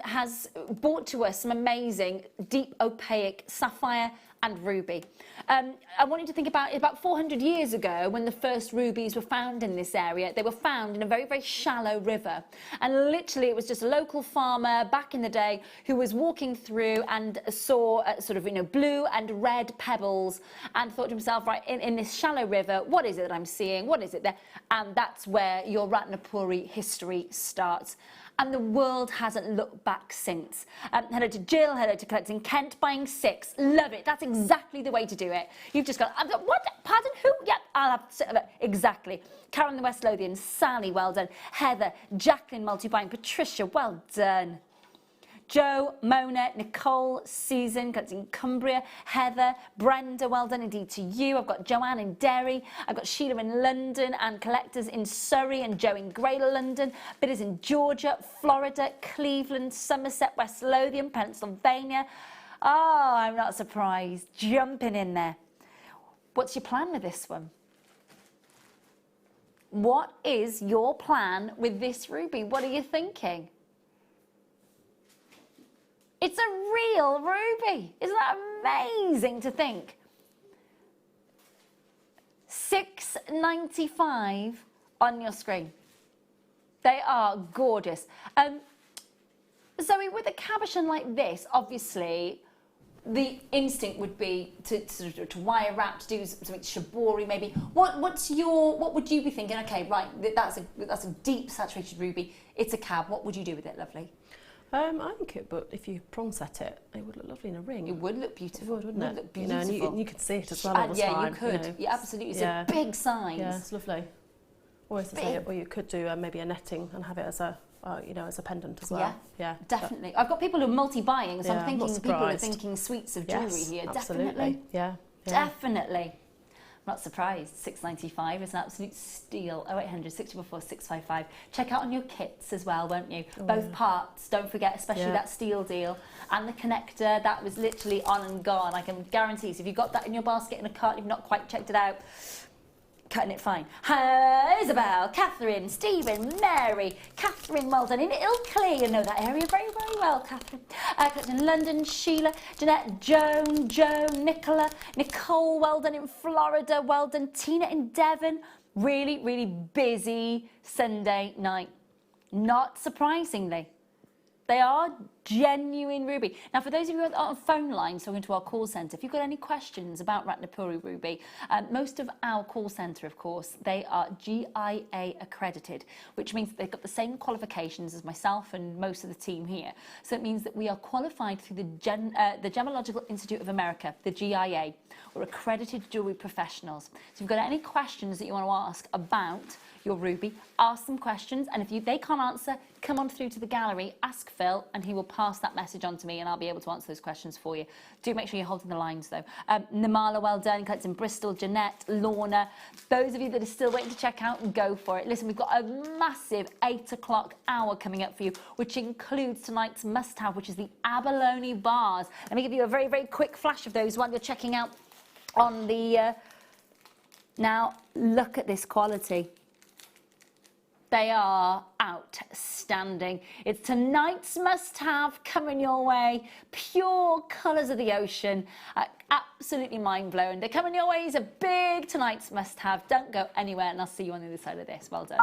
has brought to us some amazing deep opaque sapphire and ruby. I want you to think about 400 years ago when the first rubies were found in this area. They were found in a very, very shallow river. And literally it was just a local farmer back in the day who was walking through and saw sort of, you know, blue and red pebbles and thought to himself, right, in this shallow river, what is it that I'm seeing? What is it there? And that's where your Ratnapuri history starts. And the world hasn't looked back since. Hello to Jill, hello to Collecting Kent, buying 6. Love it. That's exactly the way to do it. You've just got, what? Pardon, who? Yep, I'll have exactly. Karen the West Lothian, Sally, well done. Heather, Jacqueline, multi-buying. Patricia, well done. Joe, Mona, Nicole, Susan, Collecting Cumbria, Heather, Brenda, well done indeed to you. I've got Joanne in Derry, I've got Sheila in London, and Collectors in Surrey, and Joe in Greater London, Bidders in Georgia, Florida, Cleveland, Somerset, West Lothian, Pennsylvania. Oh, I'm not surprised. Jumping in there. What's your plan with this one? What is your plan with this ruby? What are you thinking? It's a real ruby. Isn't that amazing to think? $6.95 on your screen. They are gorgeous. Zoe, with a cabochon like this, obviously, the instinct would be to wire wrap, to do something shibori maybe. What would you be thinking? Okay, right, that's a deep saturated ruby. It's a cab. What would you do with it, lovely? I think it, but if you prong set it, it would look lovely in a ring. It would look beautiful. It would, wouldn't it? Look beautiful. You know, and you could see it as well all the yeah, time. you could. You know. Yeah, absolutely. It's a big size. Yeah, it's lovely. Or you could do maybe a netting and have it as a you know, as a pendant as well. Yeah, definitely. I've got people who are multi-buying, so I'm thinking people are surprised. thinking suites of jewellery here. Absolutely. Definitely. Yeah. Definitely. I'm not surprised. $6.95 is an absolute steal. 0800 644 655. Check out on your kits as well, won't you? Both parts, don't forget, especially that steel deal. And the connector, that was literally on and gone. I can guarantee. So if you've got that in your basket in a cart, you've not quite checked it out, cutting it fine. Isabel, Catherine, Stephen, Mary, Catherine, well done in Ilkley. You know that area very, very well, Catherine. In London, Sheila, Jeanette, Joan, Joe, Nicola, Nicole, well done in Florida, well done. Tina in Devon. Really, really busy Sunday night. Not surprisingly. They are genuine ruby. Now, for those of you who are on phone lines talking to our call centre, if you've got any questions about Ratnapuri ruby, most of our call centre, of course, they are GIA accredited, which means that they've got the same qualifications as myself and most of the team here. So it means that we are qualified through the Gemological Institute of America, the GIA. We're accredited jewellery professionals. So if you've got any questions that you want to ask about your ruby, ask them questions, and if they can't answer, come on through to the gallery, ask Phil, and he will pass that message on to me, and I'll be able to answer those questions for you. Do make sure you're holding the lines, though. Namala, well done. Collects in Bristol. Jeanette, Lorna. Those of you that are still waiting to check out, go for it. Listen, we've got a massive 8 o'clock hour coming up for you, which includes tonight's must-have, which is the abalone bars. Let me give you a very, very quick flash of those while you're checking out on the... Now, look at this quality. They are outstanding. It's tonight's must-have coming your way. Pure colours of the ocean. Absolutely mind-blowing. They're coming your way. It's a big tonight's must-have. Don't go anywhere, and I'll see you on the other side of this. Well done.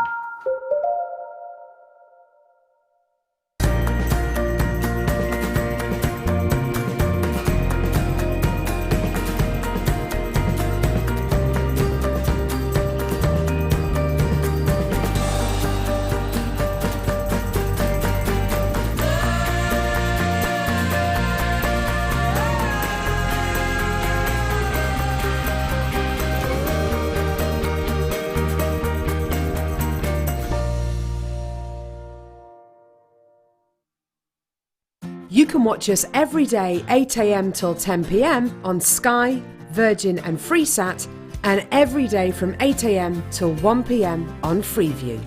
You can watch us every day 8 AM till 10 PM on Sky, Virgin and Freesat, and every day from 8 AM till 1 PM on Freeview.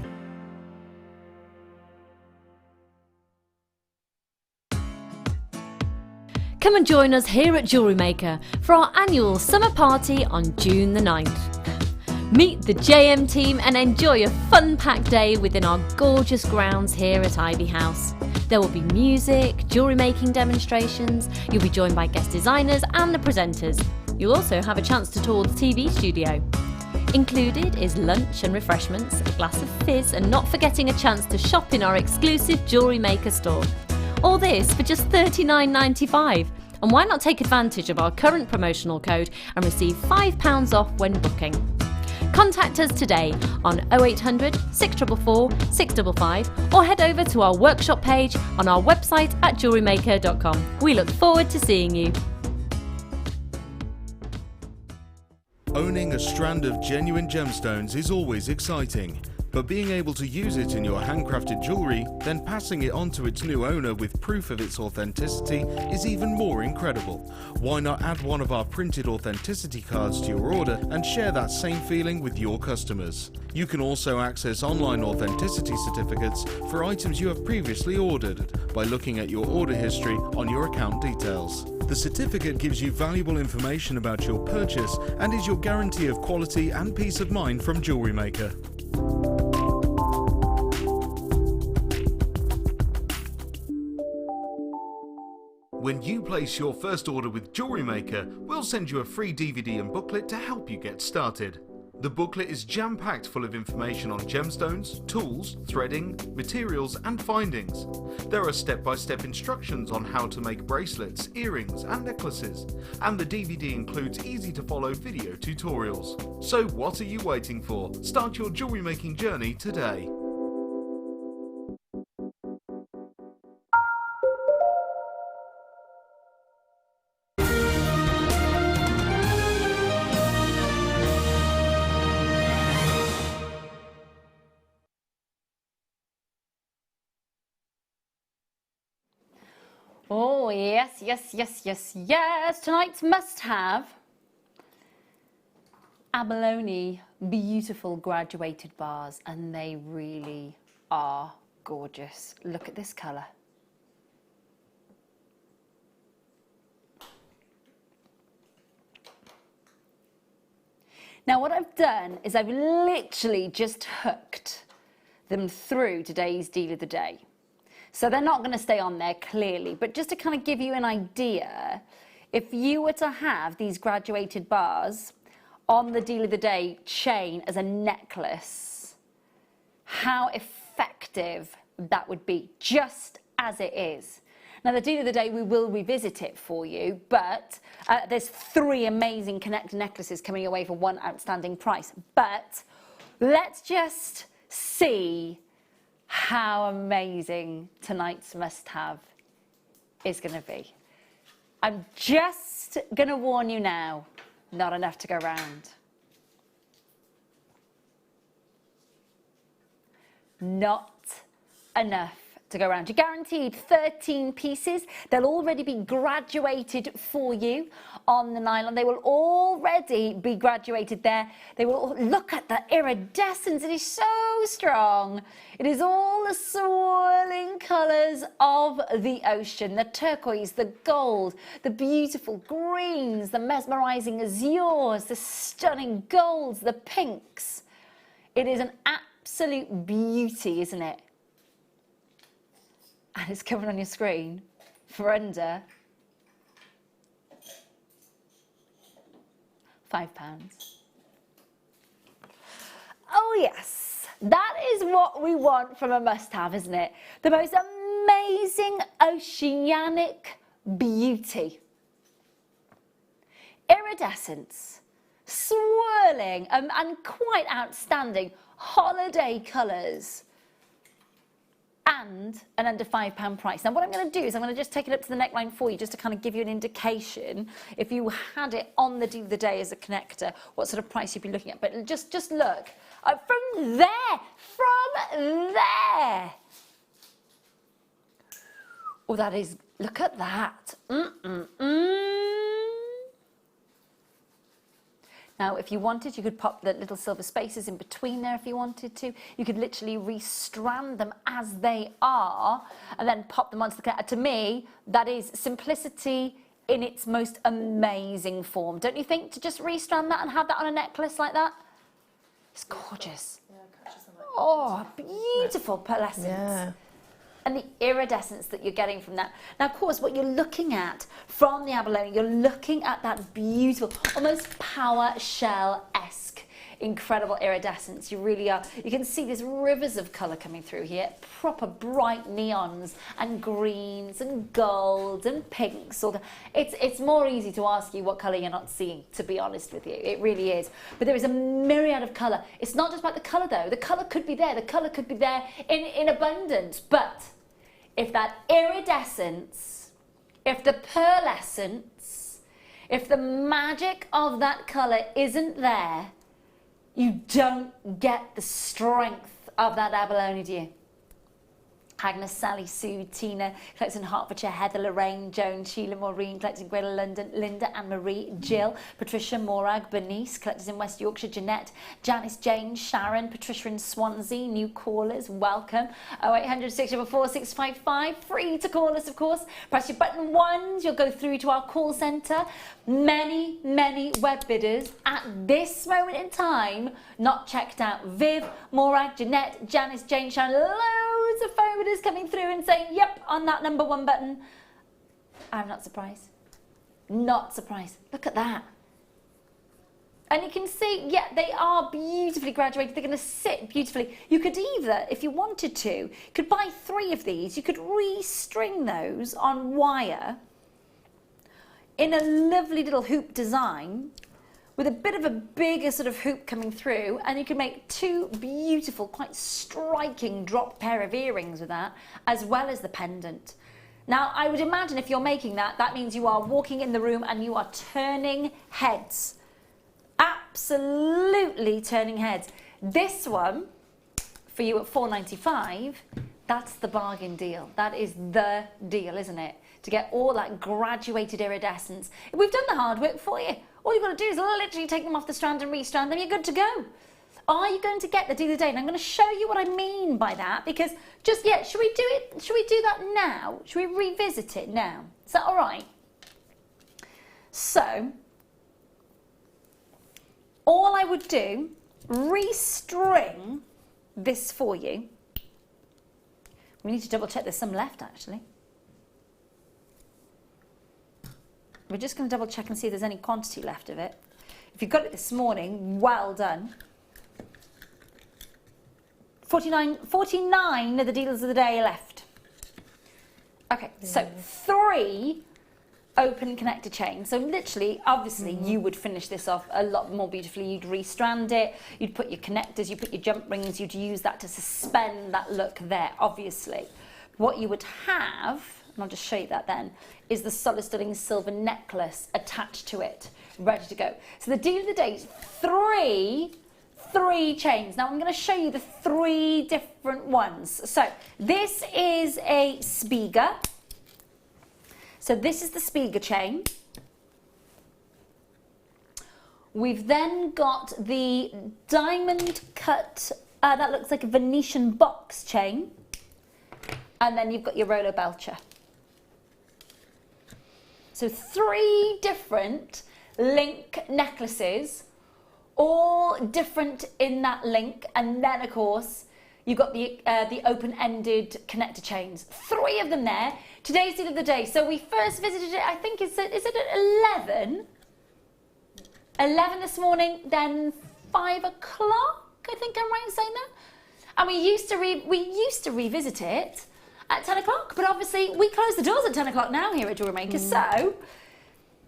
Come and join us here at Jewellery Maker for our annual summer party on June the 9th. Meet the JM team and enjoy a fun-packed day within our gorgeous grounds here at Ivy House. There will be music, jewellery making demonstrations, you'll be joined by guest designers and the presenters. You'll also have a chance to tour the TV studio. Included is lunch and refreshments, a glass of fizz, and not forgetting a chance to shop in our exclusive Jewellery Maker store. All this for just $39.95. And why not take advantage of our current promotional code and receive £5 off when booking? Contact us today on 0800 644 655 or head over to our workshop page on our website at jewellerymaker.com. We look forward to seeing you. Owning a strand of genuine gemstones is always exciting, but being able to use it in your handcrafted jewellery, then passing it on to its new owner with proof of its authenticity is even more incredible. Why not add one of our printed authenticity cards to your order and share that same feeling with your customers? You can also access online authenticity certificates for items you have previously ordered by looking at your order history on your account details. The certificate gives you valuable information about your purchase and is your guarantee of quality and peace of mind from Jewellery Maker. When you place your first order with Jewellery Maker, we'll send you a free DVD and booklet to help you get started. The booklet is jam-packed full of information on gemstones, tools, threading, materials and findings. There are step-by-step instructions on how to make bracelets, earrings and necklaces, and the DVD includes easy-to-follow video tutorials. So what are you waiting for? Start your jewellery making journey today. Oh, yes, yes, yes, yes, yes. Tonight's must-have, abalone beautiful graduated bars, and they really are gorgeous. Look at this colour. Now what I've done is I've literally just hooked them through today's deal of the day. So they're not going to stay on there clearly, but just to kind of give you an idea, if you were to have these graduated bars on the deal of the day chain as a necklace, how effective that would be, just as it is. Now the deal of the day, we will revisit it for you, but there's 3 amazing connected necklaces coming away for one outstanding price. But let's just see how amazing tonight's must-have is going to be. I'm just going to warn you now, not enough to go round. Not enough to go around. You're guaranteed 13 pieces. They'll already be graduated for you on the nylon. They will already be graduated there. They will look at the iridescence. It is so strong. It is all the swirling colours of the ocean, the turquoise, the gold, the beautiful greens, the mesmerising azures, the stunning golds, the pinks. It is an absolute beauty, isn't it? And it's coming on your screen for under £5. Oh yes, that is what we want from a must-have, isn't it? The most amazing oceanic beauty. Iridescence, swirling and quite outstanding holiday colours. And an under £5 price. Now what I'm going to do is I'm going to just take it up to the neckline for you just to kind of give you an indication if you had it on the deal of the day as a connector, what sort of price you'd be looking at. But just look, from there, oh, that is, look at that. Now, if you wanted, you could pop the little silver spaces in between there if you wanted to. You could literally restrand them as they are and then pop them onto the connector. To me, that is simplicity in its most amazing form. Don't you think, to just restrand that and have that on a necklace like that? It's gorgeous. Yeah, catches them like Oh, beautiful pearlescence. Yeah. And the iridescence that you're getting from that. Now, of course, what you're looking at from the abalone, you're looking at that beautiful, almost power shell-esque, incredible iridescence. You really are. You can see these rivers of colour coming through here, proper bright neons and greens and golds and pinks. It's more easy to ask you what colour you're not seeing, to be honest with you. It really is. But there is a myriad of colour. It's not just about the colour, though. The colour could be there. The colour could be there in abundance. But if that iridescence, if the pearlescence, if the magic of that colour isn't there, you don't get the strength of that abalone, do you? Agnes, Sally, Sue, Tina, collects in Hertfordshire, Heather, Lorraine, Joan, Sheila, Maureen, collects in Greater London, Linda, Anne-Marie, Jill, Patricia, Morag, Bernice, collectors in West Yorkshire, Jeanette, Janice, Jane, Sharon, Patricia in Swansea, new callers, welcome. 0800 644 655, free to call us, of course. Press your button 1, you'll go through to our call centre. Many, many web bidders at this moment in time not checked out. Viv, Morag, Jeanette, Janice, Jane, Sharon, loads of phone bidders coming through and saying, yep, on that number 1 button. I'm not surprised. Not surprised. Look at that. And you can see, yeah, they are beautifully graduated. They're going to sit beautifully. You could either, if you wanted to, could buy 3 of these. You could restring those on wire in a lovely little hoop design with a bit of a bigger sort of hoop coming through, and you can make 2 beautiful, quite striking drop pair of earrings with that, as well as the pendant. Now, I would imagine if you're making that, that means you are walking in the room and you are turning heads. Absolutely turning heads. This one, for you at £4.95, that's the bargain deal. That is the deal, isn't it? To get all that graduated iridescence. We've done the hard work for you. All you've got to do is literally take them off the strand and restrand them. You're good to go. Are you going to get the deal of the day? And I'm going to show you what I mean by that, because just yet, should we do it? Should we do that now? Should we revisit it now? Is that all right? So, all I would do, restring this for you. We need to double check there's some left, actually. We're just going to double check and see if there's any quantity left of it. If you got it this morning, well done. 49 of the deals of the day are left. Okay, so 3 open connector chains. So literally, obviously, you would finish this off a lot more beautifully. You'd restrand it, you'd put your connectors, you'd put your jump rings, you'd use that to suspend that look there, obviously. What you would have, and I'll just show you that then, is the solid studding silver necklace attached to it, ready to go. So the deal of the day is 3 chains. Now I'm going to show you the 3 different ones. So this is a Spiga. So this is the Spiga chain. We've then got the diamond cut, that looks like a Venetian box chain. And then you've got your Rolo Belcher. So 3 different link necklaces, all different in that link, and then of course you've got the open-ended connector chains. 3 of them there. Today's deal of the day. So we first visited it, I think is it at 11? 11 this morning, then 5 o'clock. I think I'm right in saying that. And we used to revisit it at 10 o'clock, but obviously we close the doors at 10 o'clock now here at Jewellery Maker, so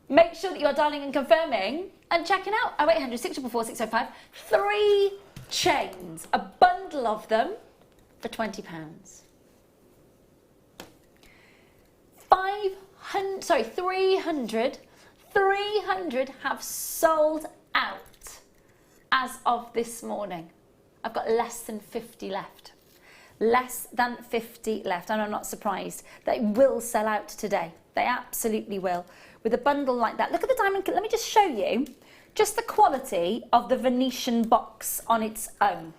make sure that you are dialing and confirming and checking out 0800 644 605. 3 chains, a bundle of them for £20. 300 have sold out as of this morning. I've got less than 50 left. Less than 50 left, and I'm not surprised. They will sell out today. They absolutely will. With a bundle like that. Look at the diamond. Let me just show you just the quality of the Venetian box on its own.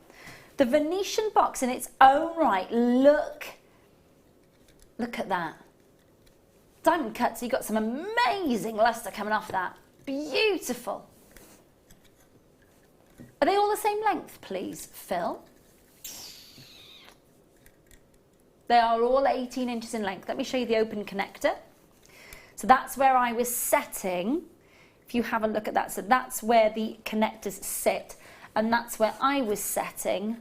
The Venetian box in its own right. Look at that. Diamond cut, so you've got some amazing lustre coming off that. Beautiful. Are they all the same length, please, Phil? They are all 18 inches in length. Let me show you the open connector. So that's where I was setting. If you have a look at that, so that's where the connectors sit, and that's where I was setting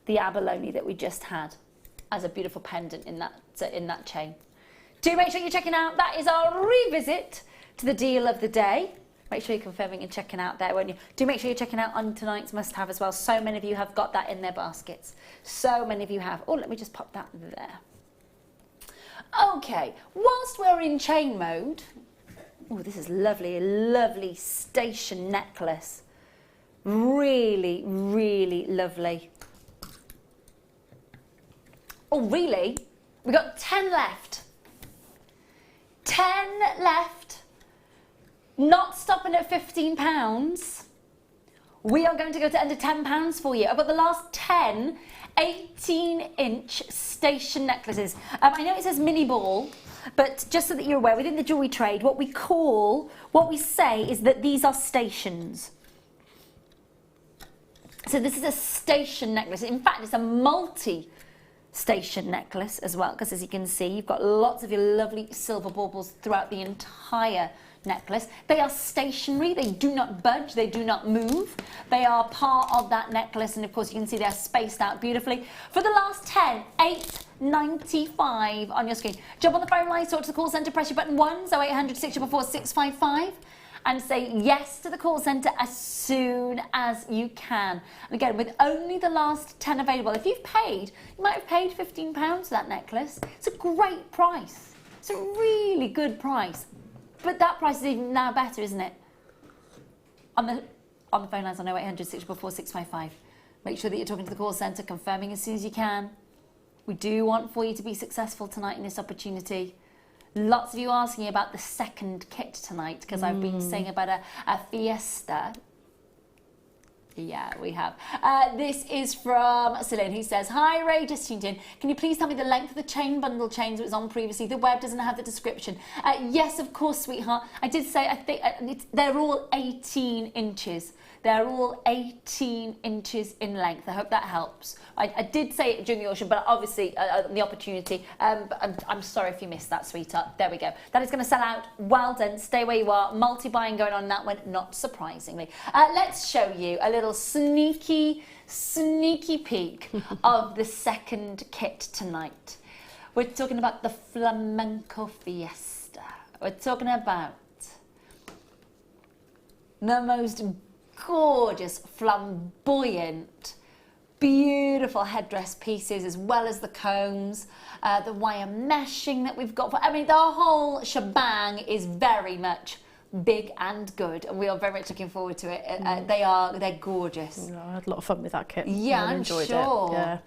the abalone that we just had as a beautiful pendant in that chain. Do make sure you're checking out. That is our revisit to the deal of the day. Make sure you're confirming and checking out there, won't you? Do make sure you're checking out on tonight's must-have as well. So many of you have got that in their baskets. So many of you have. Oh, let me just pop that there. Okay, whilst we're in chain mode, oh, this is lovely, a lovely station necklace. Really, really lovely. Oh, really? We got 10 left. 10 left. Not stopping at £15. We are going to go to under £10 for you. I've got the last 10 18-inch station necklaces. I know it says mini ball, but just so that you're aware, within the jewellery trade, what we say is that these are stations. So this is a station necklace. In fact, it's a multi-station necklace as well, because as you can see, you've got lots of your lovely silver baubles throughout the entire necklace. They are stationary, they do not budge, they do not move. They are part of that necklace, and of course you can see they're spaced out beautifully. For the last 10, £8.95 on your screen. Jump on the phone line, talk to the call centre, press your button 1, so 800 644 655, and say yes to the call centre as soon as you can. And again, with only the last 10 available, if you've paid, you might have paid £15 for that necklace. It's a great price. It's a really good price. But that price is even now better, isn't it? On the phone lines on 0800 644 655. Make sure that you're talking to the call centre, confirming as soon as you can. We do want for you to be successful tonight in this opportunity. Lots of you asking about the second kit tonight, because I've been saying about a fiesta. Yeah, we have. This is from Celine, who says, "Hi Ray, just tuned in. Can you please tell me the length of the chain bundle chains that was on previously? The web doesn't have the description." Yes, of course, sweetheart. I did say, I think they're all 18 inches. They're all 18 inches in length. I hope that helps. I did say it during the auction, but obviously the opportunity. I'm sorry if you missed that, sweetheart. There we go. That is going to sell out. Well done. Stay where you are. Multi-buying going on that one, not surprisingly. Let's show you a little sneaky peek of the second kit tonight. We're talking about the Flamenco Fiesta. We're talking about the most gorgeous, flamboyant, beautiful headdress pieces, as well as the combs, the wire meshing that we've got. I mean, the whole shebang is very much big and good, and we are very much looking forward to it. They're gorgeous. Yeah, I had a lot of fun with that kit. Yeah, I I'm enjoyed sure. it. Yeah.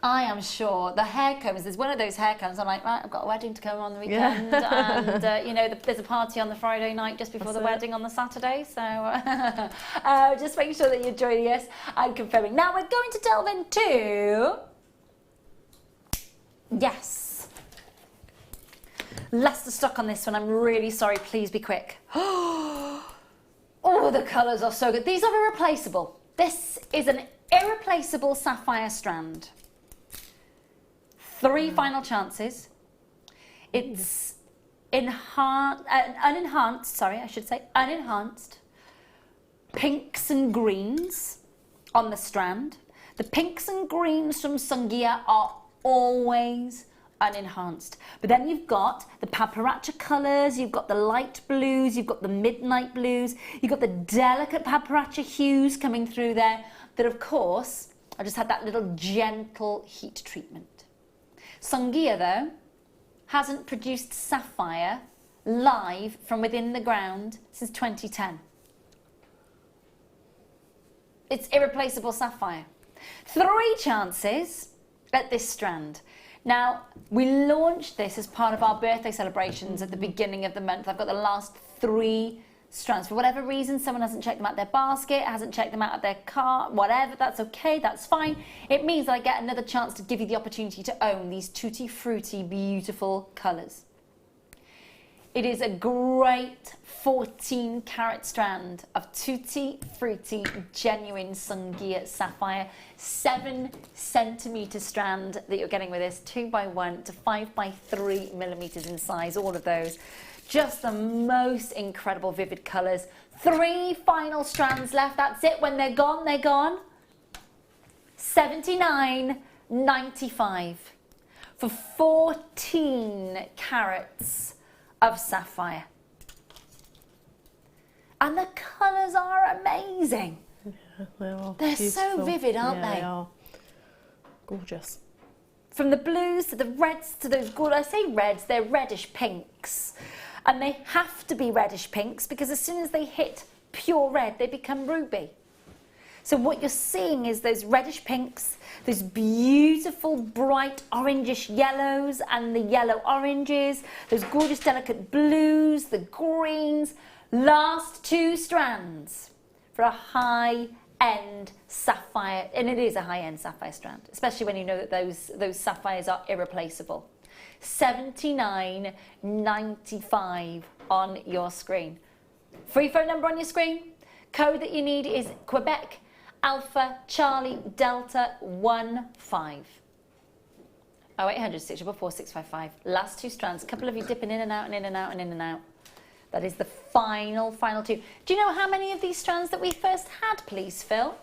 I am sure. The hair combs, there's one of those hair combs, I'm like, right, I've got a wedding to come on the weekend, and you know, there's a party on the Friday night just before the wedding on the Saturday, so just make sure that you're joining us and confirming. Now we're going to delve into, yes, Leicester stock on this one. I'm really sorry, please be quick. Oh, the colours are so good. These are irreplaceable. This is an irreplaceable sapphire strand. 3 final chances. It's unenhanced pinks and greens on the strand. The pinks and greens from Sangia are always unenhanced. But then you've got the paparazzi colours, you've got the light blues, you've got the midnight blues, you've got the delicate paparazzi hues coming through there that, of course, I just had that little gentle heat treatment. Sangia, though, hasn't produced sapphire live from within the ground since 2010. It's irreplaceable sapphire. 3 chances at this strand. Now, we launched this as part of our birthday celebrations at the beginning of the month. I've got the last 3 strands. For whatever reason, someone hasn't checked them out of their basket, hasn't checked them out of their cart, whatever, that's okay, that's fine. It means that I get another chance to give you the opportunity to own these tutti frutti, beautiful colours. It is a great 14 carat strand of Tutti Frutti genuine Sungia sapphire, 7 centimetre strand that you're getting with this, 2x1 to 5x3 millimetres in size, all of those. Just the most incredible vivid colours. 3 final strands left, that's it. When they're gone, they're gone. $79.95 for 14 carats of sapphire. And the colours are amazing. Yeah, they are. They're beautiful. so vivid, aren't Yeah, they? They are gorgeous. From the blues to the reds to those good, I say reds, they're reddish pinks. And they have to be reddish pinks because as soon as they hit pure red, they become ruby. So what you're seeing is those reddish pinks, those beautiful bright orangish yellows and the yellow oranges, those gorgeous delicate blues, the greens. Last 2 strands for a high-end sapphire, and it is a high-end sapphire strand, especially when you know that those sapphires are irreplaceable. $79.95 on your screen. Free phone number on your screen. Code that you need is Quebec Alpha Charlie Delta 15. 0800 644 655. Last 2 strands. A couple of you dipping in and out and in and out and in and out. That is the final 2. Do you know how many of these strands that we first had, please, Phil?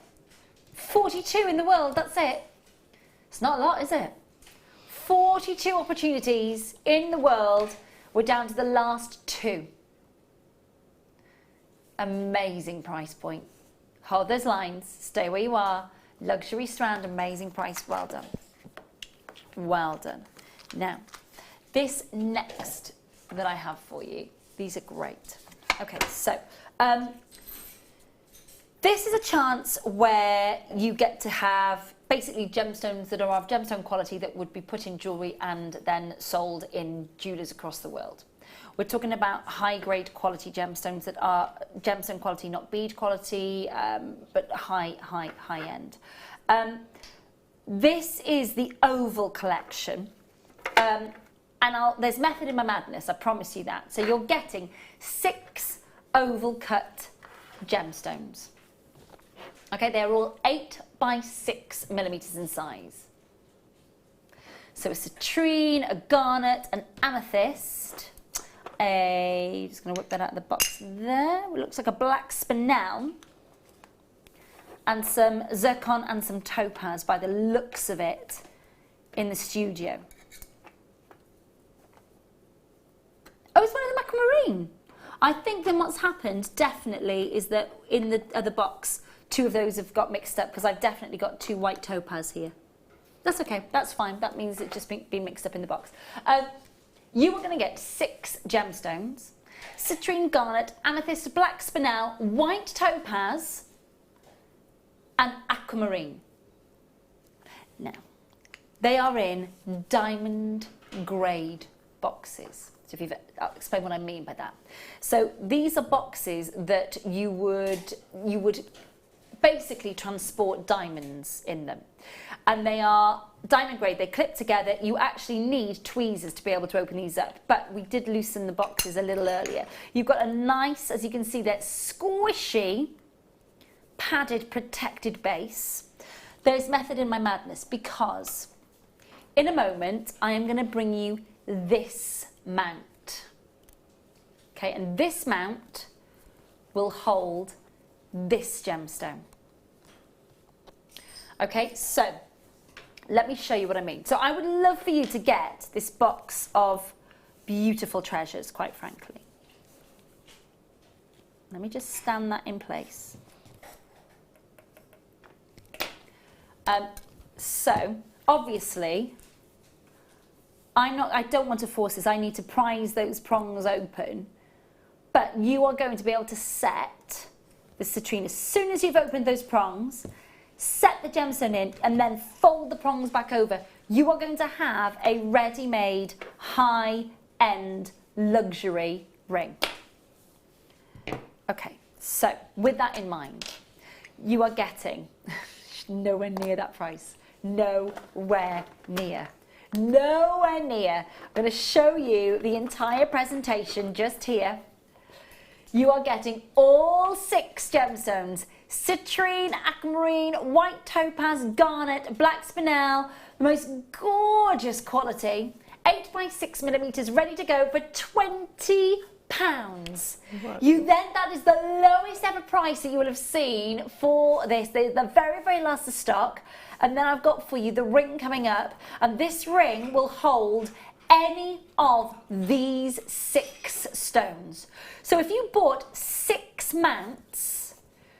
42 in the world, that's it. It's not a lot, is it? 42 opportunities in the world. We're down to the last 2. Amazing price point. Hold those lines, stay where you are. Luxury strand, amazing price, well done. Well done. Now, this next that I have for you, these are great. Okay, so this is a chance where you get to have basically gemstones that are of gemstone quality that would be put in jewellery and then sold in jewellers across the world. We're talking about high-grade quality gemstones that are gemstone quality, not bead quality, but high end. This is the oval collection. And there's method in my madness, I promise you that. So you're getting 6 oval cut gemstones. Okay, they're all 8x6 millimetres in size. So a citrine, a garnet, an amethyst. Just going to whip that out of the box there. It looks like a black spinel. And some zircon and some topaz by the looks of it in the studio. Oh, it's one of the aquamarine. I think then what's happened definitely is that in the other box, 2 of those have got mixed up because I've definitely got 2 white topaz here. That's okay, that's fine. That means it's just been mixed up in the box. You are going to get 6 gemstones, citrine, garnet, amethyst, black spinel, white topaz, and aquamarine. Now, they are in diamond grade boxes. So if I'll explain what I mean by that. So these are boxes that you would basically transport diamonds in them. And they are diamond grade, they clip together. You actually need tweezers to be able to open these up, but we did loosen the boxes a little earlier. You've got a nice, as you can see there, squishy, padded, protected base. There's method in my madness because in a moment I am going to bring you this mount. Okay, and this mount will hold this gemstone. Okay, so let me show you what I mean. So I would love for you to get this box of beautiful treasures, quite frankly. Let me just stand that in place. So obviously I don't want to force this. I need to prise those prongs open, but you are going to be able to set the citrine as soon as you've opened those prongs. Set the gemstone in and then fold the prongs back over. You are going to have a ready-made high-end luxury ring. Okay, so with that in mind, you are getting nowhere near that price. Nowhere near. Nowhere near. I'm going to show you the entire presentation just here. You are getting all 6 gemstones: citrine, aquamarine, white topaz, garnet, black spinel, the most gorgeous quality, 8 by 6 millimeters, ready to go for £20. That is the lowest ever price that you will have seen for this. The very, very last of stock. And then I've got for you the ring coming up, and this ring will hold any of these 6 stones. So if you bought 6 mounts,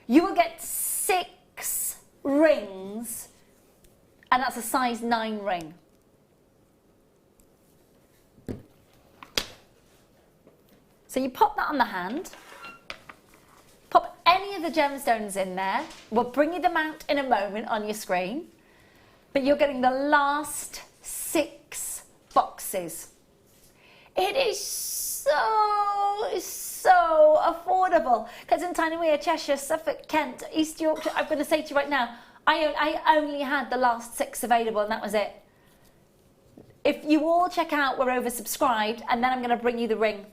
you will get 6 rings, and that's a size 9 ring. So you pop that on the hand, pop any of the gemstones in there. We'll bring you the mount in a moment on your screen, but you're getting the last 6 boxes. It is so affordable. Because in Tyne-and-Wear, Cheshire, Suffolk, Kent, East Yorkshire, I'm going to say to you right now, I only had the last 6 available, and that was it. If you all check out, we're oversubscribed, and then I'm going to bring you the ring.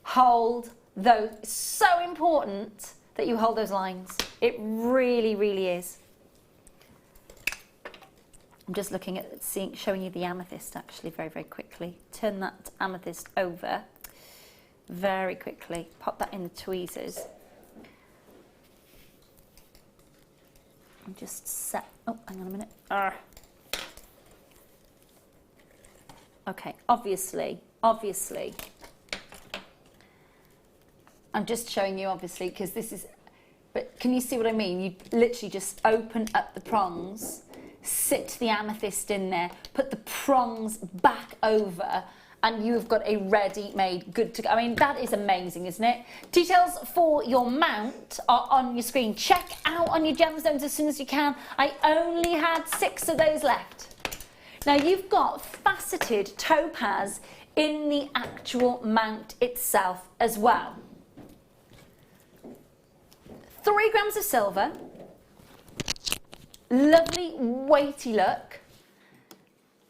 Hold those. It's so important that you hold those lines. It really, really is. I'm just looking at showing you the amethyst actually very, very quickly. Turn that amethyst over very quickly. Pop that in the tweezers. And just set. Oh, hang on a minute. Okay, obviously. I'm just showing you, obviously, because this is, but can you see what I mean? You literally just open up the prongs, sit the amethyst in there, put the prongs back over, and you've got a ready-made, good to go. I mean, that is amazing, isn't it? Details for your mount are on your screen. Check out on your gemstones as soon as you can. I only had 6 of those left. Now, you've got faceted topaz in the actual mount itself as well. 3 grams of silver, lovely weighty look.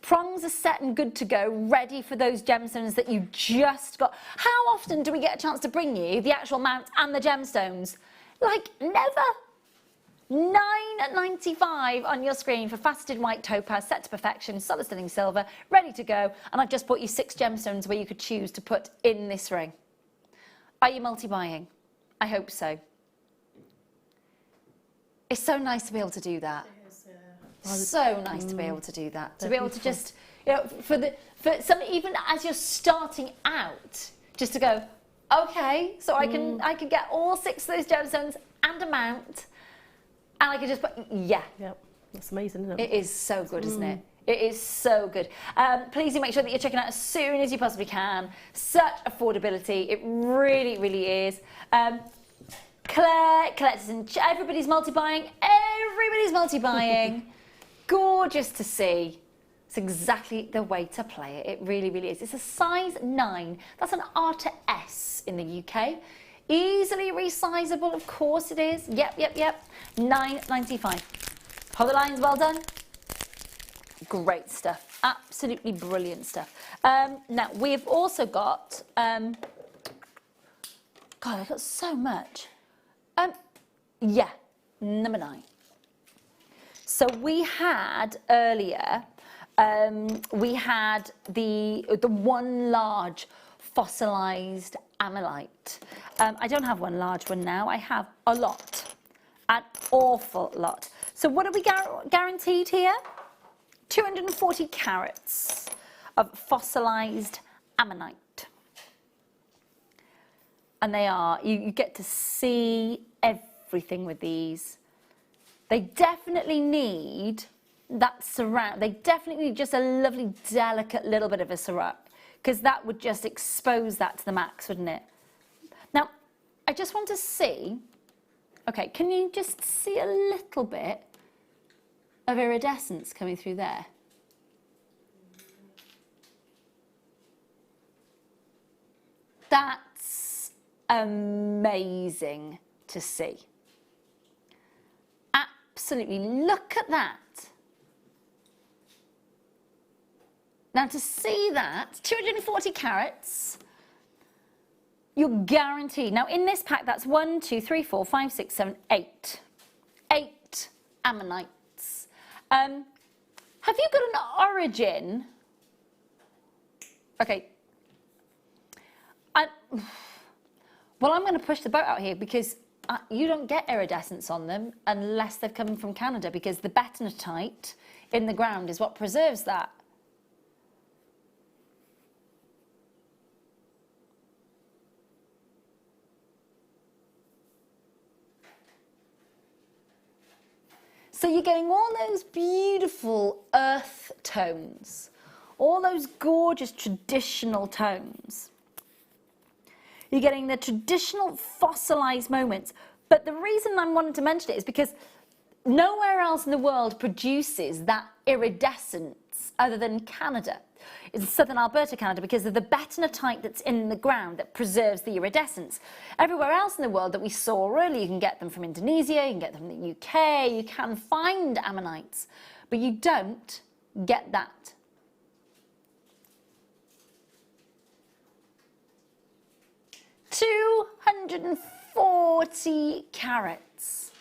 Prongs are set and good to go, ready for those gemstones that you just got. How often do we get a chance to bring you the actual mount and the gemstones? Like never. $9.95 on your screen for faceted white topaz, set to perfection, solid stunning silver, ready to go. And I've just bought you 6 gemstones where you could choose to put in this ring. Are you multi-buying? I hope so. It's so nice to be able to do that. It is, yeah. So nice to be able to do that. To be able to just, you know, for some, even as you're starting out, just to go, okay, so I can get all 6 of those gemstones and a mount, and I can just put, yeah. Yep, that's amazing, isn't it? It is so good, isn't it? It is so good. Please do make sure that you're checking out as soon as you possibly can. Such affordability. It really, really is. Claire, everybody's multi-buying. Everybody's multi-buying. Gorgeous to see. It's exactly the way to play it. It really, really is. It's a size 9. That's an R to S in the UK. Easily resizable, of course it is. Yep. $9.95. Hold the lines, well done. Great stuff. Absolutely brilliant stuff. Now, we've also got... God, I've got so much. Yeah, number 9. So we had earlier, we had the one large fossilized amylite. I don't have one large one now. I have a lot, an awful lot. So what are we guaranteed here? 240 carats of fossilized ammonite. And they are, you get to see everything with these. They definitely need that surround. They definitely need just a lovely, delicate little bit of a surround, because that would just expose that to the max, wouldn't it? Now, I just want to see, okay, can you just see a little bit of iridescence coming through there? That's amazing to see. Absolutely, look at that. Now to see that, 240 carats, you're guaranteed. Now in this pack, that's 1, 2, 3, 4, 5, 6, 7, 8. 8 ammonites. Have you got an origin? Okay. Well, I'm going to push the boat out here because you don't get iridescence on them unless they've come from Canada, because the betonite in the ground is what preserves that. So you're getting all those beautiful earth tones, all those gorgeous traditional tones. You're getting the traditional fossilized moments. But the reason I'm wanting to mention it is because nowhere else in the world produces that iridescence other than Canada. It's southern Alberta, Canada, because of the betonite that's in the ground that preserves the iridescence. Everywhere else in the world that we saw earlier, you can get them from Indonesia, you can get them from the UK, you can find ammonites, but you don't get that. $240 carats.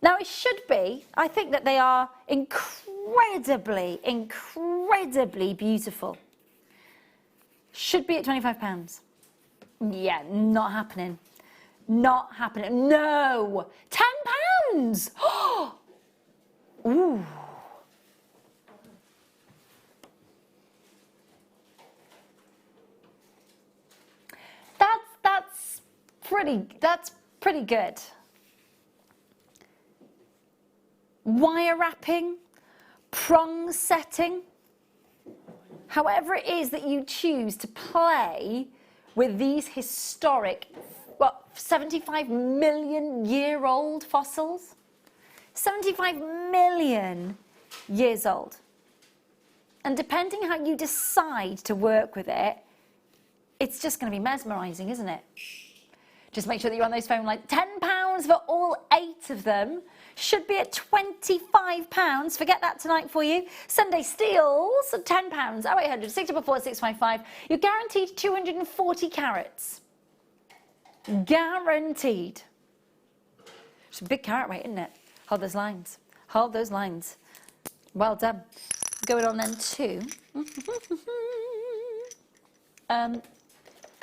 Now it should be, I think that they are incredibly, incredibly beautiful. Should be at £25. Yeah, not happening. Not happening. No! £10! Ooh. That's pretty good. Wire wrapping, prong setting, however it is that you choose to play with these historic, 75 million year old fossils? 75 million years old. And depending how you decide to work with it, it's just going to be mesmerising, isn't it? Just make sure that you're on those phone lines. £10 for all 8 of them. Should be at £25. Forget that tonight for you. Sunday steals at £10. 0800 644 655. You're guaranteed 240 carats. Guaranteed. It's a big carat weight, isn't it? Hold those lines. Hold those lines. Well done. Going on then to...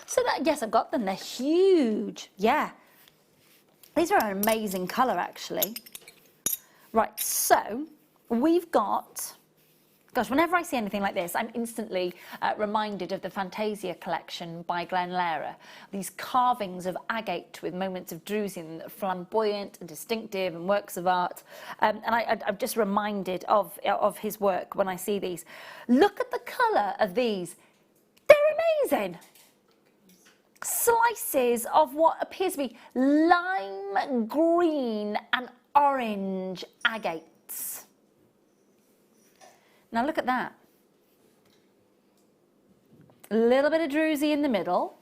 So that, yes, I've got them. They're huge. Yeah. These are an amazing colour, actually. Right, so we've got... Gosh, whenever I see anything like this, I'm instantly reminded of the Fantasia collection by Glenn Lehrer. These carvings of agate with moments of drusen that are flamboyant and distinctive and works of art. And I'm just reminded of his work when I see these. Look at the colour of these. They're amazing. Slices of what appears to be lime green and orange agates. Now look at that. A little bit of druzy in the middle.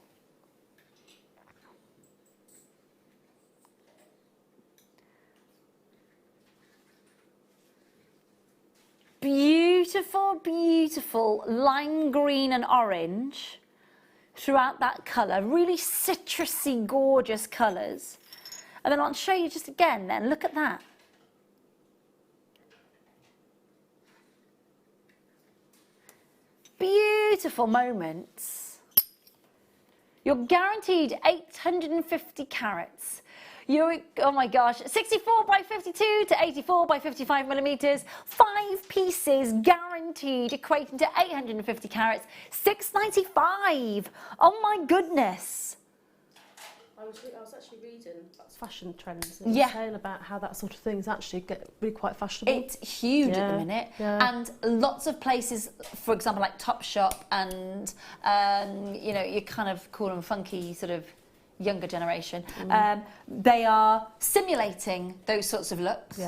Beautiful, beautiful lime green and orange throughout that colour. Really citrusy, gorgeous colours. And then I'll show you just again then. Look at that. Beautiful moments. You're guaranteed 850 carats. You're, oh my gosh, 64 by 52 to 84 by 55 millimetres, 5 pieces guaranteed, equating to 850 carats, $6.95. Oh my goodness. I was actually reading about fashion trends and saying about how that sort of thing is actually really quite fashionable. It's huge at the minute, and lots of places, for example, like Topshop and you know, your kind of cool and funky sort of younger generation, they are simulating those sorts of looks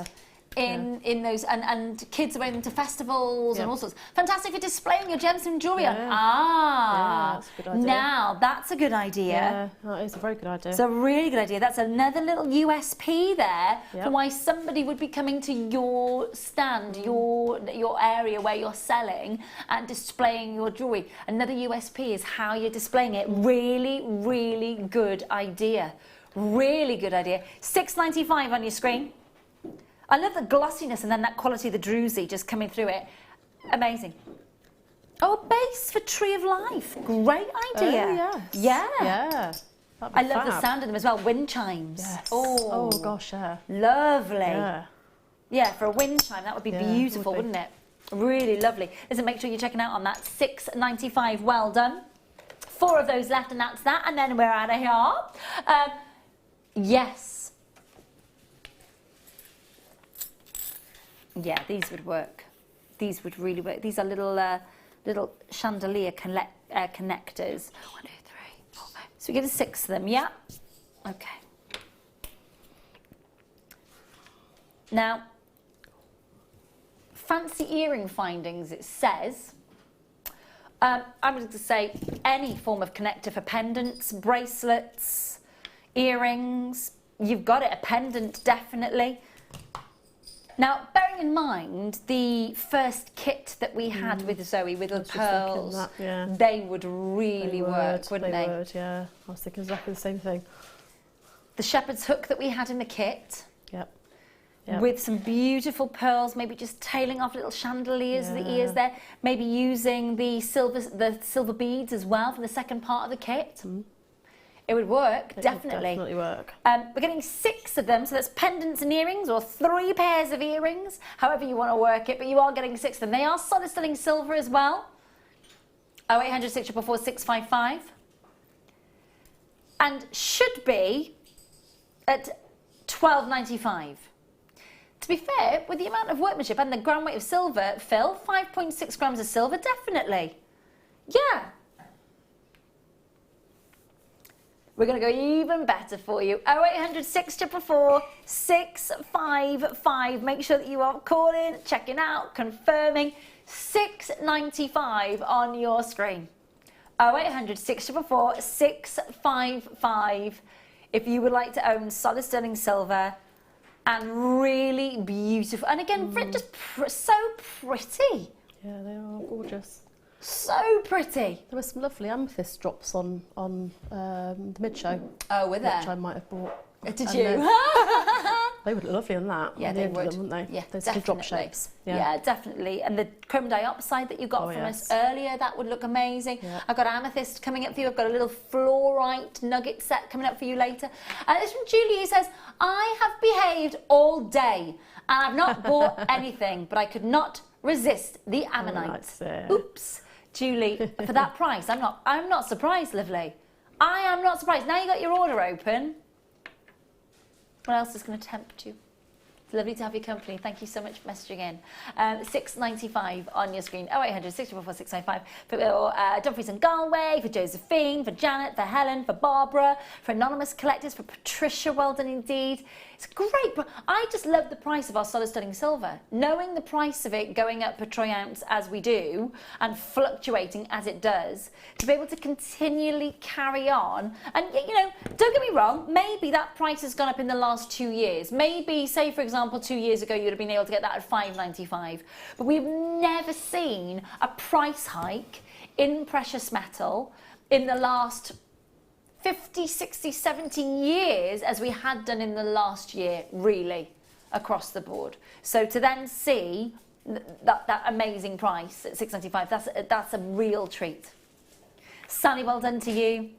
in those, and kids are wearing them to festivals and Yeah. all sorts. Fantastic for displaying your gemstone jewellery on. Yeah. Ah, Yeah, that's a good idea. now that's a good idea. Yeah, that is a very good idea. It's a really good idea. That's another little USP there for Yep. why somebody would be coming to your stand, your area where you're selling and displaying your jewellery. Another USP is how you're displaying it. Really, really good idea. Really good idea. $6.95 on your screen. I love the glossiness and then that quality of the druzy just coming through it. Amazing. Oh, a base for Tree of Life. Great idea. Oh, yes. Yeah. Yeah. That'd be I love the fab. sound of them as well. Wind chimes. Yes. Oh, Oh gosh, yeah. lovely. Yeah. Yeah, for a wind chime, that would be Yeah, beautiful, would be. wouldn't it? Really lovely. Listen, make sure you're checking out on that. $6.95. Well done. 4 of those left, and that's that. And then we're out of here. Yes. Yeah, these would work. These would really work. These are little chandelier connectors. 1, 2, 3, 4, 5. So we get a 6 of them, yeah? Okay. Now, fancy earring findings, it says. I'm going to say any form of connector for pendants, bracelets, earrings. You've got it, a pendant, definitely. Now, bearing in mind the first kit that we had with Zoe, with the was just thinking pearls, that, yeah. they would really work, wouldn't they? They would, yeah. I was thinking exactly the same thing. The shepherd's hook that we had in the kit, Yep. Yep. with some beautiful pearls, maybe just tailing off little chandeliers, the Yeah. ears there, maybe using the silver beads as well for the second part of the kit. It would work, It would definitely. definitely work. We're getting 6 of them, so that's pendants and earrings, or 3 pairs of earrings, however you want to work it, but you are getting 6 of them. They are solid sterling silver as well. 0800 644 655. And should be at $12.95. To be fair, with the amount of workmanship and the gram weight of silver, Phil, 5.6 grams of silver, definitely. Yeah. We're going to go even better for you. 0800 644 655. Make sure that you are calling, checking out, confirming. $6.95 on your screen. 0800 644 655. If you would like to own solid sterling silver and really beautiful. And again, just so pretty. Yeah, they are gorgeous. So pretty. There were some lovely amethyst drops on the mid-show. Oh, were Which there? I might have bought. Did And you? They would look lovely on that. Yeah, on the they end of would. them, wouldn't they? Yeah, Those definitely. little drop shapes. Yeah, definitely. And the chrome dioxide that you got Oh, from yes. us earlier, that would look amazing. Yeah. I've got amethyst coming up for you. I've got a little fluorite nugget set coming up for you later. This from Julie, who says, I have behaved all day and I've not bought anything, but I could not resist the ammonite. that's it. Oops. Julie, for that price, I'm not surprised, lovely. I am not surprised. Now you got your order open. What else is going to tempt you? It's lovely to have your company. Thank you so much for messaging in. $6.95 on your screen. 0800 644 655 for Dumfries and Galway, for Josephine, for Janet, for Helen, for Barbara, for Anonymous Collectors, for Patricia. Well done indeed. It's great. But I just love the price of our solid sterling silver. Knowing the price of it going up per troy ounce as we do and fluctuating as it does, to be able to continually carry on. And, you know, don't get me wrong, maybe that price has gone up in the last 2 years. Maybe, say, for example, 2 years ago, you would have been able to get that at $5.95. But we've never seen a price hike in precious metal in the last 50, 60, 70 years as we had done in the last year, really, across the board. So to then see that amazing price at $6.95, that's a real treat. Sally, well done to you.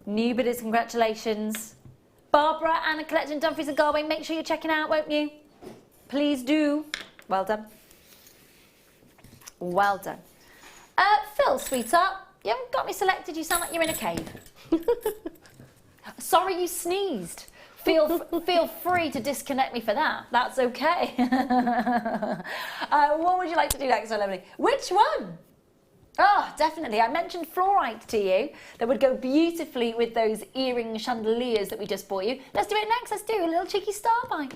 New bidders, congratulations. Barbara, Anna, Collection, Dumfries and Galway, make sure you're checking out, won't you? Please do. Well done. Well done. Phil, sweetheart, you haven't got me selected. You sound like you're in a cave. Sorry you sneezed. Feel free to disconnect me for that. That's okay. What would you like to do next, my lovely? Which one? Oh, definitely. I mentioned fluorite to you that would go beautifully with those earring chandeliers that we just bought you. Let's do it next. Let's do a little cheeky star by.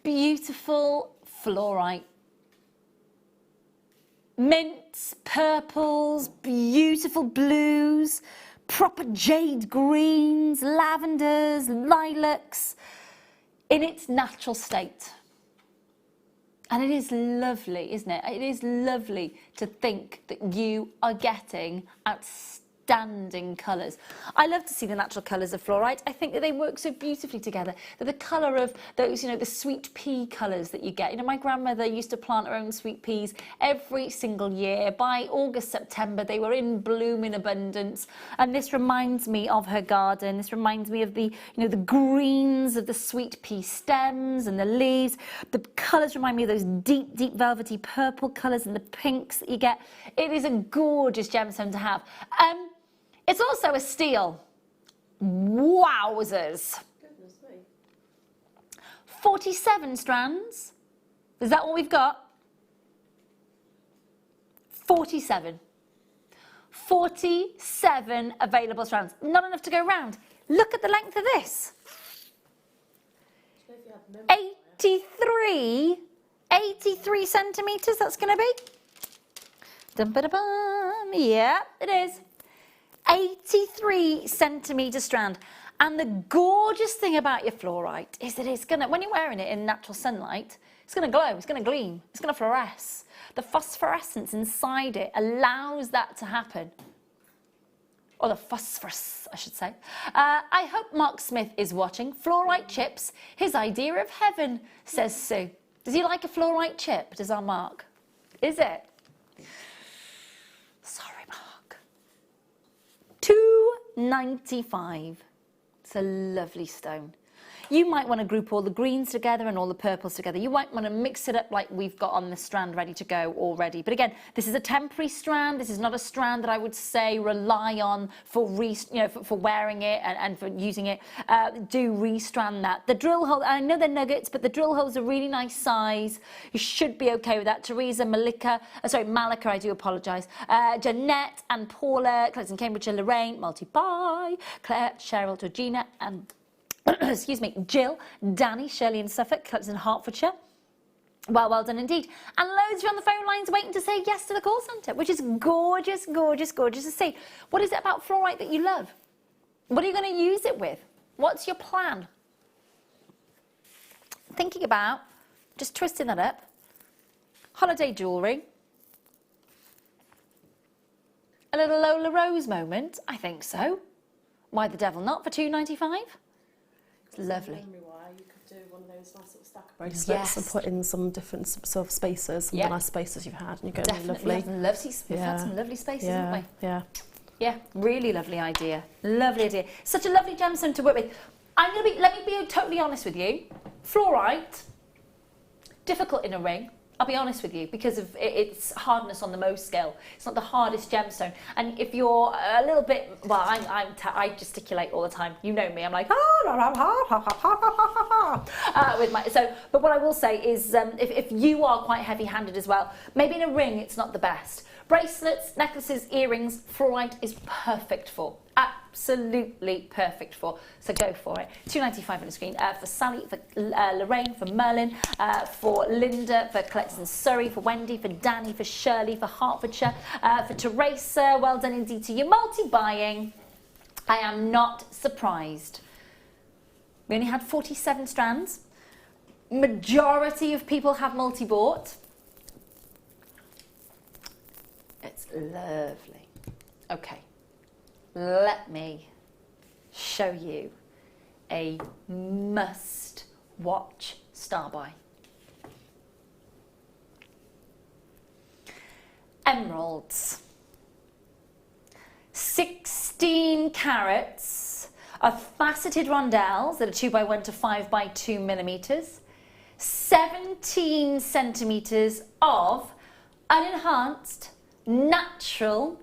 Beautiful fluorite. Mints, purples, beautiful blues, proper jade greens, lavenders, lilacs, in its natural state. And it is lovely, isn't it? It is lovely to think that you are getting outstanding colours. I love to see the natural colours of fluorite. I think that they work so beautifully together. They're the colour of those, the sweet pea colours that you get. My grandmother used to plant her own sweet peas every single year. By August, September, they were in bloom in abundance. And this reminds me of her garden. This reminds me of the, the greens of the sweet pea stems and the leaves. The colours remind me of those deep, deep velvety purple colours and the pinks that you get. It is a gorgeous gemstone to have. It's also a steal. Wowzers. Goodness me. 47 strands. Is that what we've got? 47. 47 available strands. Not enough to go round. Look at the length of this. 83 centimetres that's going to be. Dum-ba-da-bum. Yeah, it is. 83 centimetre strand. And the gorgeous thing about your fluorite is that it's going to, when you're wearing it in natural sunlight, it's going to glow, it's going to gleam, it's going to fluoresce. The phosphorescence inside it allows that to happen. Or the phosphorus, I should say. I hope Mark Smith is watching. Fluorite chips, his idea of heaven, says Sue. Does he like a fluorite chip, does our Mark? Is it? Sorry, Mark. $2.95. It's a lovely stone. You might want to group all the greens together and all the purples together. You might want to mix it up like we've got on the strand ready to go already. But again, this is a temporary strand. This is not a strand that I would say rely on for for wearing it and for using it. Do restrand that. The drill hole, I know they're nuggets, but the drill hole's a really nice size. You should be okay with that. Teresa, Malika, I do apologise. Jeanette and Paula, Clayton, Cambridgeshire, Lorraine, Multi-Buy, Claire, Cheryl, Georgina, and excuse me, Jill, Danny, Shirley in Suffolk, Clapton in Hertfordshire. Well done indeed. And loads of you on the phone lines waiting to say yes to the call centre, which is gorgeous, gorgeous, gorgeous to see. What is it about fluorite that you love? What are you going to use it with? What's your plan? Thinking about just twisting that up. Holiday jewellery. A little Lola Rose moment? I think so. Why the devil not for $2.95? It's lovely. You could do one of those nice little stack of bracelets and put in some different sort of spaces, some of the nice spaces you've had, and you go really lovely. We've had some lovely spaces, haven't we? Yeah, really lovely idea. Lovely idea. Such a lovely gemstone to work with. Let me be totally honest with you. Fluorite, difficult in a ring. I'll be honest with you, because of its hardness on the Mohs scale. It's not the hardest gemstone. And if you're a little bit, well, I gesticulate all the time. You know me. I'm like, but what I will say is, if you are quite heavy-handed as well, maybe in a ring it's not the best. Bracelets, necklaces, earrings, fluorite is perfect for. Absolutely perfect for. So go for it. $2.95 on the screen for Sally, for Lorraine, for Merlin, for Linda, for Collectors Surrey, for Wendy, for Danny, for Shirley, for Hertfordshire, for Teresa. Well done indeed to you. Multi-buying. I am not surprised. We only had 47 strands. Majority of people have multi-bought. It's lovely. Okay, let me show you a must-watch star buy. Emeralds. 16 carats of faceted rondelles that are 2x1 to 5x2 millimetres. 17 centimetres of unenhanced natural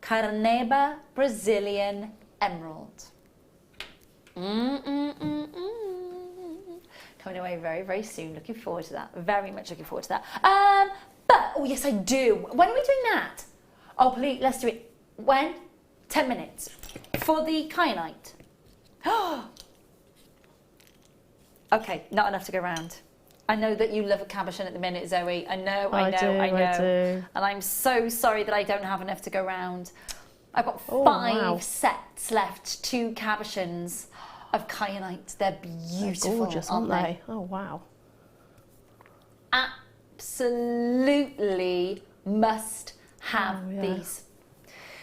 Carneba Brazilian emerald. Come coming away very, very soon. Looking forward to that. Very much looking forward to that. But, oh yes, I do. When are we doing that? Oh, please, let's do it. When? 10 minutes. For the kyanite. Okay, not enough to go round. I know that you love a cabochon at the minute, Zoe. I know. I do. And I'm so sorry that I don't have enough to go round. I've got 5 sets left, 2 cabochons of kyanite. They're beautiful, They're gorgeous, aren't they? Oh, wow. Absolutely must have these.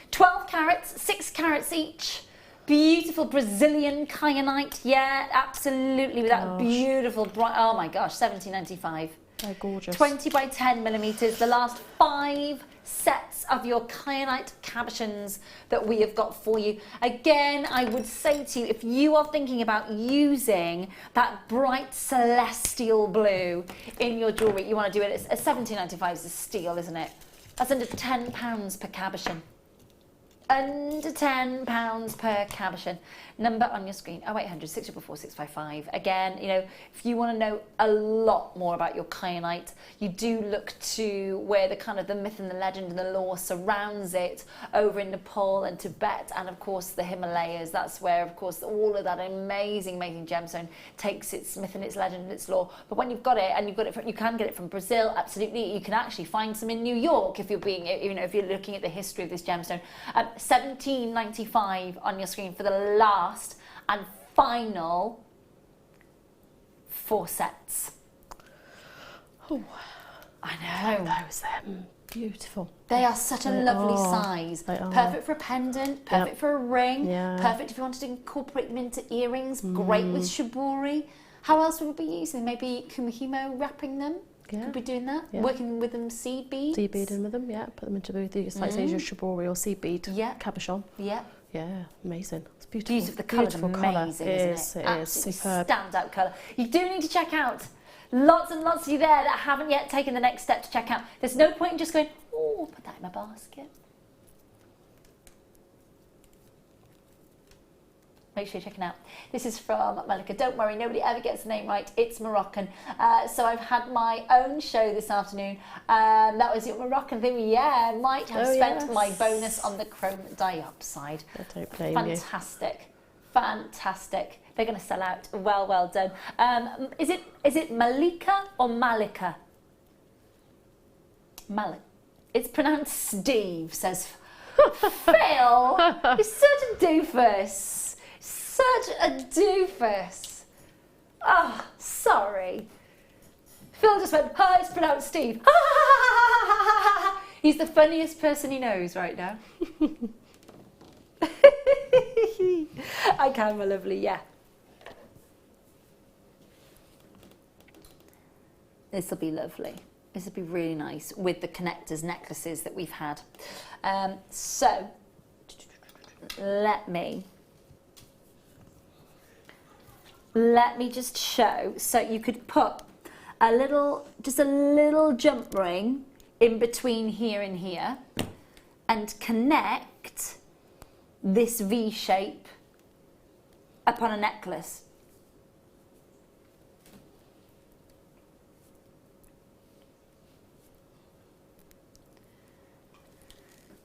12 carats, 6 carats each. Beautiful Brazilian kyanite. Yeah, absolutely. With that beautiful bright, oh my gosh, $17.95. They're gorgeous. 20 by 10 millimeters. The last 5 sets of your kyanite cabochons that we have got for you. Again, I would say to you, if you are thinking about using that bright celestial blue in your jewellery, you want to do it. It's $17.95 is a steal, isn't it? That's under £10 per cabochon. Under £10 per cabochon. Number on your screen, 0800 644 655. Again, you know, if you want to know a lot more about your kyanite, you do look to where the kind of the myth and the legend and the lore surrounds it over in Nepal and Tibet and of course the Himalayas. That's where of course all of that amazing gemstone takes its myth and its legend and its lore. But when you've got it, and you've got it from, you can get it from Brazil, absolutely. You can actually find some in New York if you're being, you know, if you're looking at the history of this gemstone. $17.95 on your screen for the last and final 4 sets. Oh, I know. Those, they're beautiful. They are such a lovely size. Perfect for a pendant, perfect for a ring, perfect if you wanted to incorporate them into earrings, great with shibori. How else would we be using them? Maybe kumihimo wrapping them? Could be doing that. Working with them seed beads. Seed beading with them, yeah. Put them into both these, like say your shibori or seed bead cabochon. Yeah. Yeah, amazing. It's beautiful. Beautiful. The colour's amazing, isn't it? It is superb. Standout colour. You do need to check out. Lots and lots of you there that haven't yet taken the next step to check out. There's no point in just going, oh, put that in my basket. Make sure you're checking out. This is from Malika. Don't worry, nobody ever gets the name right. It's Moroccan. So I've had my own show this afternoon. That was your Moroccan thing. Yeah, might have spent my bonus on the chrome dioxide. I don't blame Fantastic. Fantastic. They're going to sell out. Well, well done. Is it Malika or Malika? Malik. It's pronounced Steve, says Phil. You're such a doofus. Such a doofus. Oh, sorry. Phil just went, oh, it's pronounced Steve. He's the funniest person he knows right now. I can, my lovely, yeah. This will be lovely. This will be really nice with the connectors, necklaces that we've had. So, let me just show. So you could put just a little jump ring in between here and here and connect this V shape upon a necklace.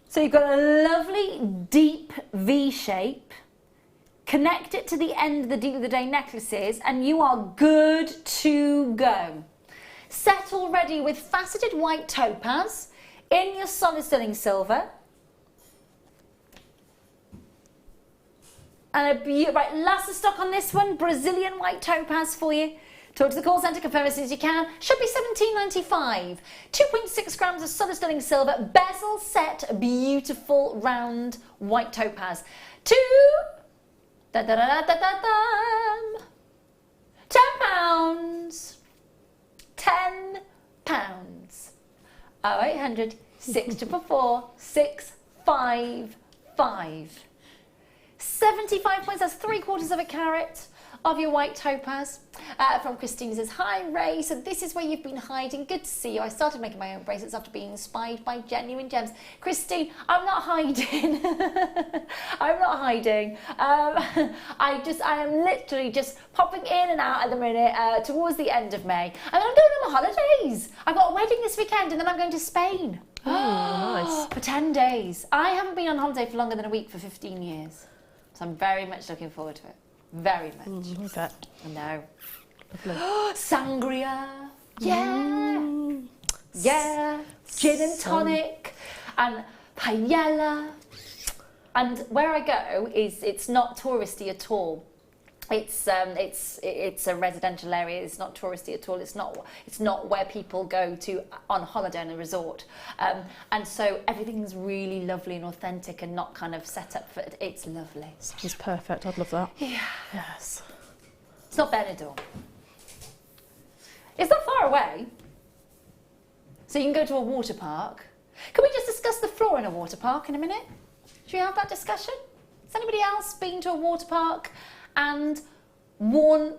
So you've got a lovely deep V shape. Connect it to the end of the Deal of the Day necklaces and you are good to go. Set already with faceted white topaz in your solid sterling silver. And right, last of stock on this one, Brazilian white topaz for you. Talk to the call centre, confirm as soon as you can. Should be $17.95. 2.6 grams of solid sterling silver, bezel set, beautiful round white topaz. £10. £10. 0800 644 655. 75 points, that's 3/4 of a carat. of your white topaz. From Christine, says, hi Ray, so this is where you've been hiding. Good to see you. I started making my own bracelets after being inspired by genuine gems. Christine, I'm not hiding. I'm not hiding. I am literally just popping in and out at the minute towards the end of May. And then I'm going on my holidays. I've got a wedding this weekend and then I'm going to Spain. Oh, nice. For 10 days. I haven't been on holiday for longer than a week for 15 years. So I'm very much looking forward to it. Very much. Okay. I know. Lovely. Sangria. Yeah. Yeah. Gin and tonic. And paella. And where I go is, it's not touristy at all. It's a residential area. It's not touristy at all. It's not where people go to on holiday in a resort. And so everything's really lovely and authentic and not kind of set up for it. It's lovely. Sounds perfect. I'd love that. Yeah. Yes. It's not Benidorm. It's not far away. So you can go to a water park. Can we just discuss the floor in a water park in a minute? Should we have that discussion? Has anybody else been to a water park and worn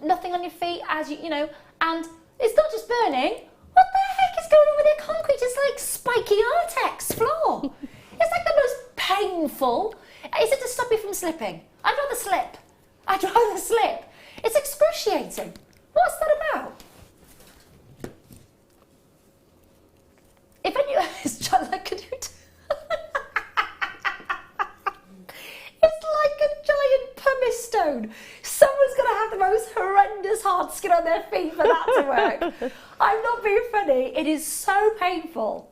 nothing on your feet as you know, and it's not just burning? What the heck is going on with their concrete? It's like spiky Artex floor. It's like the most painful. Is it to stop you from slipping? I'd rather slip. I'd rather slip. It's excruciating. What's that about? If any, it's just like a It's like a giant pumice stone. Someone's going to have the most horrendous hard skin on their feet for that to work. I'm not being funny. It is so painful.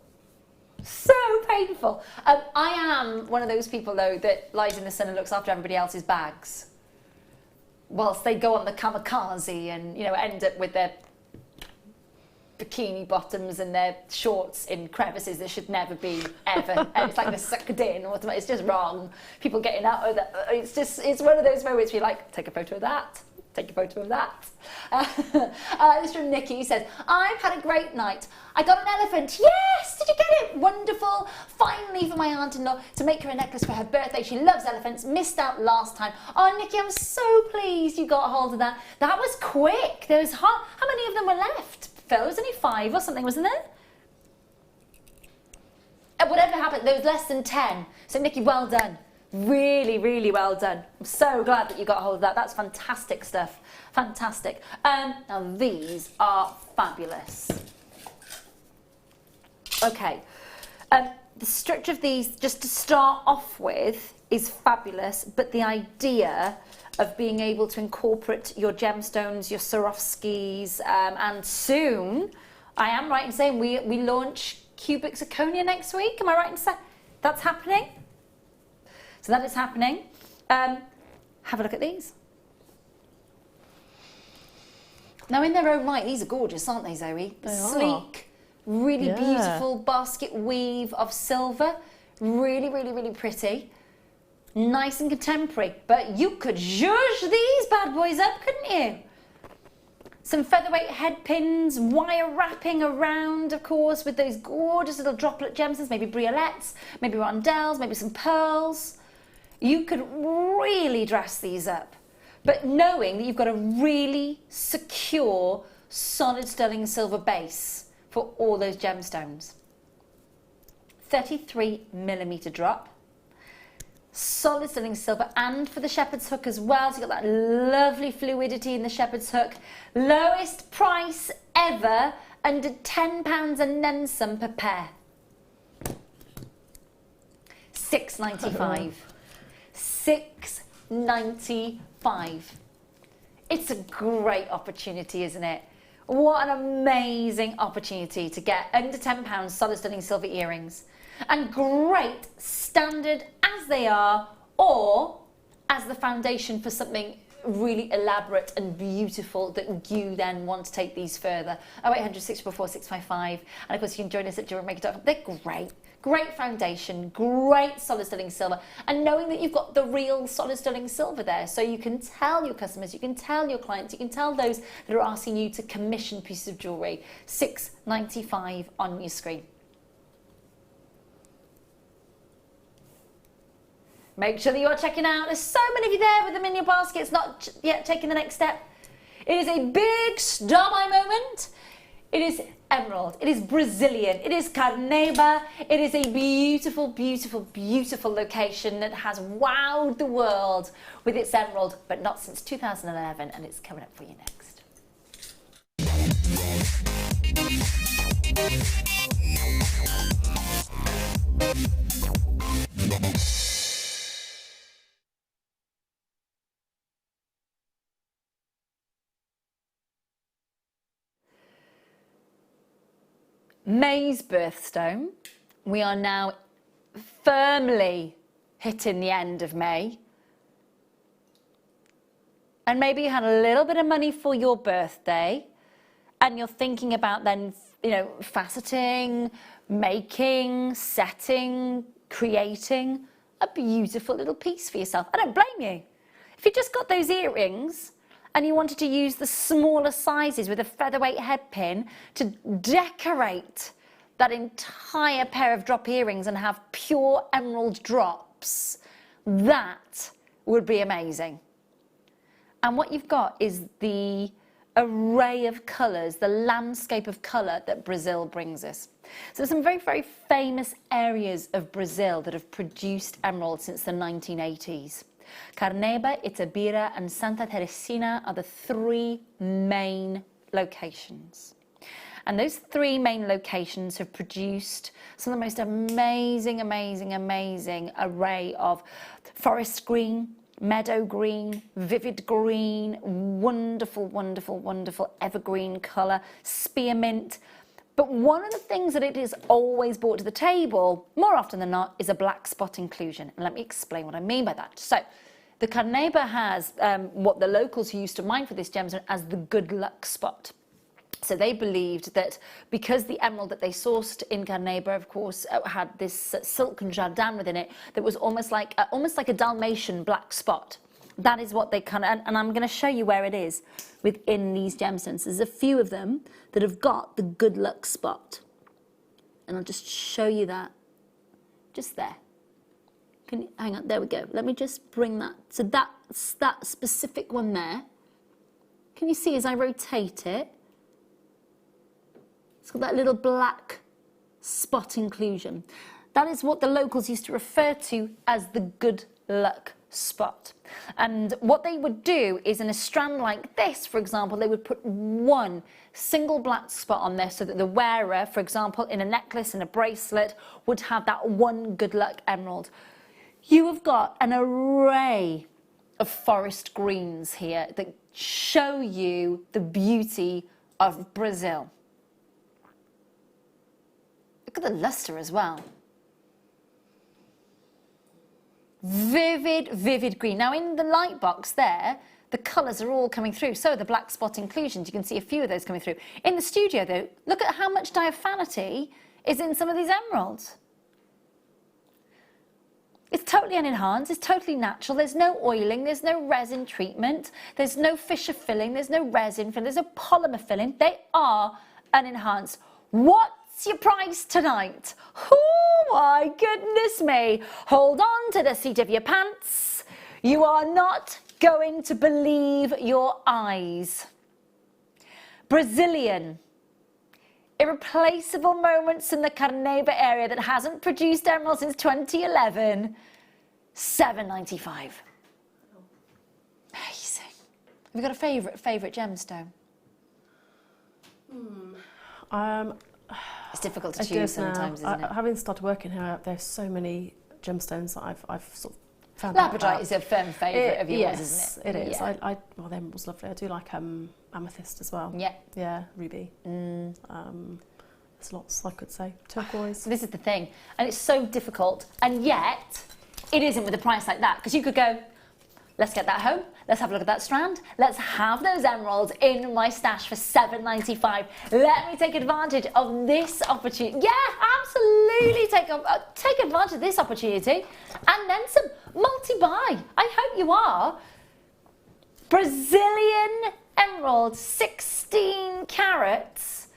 So painful. I am one of those people, though, that lies in the sun and looks after everybody else's bags. Whilst they go on the kamikaze and, you know, end up with their bikini bottoms and their shorts in crevices that should never be ever. And it's like they're sucked in. It's just wrong. People getting out of that. It's one of those moments where you're like, take a photo of that. Take a photo of that. This is from Nikki, who says, I've had a great night. I got an elephant. Yes, did you get it? Wonderful. Finally for my aunt-in-law to make her a necklace for her birthday. She loves elephants. Missed out last time. Oh, Nikki, I'm so pleased you got a hold of that. That was quick. How many of them were left? Phil, there's only 5 or something, wasn't there? And whatever happened, there was less than 10. So Nikki, well done. Really, really well done. I'm so glad that you got a hold of that. That's fantastic stuff. Fantastic. Now these are fabulous. Okay. The structure of these, just to start off with, is fabulous, but the idea of being able to incorporate your gemstones, your Swarovskis, and soon, I am right in saying we launch cubic zirconia next week. Am I right in saying that's happening? So that is happening. Have a look at these. Now, in their own right, these are gorgeous, aren't they, Zoe? They are. Sleek, really beautiful basket weave of silver. Really, really, really pretty. Nice and contemporary. But you could zhuzh these bad boys up, couldn't you? Some featherweight head pins, wire wrapping around, of course, with those gorgeous little droplet gemstones, maybe briolettes, maybe rondelles, maybe some pearls. You could really dress these up. But knowing that you've got a really secure, solid sterling silver base for all those gemstones. 33mm drop. Solid sterling silver, and for the shepherd's hook as well, so you've got that lovely fluidity in the shepherd's hook. Lowest price ever, under £10 and then some per pair. £6.95. £6.95. It's a great opportunity, isn't it? What an amazing opportunity to get under £10 solid sterling silver earrings. And great standard as they are, or as the foundation for something really elaborate and beautiful that you then want to take these further. 0800 644 655. And of course you can join us at JewelleryMaker.com. They're great. Great foundation, great solid sterling silver, and knowing that you've got the real solid sterling silver there, so you can tell your customers, you can tell your clients, you can tell those that are asking you to commission pieces of jewellery. £6.95 on your screen. Make sure that you are checking out. There's so many of you there with them in your baskets, not yet taking the next step. It is a big star by moment. It is emerald. It is Brazilian. It is carnauba. It is a beautiful, beautiful, beautiful location that has wowed the world with its emerald, but not since 2011, and it's coming up for you next. May's birthstone. We are now firmly hitting the end of May. And maybe you had a little bit of money for your birthday and you're thinking about then, you know, faceting, making, setting, creating a beautiful little piece for yourself. I don't blame you. If you just got those earrings and you wanted to use the smaller sizes with a featherweight head pin to decorate that entire pair of drop earrings and have pure emerald drops, that would be amazing. And what you've got is the array of colours, the landscape of colour that Brazil brings us. So there's some very, very famous areas of Brazil that have produced emerald since the 1980s. Carnauba, Itabira and Santa Teresina are the three main locations. And those three main locations have produced some of the most amazing, amazing, amazing array of forest green, meadow green, vivid green, wonderful, wonderful, wonderful evergreen colour, spearmint. But one of the things that it is always brought to the table, more often than not, is a black spot inclusion. And let me explain what I mean by that. So, the carnauba has what the locals who used to mine for this gemstone as the good luck spot. So they believed that because the emerald that they sourced in carnauba, of course, had this silken jardin within it, that was almost like a Dalmatian black spot. That is what they kind of, and I'm going to show you where it is within these gemstones. There's a few of them that have got the good luck spot. And I'll just show you that, just there. Can you, hang on, there we go. Let me just bring that, so that's that specific one there. Can you see as I rotate it? It's got that little black spot inclusion. That is what the locals used to refer to as the good luck spot. And what they would do is in a strand like this, for example, they would put one single black spot on there so that the wearer, for example, in a necklace and a bracelet, would have that one good luck emerald. You have got an array of forest greens here that show you the beauty of Brazil. Look at the luster as well. Vivid, vivid green. Now in the light box there, the colours are all coming through. So the black spot inclusions, you can see a few of those coming through. In the studio though, look at how much diaphanity is in some of these emeralds. It's totally unenhanced, it's totally natural, there's no oiling, there's no resin treatment, there's no Fisher filling, there's no resin filling, there's no polymer filling. They are unenhanced. What's your price tonight? Oh my goodness me. Hold on to the seat of your pants. You are not going to believe your eyes. Brazilian. Irreplaceable moments in the Carnauba area that hasn't produced emerald since 2011. $7.95. Amazing. Have you got a favourite gemstone? It's difficult to choose sometimes, isn't it? Having started working here, there's so many gemstones that I've sort of found out Labradorite about. is a firm favourite of yours, yes, isn't it? It is. Yeah. Well, the emerald's lovely. I do like amethyst as well. Yeah. Yeah, ruby. There's lots, I could say. Turquoise. So this is the thing, and it's so difficult, and yet it isn't with a price like that, because you could go, let's get that home, let's have a look at that strand, let's have those emeralds in my stash for $7.95. Let me take advantage of this opportunity. Yeah, absolutely take advantage of this opportunity, and then some multi-buy. I hope you are. Brazilian emerald, 16 carats.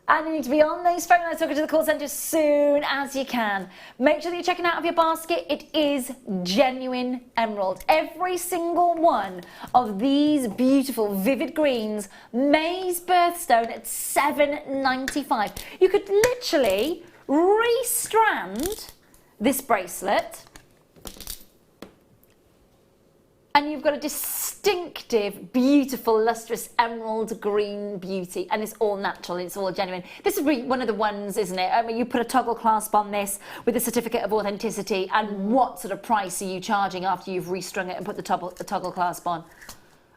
And you need to be on those phone lines talking to the call centre as soon as you can. Make sure that you're checking out of your basket. It is genuine emerald. Every single one of these beautiful vivid greens, May's birthstone at $7.95. You could literally restrand this bracelet and you've got a distinctive, beautiful, lustrous emerald green beauty, and it's all natural, it's all genuine. This is really one of the ones, isn't it? I mean, you put a toggle clasp on this with a certificate of authenticity, and what sort of price are you charging after you've restrung it and put the toggle clasp on?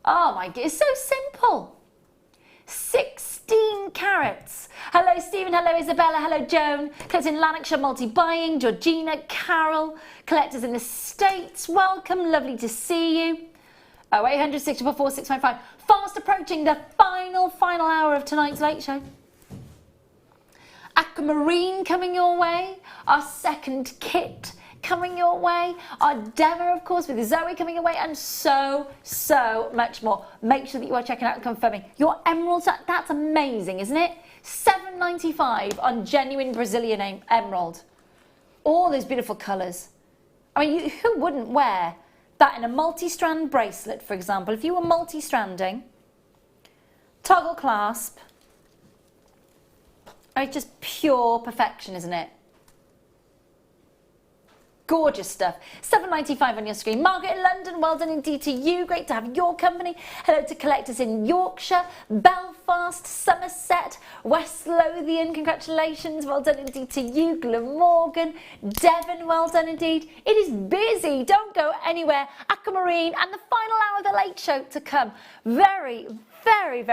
Oh my God, it's so simple. 16 carats. Hello Stephen, hello Isabella, hello Joan. Collectors in Lanarkshire, multi-buying. Georgina, Carol. Collectors in the States, welcome, lovely to see you. 0800 644 655. Fast approaching the final hour of tonight's Late Show. Aquamarine coming your way. Our second kit coming your way, our demo of course with Zoe coming your way, and so much more. Make sure that you are checking out and confirming your emeralds. That's amazing, isn't it? $7.95 on genuine Brazilian emerald. All those beautiful colours. I mean, who wouldn't wear that in a multi-strand bracelet, for example? If you were multi-stranding, toggle clasp, it's just pure perfection, isn't it? Gorgeous stuff. $7.95 on your screen. Margaret in London, well done indeed to you. Great to have your company. Hello to collectors in Yorkshire, Belfast, Somerset, West Lothian. Congratulations. Well done indeed to you. Glamorgan, Devon, well done indeed. It is busy. Don't go anywhere. Aquamarine and the final hour of the Late Show to come. Very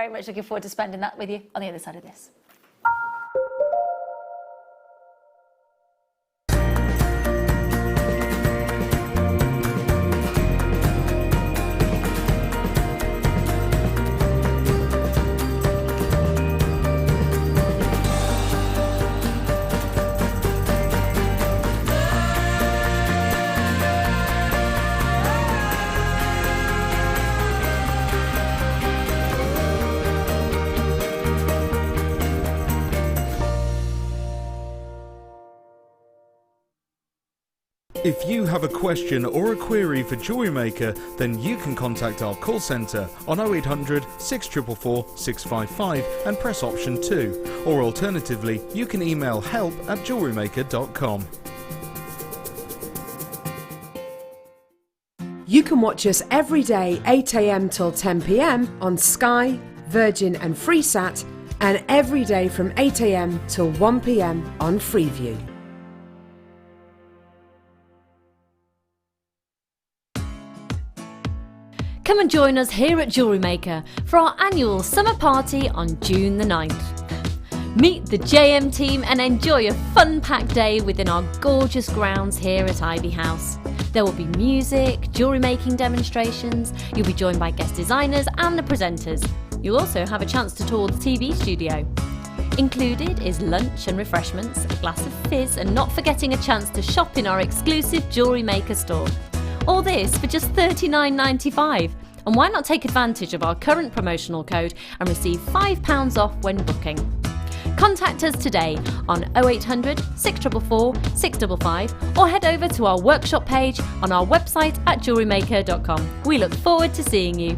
much looking forward to spending that with you on the other side of this. If you have a question or a query for Jewellery Maker, then you can contact our call centre on 0800 644 655 and press option 2, or alternatively you can email help@jewellerymaker.com. You can watch us every day 8 AM till 10 PM on Sky, Virgin and Freesat, and every day from 8 AM till 1 PM on Freeview. Come and join us here at Jewellery Maker for our annual summer party on June the 9th. Meet the JM team and enjoy a fun-packed day within our gorgeous grounds here at Ivy House. There will be music, jewellery making demonstrations, you'll be joined by guest designers and the presenters. You'll also have a chance to tour the TV studio. Included is lunch and refreshments, a glass of fizz, and not forgetting a chance to shop in our exclusive Jewellery Maker store. All this for just $39.95. And why not take advantage of our current promotional code and receive £5 off when booking? Contact us today on 0800 644 655 or head over to our workshop page on our website at jewellerymaker.com. We look forward to seeing you.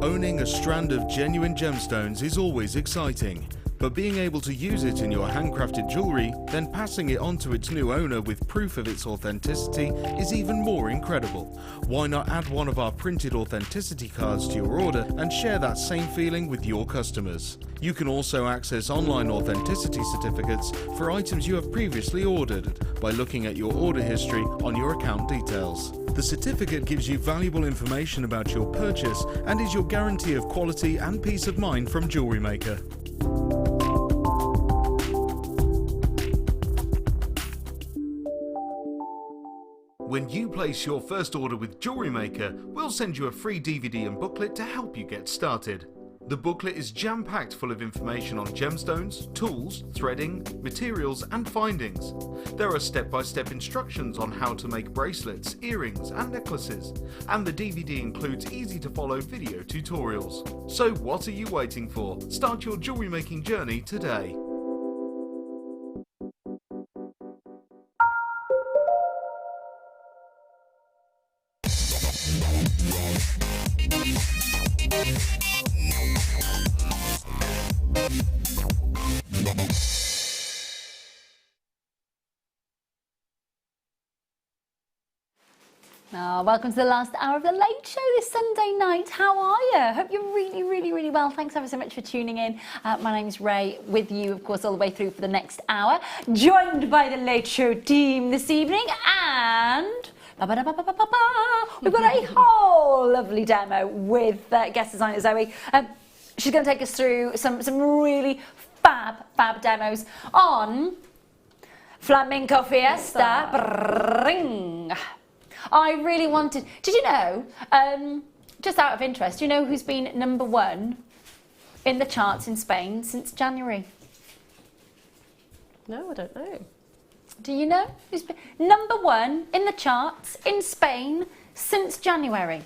Owning a strand of genuine gemstones is always exciting. But being able to use it in your handcrafted jewellery, then passing it on to its new owner with proof of its authenticity is even more incredible. Why not add one of our printed authenticity cards to your order and share that same feeling with your customers? You can also access online authenticity certificates for items you have previously ordered by looking at your order history on your account details. The certificate gives you valuable information about your purchase and is your guarantee of quality and peace of mind from Jewellery Maker. When you place your first order with Jewellery Maker, we'll send you a free DVD and booklet to help you get started. The booklet is jam-packed full of information on gemstones, tools, threading, materials and findings. There are step-by-step instructions on how to make bracelets, earrings and necklaces, and the DVD includes easy-to-follow video tutorials. So what are you waiting for? Start your jewellery making journey today. Welcome to the last hour of the Late Show this Sunday night. How are you? Hope you're really well. Thanks ever so much for tuning in. My name's Rae, with you, of course, all the way through for the next hour. Joined by the Late Show team this evening, and we've got a whole lovely demo with guest designer Zoe. She's going to take us through some really fab demos on Flamenco Fiesta. Bring. I really wanted... Did you know, just out of interest, do you know who's been #1 in the charts in Spain since January? No, I don't know. Do you know who's been #1 in the charts in Spain since January?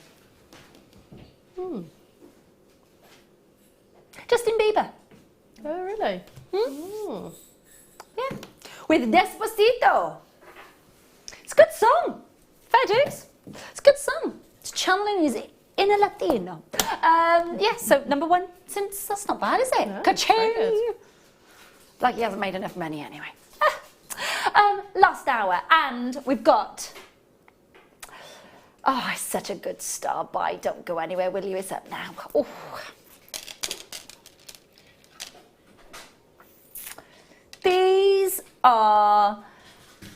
Justin Bieber. Oh, really? Yeah. With Despacito. It's a good song. Fair dues. It's a good song. It's channeling his inner Latino. Yeah, so #1 since, that's not bad, is it? No, Ka-ching! Like he hasn't made enough money anyway. Last hour, and we've got... Oh, it's such a good start by. Don't go anywhere, will you? It's up now. Ooh. These are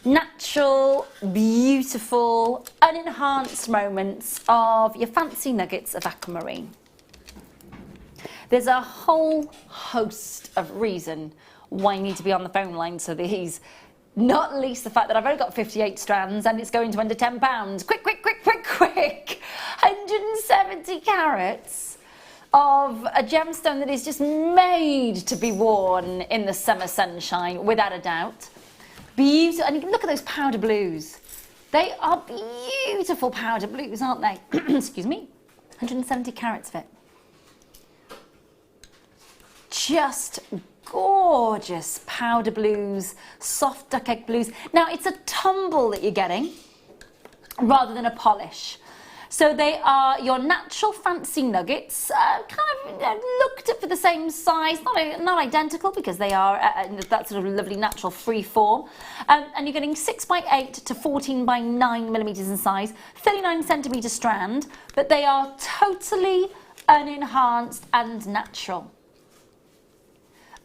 natural, beautiful, unenhanced moments of your fancy nuggets of aquamarine. There's a whole host of reason why you need to be on the phone line for these. Not least the fact that I've only got 58 strands and it's going to under £10. Quick. 170 carats of a gemstone that is just made to be worn in the summer sunshine, without a doubt. Beautiful, and you can look at those powder blues. They are beautiful powder blues, aren't they? Excuse me. 170 carats of it. Just gorgeous powder blues, soft duck egg blues. Now, it's a tumble that you're getting rather than a polish. So they are your natural fancy nuggets, kind of looked at for the same size, not identical because they are that sort of lovely natural free form. And you're getting 6x8 to 14x9 millimeters in size, 39 centimeter strand, but they are totally unenhanced and natural.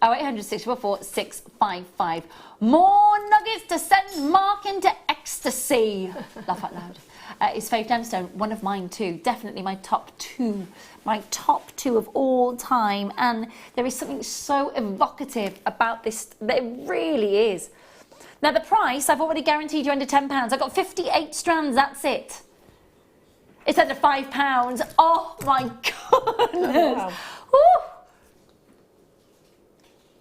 0800 644 655. More nuggets to send Mark into ecstasy. Laugh out loud. Is Faith Gemstone, one of mine too. Definitely my top two of all time. And there is something so evocative about this. That it really is. Now the price, I've already guaranteed you under £10. I've got 58 strands, that's it. It's under £5. Oh my goodness. Wow. Woo.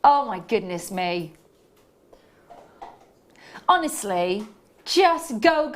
Oh my goodness me. Honestly, just go.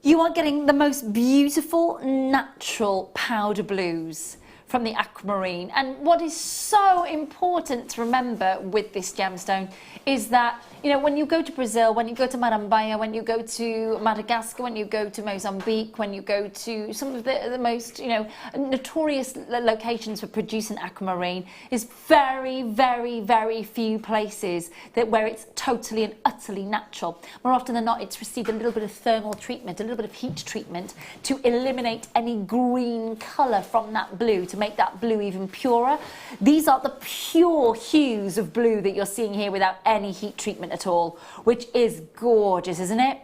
You are getting the most beautiful natural powder blues from the aquamarine. And what is so important to remember with this gemstone is that, you know, when you go to Brazil, when you go to Marambaia, when you go to Madagascar, when you go to Mozambique, when you go to some of the most, you know, notorious locations for producing aquamarine, is very few places where it's totally and utterly natural. More often than not, it's received a little bit of thermal treatment, a little bit of heat treatment to eliminate any green colour from that blue, to make that blue even purer. These are the pure hues of blue that you're seeing here without any heat treatment at all, which is gorgeous, isn't it?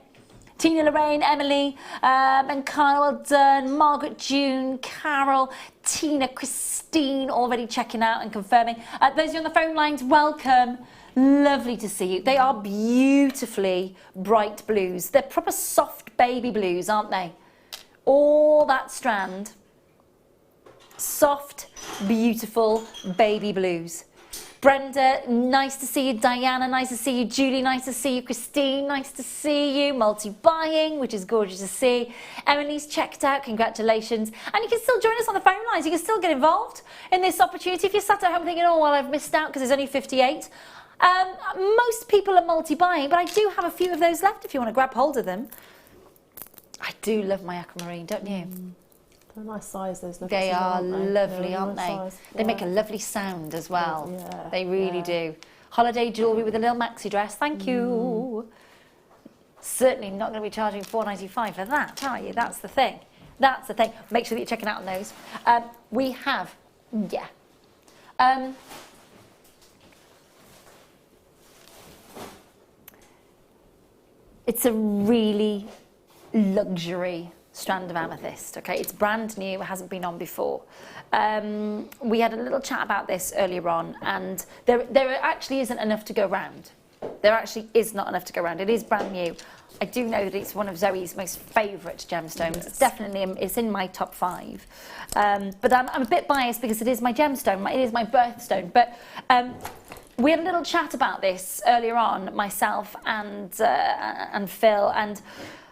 Tina, Lorraine, Emily, and Carla, well done. Margaret, June, Carol, Tina, Christine, already checking out and confirming. Those of you on the phone lines, welcome. Lovely to see you. They are beautifully bright blues. They're proper soft baby blues, aren't they? All that strand soft, beautiful baby blues. Brenda, nice to see you. Diana, nice to see you. Julie, nice to see you. Christine, nice to see you. Multi-buying, which is gorgeous to see. Emily's checked out, congratulations. And you can still join us on the phone lines. You can still get involved in this opportunity. If you're sat at home thinking, oh, well, I've missed out because there's only 58. Most people are multi-buying, but I do have a few of those left if you want to grab hold of them. I do love my aquamarine, don't you? They're a nice size, those necklaces. They are aren't they? lovely, They're a aren't nice they? size. They make a lovely sound as well. Yeah, They really yeah. do. Holiday jewellery with a little maxi dress, thank you. Certainly not going to be charging $4.95 for that, are you? That's the thing. That's the thing. Make sure that you're checking out on those. We have, it's a really luxury strand of amethyst, okay? It's brand new, it hasn't been on before. We had a little chat about this earlier on, and there actually isn't enough to go round. There actually is not enough to go around. It is brand new. I do know that it's one of Zoe's most favourite gemstones. Yes. It's definitely, it's in my top 5. But I'm a bit biased because it is my gemstone, it is my birthstone. But we had a little chat about this earlier on, myself and Phil, and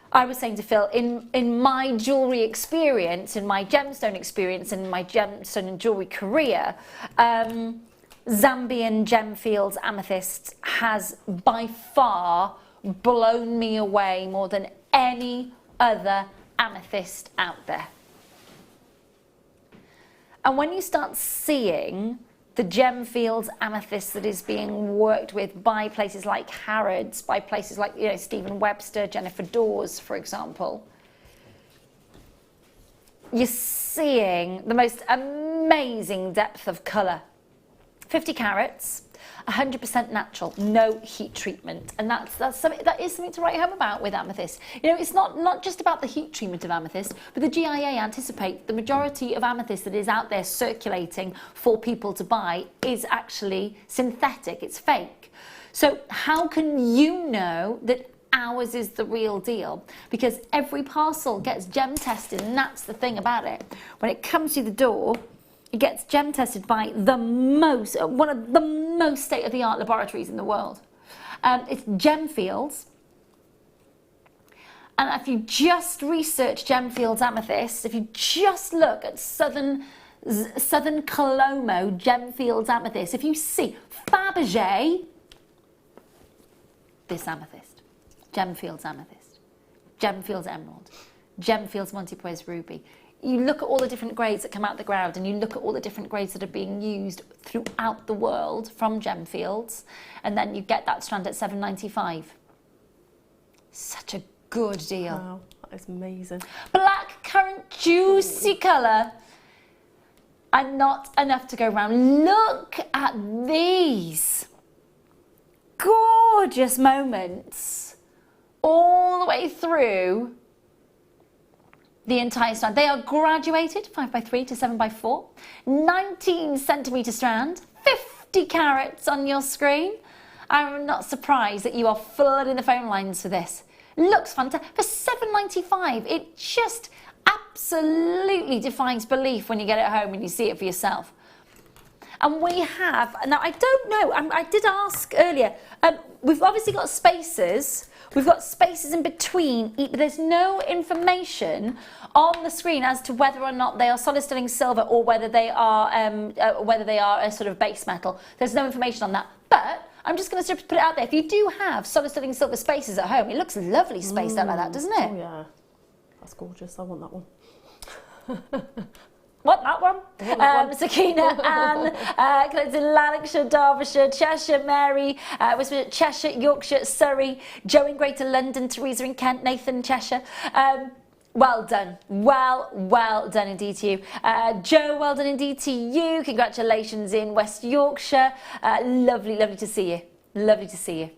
I was saying to Phil, in my jewellery experience, in my gemstone experience, in my gemstone and jewellery career, Zambian Gemfields Amethyst has by far blown me away more than any other amethyst out there. And when you start seeing the Gemfields amethyst that is being worked with by places like Harrods, by places like Stephen Webster, Jennifer Dawes, for example, you're seeing the most amazing depth of colour. 50 carats, 100% natural, no heat treatment, and that is something to write home about with amethyst. It's not just about the heat treatment of amethyst, but the GIA anticipate the majority of amethyst that is out there circulating for people to buy is actually synthetic, it's fake. So how can you know that ours is the real deal? Because every parcel gets gem tested, and that's the thing about it. When it comes through the door, it gets gem tested by one of the most state-of-the-art laboratories in the world. It's Gemfields. And if you just research Gemfields amethyst, if you just look at Southern Colomo Gemfields amethyst, if you see Fabergé, this amethyst, Gemfields amethyst, Gemfields emerald, Gemfields Montepuez ruby, you look at all the different grades that come out the ground, and you look at all the different grades that are being used throughout the world from Gemfields, and then you get that strand at $7.95. Such a good deal. Wow, that is amazing. Black currant, juicy colour, and not enough to go around. Look at these gorgeous moments all the way through the entire strand. They are graduated 5x3 to 7x4, 19 centimetre strand, 50 carats on your screen. I'm not surprised that you are flooding the phone lines for this. Looks fantastic. For $7.95, it just absolutely defies belief when you get it home and you see it for yourself. And we have, now I don't know, I did ask earlier, we've obviously got spacers. We've got spaces in between, but there's no information on the screen as to whether or not they are solid sterling silver or whether they are a sort of base metal. There's no information on that. But I'm just going to put it out there. If you do have solid sterling silver spaces at home, it looks lovely spaced out like that, doesn't it? Oh yeah, that's gorgeous. I want that one. What, that one? Sakina, Anne, connected in Lanarkshire, Derbyshire, Cheshire, Mary, Cheshire, Yorkshire, Surrey, Joe in Greater London, Teresa in Kent, Nathan in Cheshire. Well done. Well done indeed to you. Joe, well done indeed to you. Congratulations in West Yorkshire. Lovely to see you. Lovely to see you.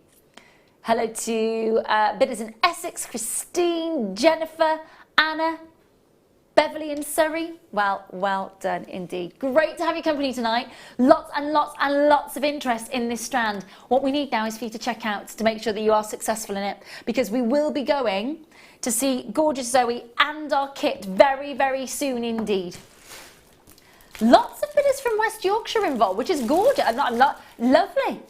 Hello to bidders in Essex, Christine, Jennifer, Anna, Beverly in Surrey, well done indeed. Great to have your company tonight. Lots and lots of interest in this strand. What we need now is for you to check out to make sure that you are successful in it, because we will be going to see gorgeous Zoe and our kit very soon indeed. Lots of bidders from West Yorkshire involved, which is gorgeous. I'm not lovely.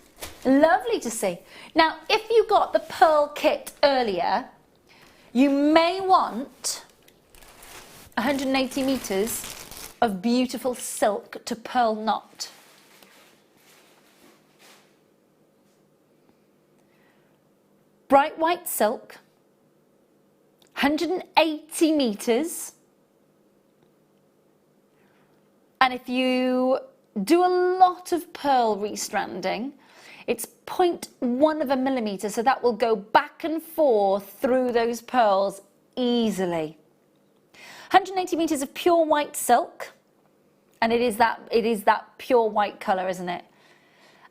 Lovely to see. Now, if you got the pearl kit earlier, you may want 180 metres of beautiful silk to pearl knot. Bright white silk, 180 metres. And if you do a lot of pearl restranding, it's 0.1 of a millimetre, so that will go back and forth through those pearls easily. 180 metres of pure white silk, and it is that pure white colour, isn't it?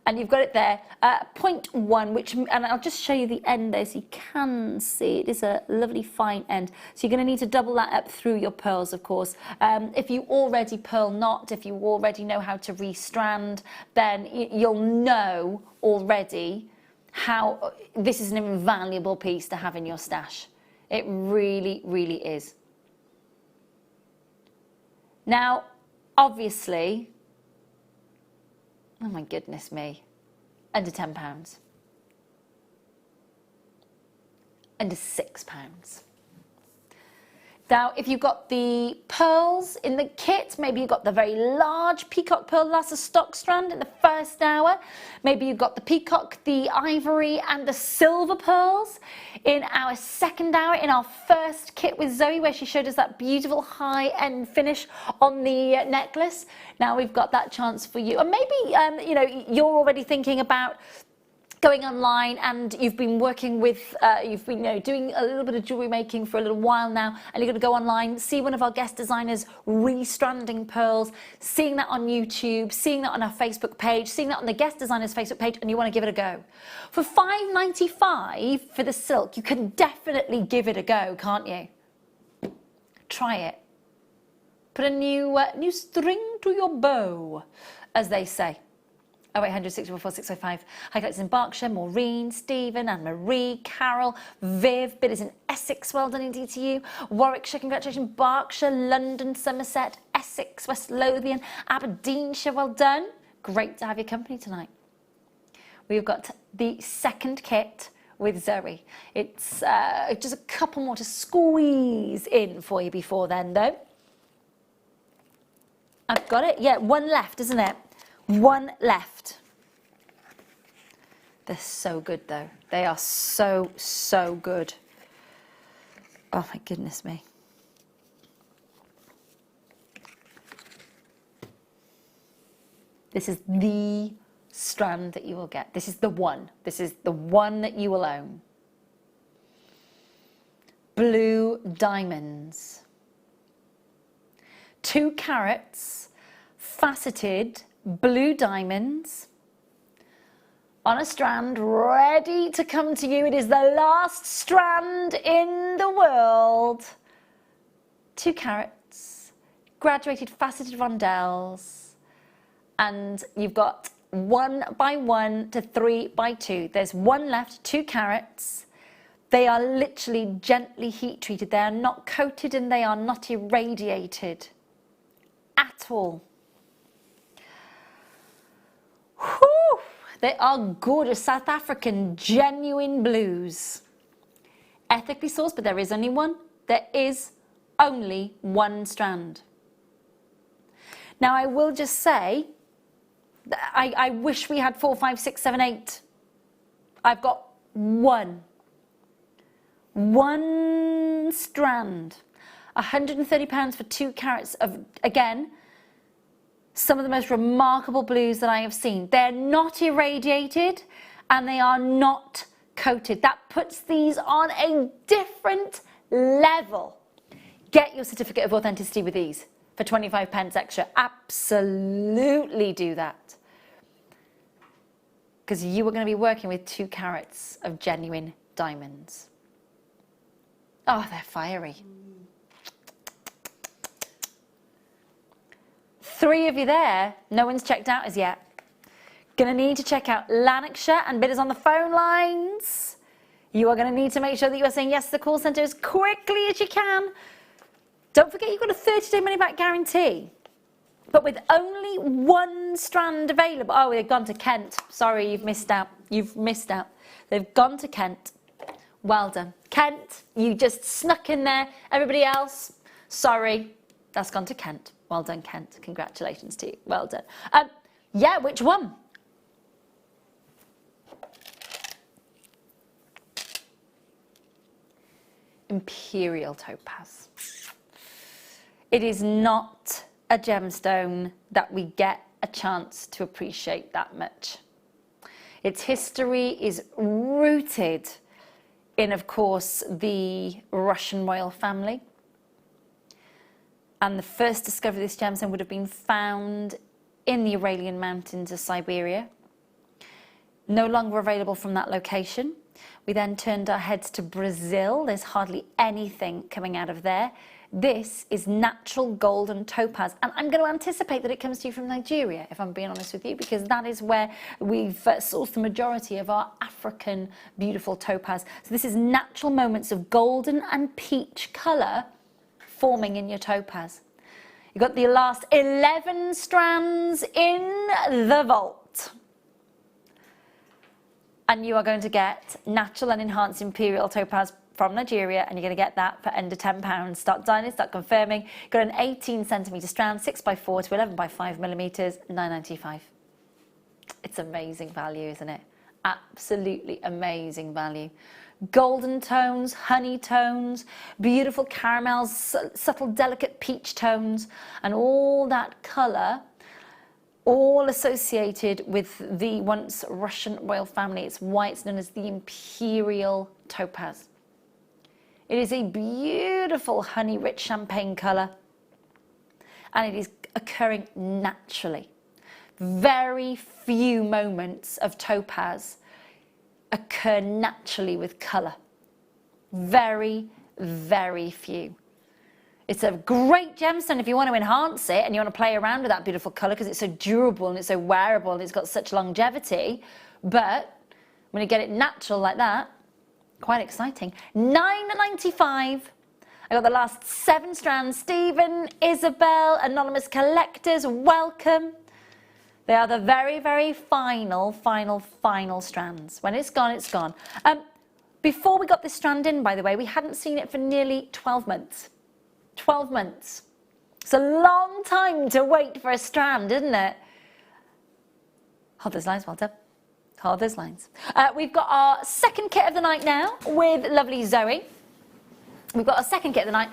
And you've got it there, 0.1, which, and I'll just show you the end there so you can see it is a lovely fine end. So you're going to need to double that up through your pearls, of course. If you already pearl knot, if you already know how to restrand, then you'll know already how this is an invaluable piece to have in your stash. It really, really is. Now, obviously, oh my goodness me, under £10, under £6. Now, if you've got the pearls in the kit, maybe you've got the very large peacock pearl that's a stock strand in the first hour. Maybe you've got the peacock, the ivory and the silver pearls in our second hour, in our first kit with Zoe, where she showed us that beautiful high-end finish on the necklace. Now we've got that chance for you. And maybe, you know, you're already thinking about going online and you've been working with, you've been doing a little bit of jewellery making for a little while now, and you're going to go online, see one of our guest designers restranding pearls, seeing that on YouTube, seeing that on our Facebook page, seeing that on the guest designers Facebook page, and you want to give it a go. For £5.95 for the silk, you can definitely give it a go, can't you? Try it. Put a new string to your bow, as they say. 0800 644 605. Hi, collectors in Berkshire, Maureen, Stephen, Anne Marie, Carol, Viv, bidders in Essex, well done indeed to you. Warwickshire, congratulations. Berkshire, London, Somerset, Essex, West Lothian, Aberdeenshire, well done. Great to have your company tonight. We've got the second kit with Zoe. It's just a couple more to squeeze in for you before then, though. I've got it. Yeah, one left, isn't it? One left. They're so good though. They are so, so good. Oh my goodness me. This is the strand that you will get. This is the one. This is the one that you will own. Blue diamonds. 2 carats, faceted blue diamonds on a strand ready to come to you. It is the last strand in the world. 2 carats, graduated faceted rondelles, and you've got 1 by 1 to 3 by 2. There's one left, 2 carats. They are literally gently heat treated. They are not coated and they are not irradiated at all. Whew, they are gorgeous South African genuine blues. Ethically sourced, but there is only one. There is only one strand. Now I will just say, I wish we had 4, 5, 6, 7, 8. I've got one strand. £130 for 2 carats of, again, some of the most remarkable blues that I have seen. They're not irradiated and they are not coated. That puts these on a different level. Get your certificate of authenticity with these for 25p extra. Absolutely do that. Because you are going to be working with 2 carats of genuine diamonds. Oh, they're fiery. 3 of you there. No one's checked out as yet. Gonna need to check out Lanarkshire, and bidders on the phone lines. You are gonna need to make sure that you are saying yes to the call centre as quickly as you can. Don't forget you've got a 30-day money back guarantee. but with only one strand available. Oh, they've gone to Kent. Sorry, you've missed out. You've missed out. They've gone to Kent. Well done. Kent, you just snuck in there. Everybody else, sorry, that's gone to Kent. Well done, Kent. Congratulations to you. Well done. Yeah, which one? Imperial topaz. It is not a gemstone that we get a chance to appreciate that much. Its history is rooted in, of course, the Russian royal family. And the first discovery of this gemstone would have been found in the Uralian mountains of Siberia. No longer available from that location. We then turned our heads to Brazil. There's hardly anything coming out of there. This is natural golden topaz, and I'm going to anticipate that it comes to you from Nigeria, if I'm being honest with you, because that is where we've sourced the majority of our African beautiful topaz. So this is natural moments of golden and peach colour forming in your topaz. You've got the last 11 strands in the vault. And you are going to get natural and enhanced imperial topaz from Nigeria, and you're going to get that for under £10. Start dialing, start confirming. Got an 18 centimetre strand, 6x4 to 11x5 millimetres, £9.95. It's amazing value, isn't it? Absolutely amazing value. Golden tones, honey tones, beautiful caramels, subtle delicate peach tones, and all that colour, all associated with the once Russian royal family. It's why it's known as the imperial topaz. It is a beautiful honey-rich champagne colour, and it is occurring naturally. Very few moments of topaz occur naturally with colour. Very, very few. It's a great gemstone if you want to enhance it and you want to play around with that beautiful colour, because it's so durable and it's so wearable and it's got such longevity. But when you get it natural like that, quite exciting. £9.95. I got the last 7 strands. Stephen, Isabel, anonymous collectors, welcome. They are the very, very final strands. When it's gone, it's gone. Before we got this strand in, by the way, we hadn't seen it for nearly 12 months. 12 months. It's a long time to wait for a strand, isn't it? Hold those lines, well done. Hold those lines. We've got our second kit of the night now with lovely Zoe. We've got our second kit of the night.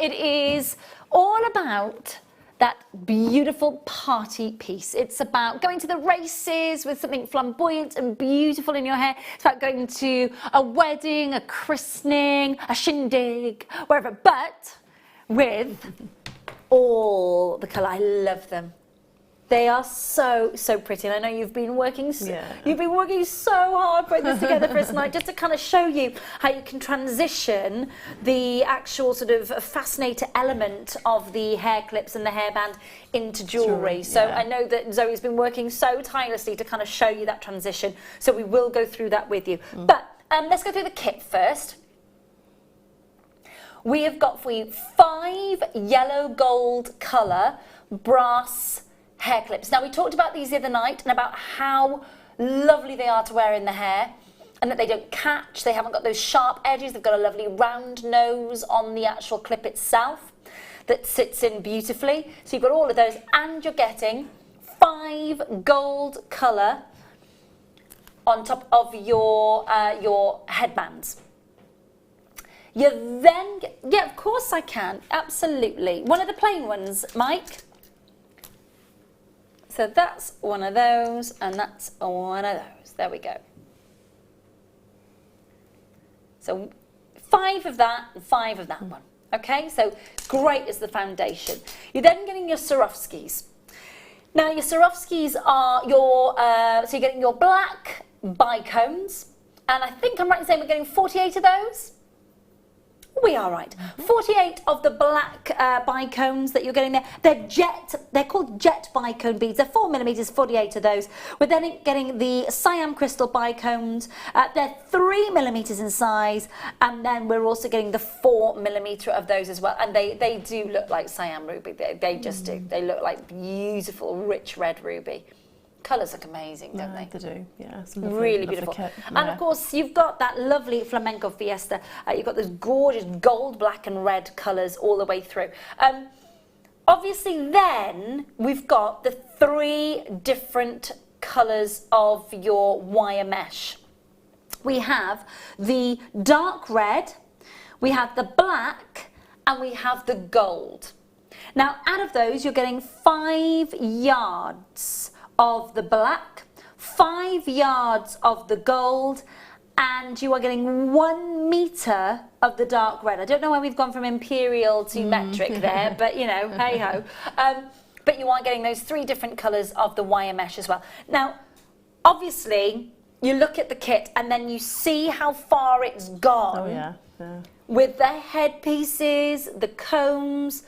It is all about that beautiful party piece. It's about going to the races with something flamboyant and beautiful in your hair. It's about going to a wedding, a christening, a shindig, wherever, but with all the colour. I love them. They are so pretty, and I know you've been working so hard putting this together for us tonight, just to kind of show you how you can transition the actual sort of fascinator element of the hair clips and the hairband into jewellery. So I know that Zoe's been working so tirelessly to kind of show you that transition, so we will go through that with you. But let's go through the kit first. We have got for you 5 yellow gold colour brass hair clips. Now, we talked about these the other night and about how lovely they are to wear in the hair, and that they don't catch, they haven't got those sharp edges, they've got a lovely round nose on the actual clip itself that sits in beautifully. So you've got all of those, and you're getting 5 gold colour on top of your headbands. You then get, yeah, of course I can, absolutely. One of the plain ones, Mike. So that's one of those, and that's one of those. There we go. So 5 of that and 5 of that one. Okay, so great as the foundation. You're then getting your Swarovskis. Now your Swarovskis are your, so you're getting your black bicones, and I think I'm right in saying we're getting 48 of those. We are right. 48 of the black bicones that you're getting there. They're called jet bicone beads. They're 4mm, 48 of those. We're then getting the Siam crystal bicones. They're 3mm in size, and then we're also getting the 4mm of those as well. And they do look like Siam ruby. They just do. They look like beautiful, rich red ruby. Colours look amazing, don't they? They do, yeah. It's a lovely, Really lovely beautiful. kit. And Yeah. of course, you've got that lovely flamenco fiesta. You've got those gorgeous gold, black and red colours all the way through. Obviously, then, we've got the 3 different colours of your wire mesh. We have the dark red, we have the black, and we have the gold. Now, out of those, you're getting 5 yards of the black, 5 yards of the gold, and you are getting 1 metre of the dark red. I don't know where we've gone from imperial to metric there, but you know, hey ho. But you are getting those 3 different colours of the wire mesh as well. Now, obviously, you look at the kit and then you see how far it's gone. Oh yeah, yeah. With the headpieces, the combs.